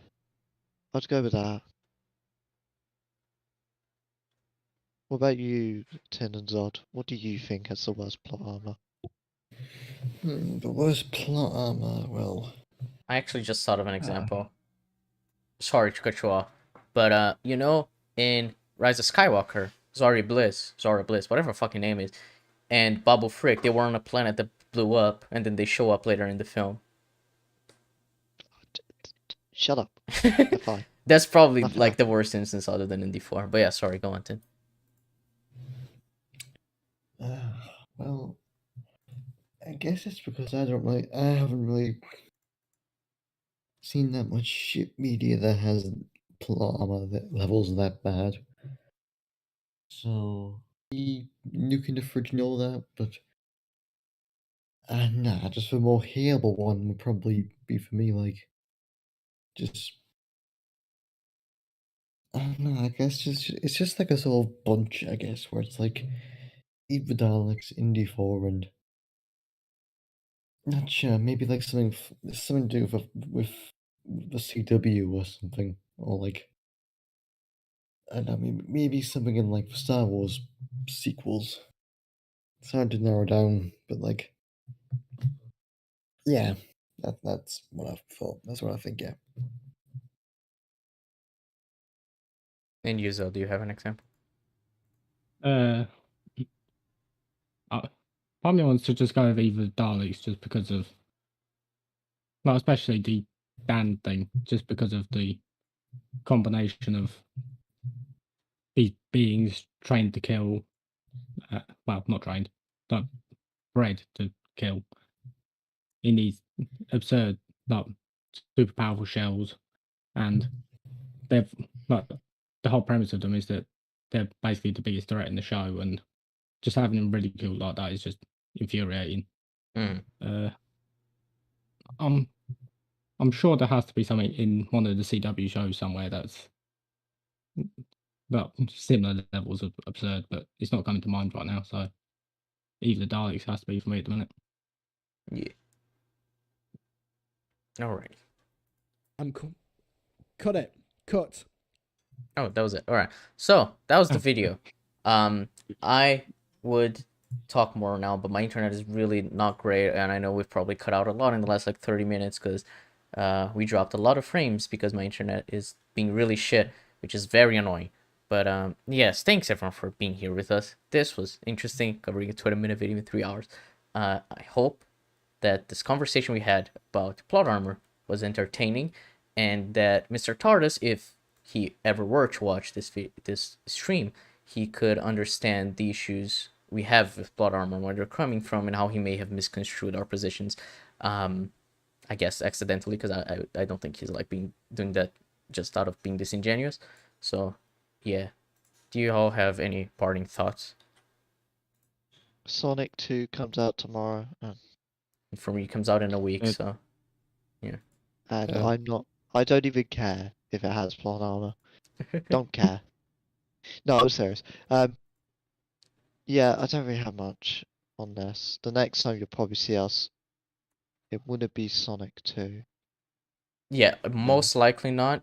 I'd go with that. What about you, Tin and Zod? What do you think has the worst plot armor? The worst plot armor, well... I actually just thought of an example. Sorry to cut you off. But, in Rise of Skywalker, Zora Bliss, whatever her fucking name is, and Babu Frick, they were on a planet that blew up, and then they show up later in the film. Shut up. They're fine. That's probably Nothing like the worst instance other than in D4. But yeah, sorry, go on, Tim. Well, I guess it's because I haven't really seen that much ship media that has plot armor levels that bad. So, nuking the fridge and all that, but nah, just a more hateable one would probably be for me, like, just I don't know. I guess it's just like a sort of bunch. I guess where it's like Eat the Daleks, Indie 4, and not sure. Maybe like something to do with the CW or something, or like I don't know. Maybe something in like the Star Wars sequels. It's hard to narrow down, but like, yeah, that's what I thought. That's what I think. Yeah. And Yuzo, do you have an example? Uh, part of me wants to just go with either Daleks just because of, well, especially the Dan thing, just because of the combination of these beings trained to kill, well, not trained, but bred to kill in these absurd, like, super powerful shells, and they've, like, the whole premise of them is that they're basically the biggest threat in the show, and just having them ridiculed like that is just infuriating. Mm. I'm sure there has to be something in one of the CW shows somewhere that's similar levels of absurd, but it's not coming to mind right now. So either the Daleks has to be for me at the minute. Yeah. All right. I'm cut it. Cut. Oh, that was it. All right. So that was the video. I would talk more now, but my internet is really not great, and I know we've probably cut out a lot in the last like 30 minutes because we dropped a lot of frames because my internet is being really shit, which is very annoying. But yes, thanks everyone for being here with us. This was interesting, covering a 20-minute video in 3 hours. I hope that this conversation we had about Plot Armor was entertaining, and that Mr. TARDIS, if he ever were to watch this stream, he could understand the issues we have with Plot Armor, where they're coming from, and how he may have misconstrued our positions. I guess accidentally, because I don't think he's like doing that just out of being disingenuous. So yeah, do you all have any parting thoughts? Sonic 2 comes out tomorrow, For me, it comes out in a week, Uh, so and Yeah. I don't even care if it has plot armor. Don't care. No, I'm serious. Yeah, I don't really have much on this. The next time you'll probably see us, it wouldn't be Sonic 2. yeah, most likely not.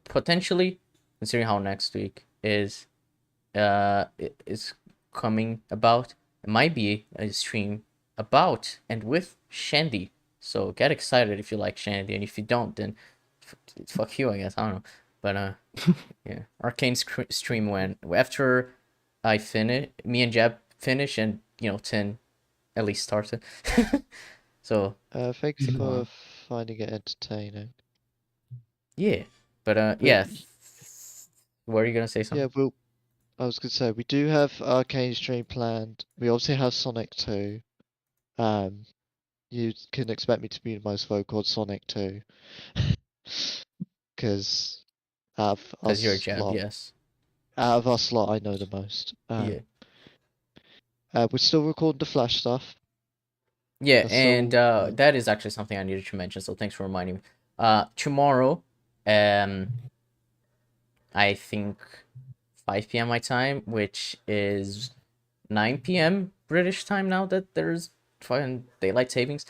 Potentially, considering how next week is coming about, it might be a stream about and with Shandy. So get excited if you like Shandy, and if you don't, then fuck you, I guess. I don't know, but yeah, Arcane stream when after I finish, me and Jeb finish, and 10 at least started. So Thanks Mhm. for finding it entertaining. yeah, but yeah. What are you gonna say? Something? Yeah, I was gonna say, we do have Arcane stream planned. We obviously have Sonic 2. You can expect me to be the most vocal on Sonic 2. Because out of Because you're us Jeb, lot, yes. I know the most. Yeah. We're still recording the Flash stuff. Yeah, That's and still that is actually something I needed to mention, so thanks for reminding me. Tomorrow, I think 5 p.m. my time, which is 9 p.m. British time now that there's fucking daylight savings.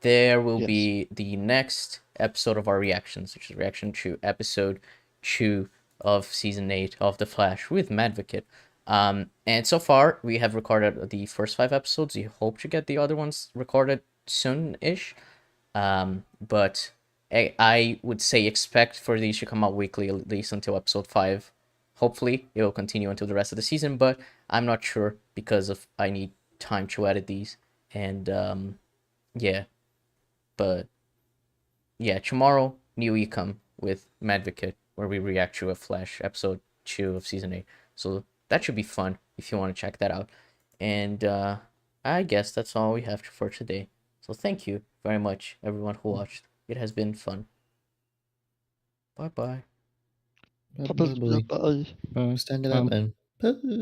There will yes. be the next episode of our reactions, which is reaction to episode 2 of season 8 of The Flash with Madvocate. And so far we have recorded the first 5 episodes. We hope to get the other ones recorded soon-ish. But I would say expect for these to come out weekly, at least until episode 5. Hopefully it will continue until the rest of the season, but I'm not sure because I need time to edit these. And yeah, but yeah, tomorrow new ECUM with Madvocate, where we react to a Flash episode 2 of season 8. So that should be fun if you want to check that out. And I guess that's all we have for today. So thank you very much, everyone who watched. It has been fun. Bye bye. Bye. But, Stand it up, man. Bye.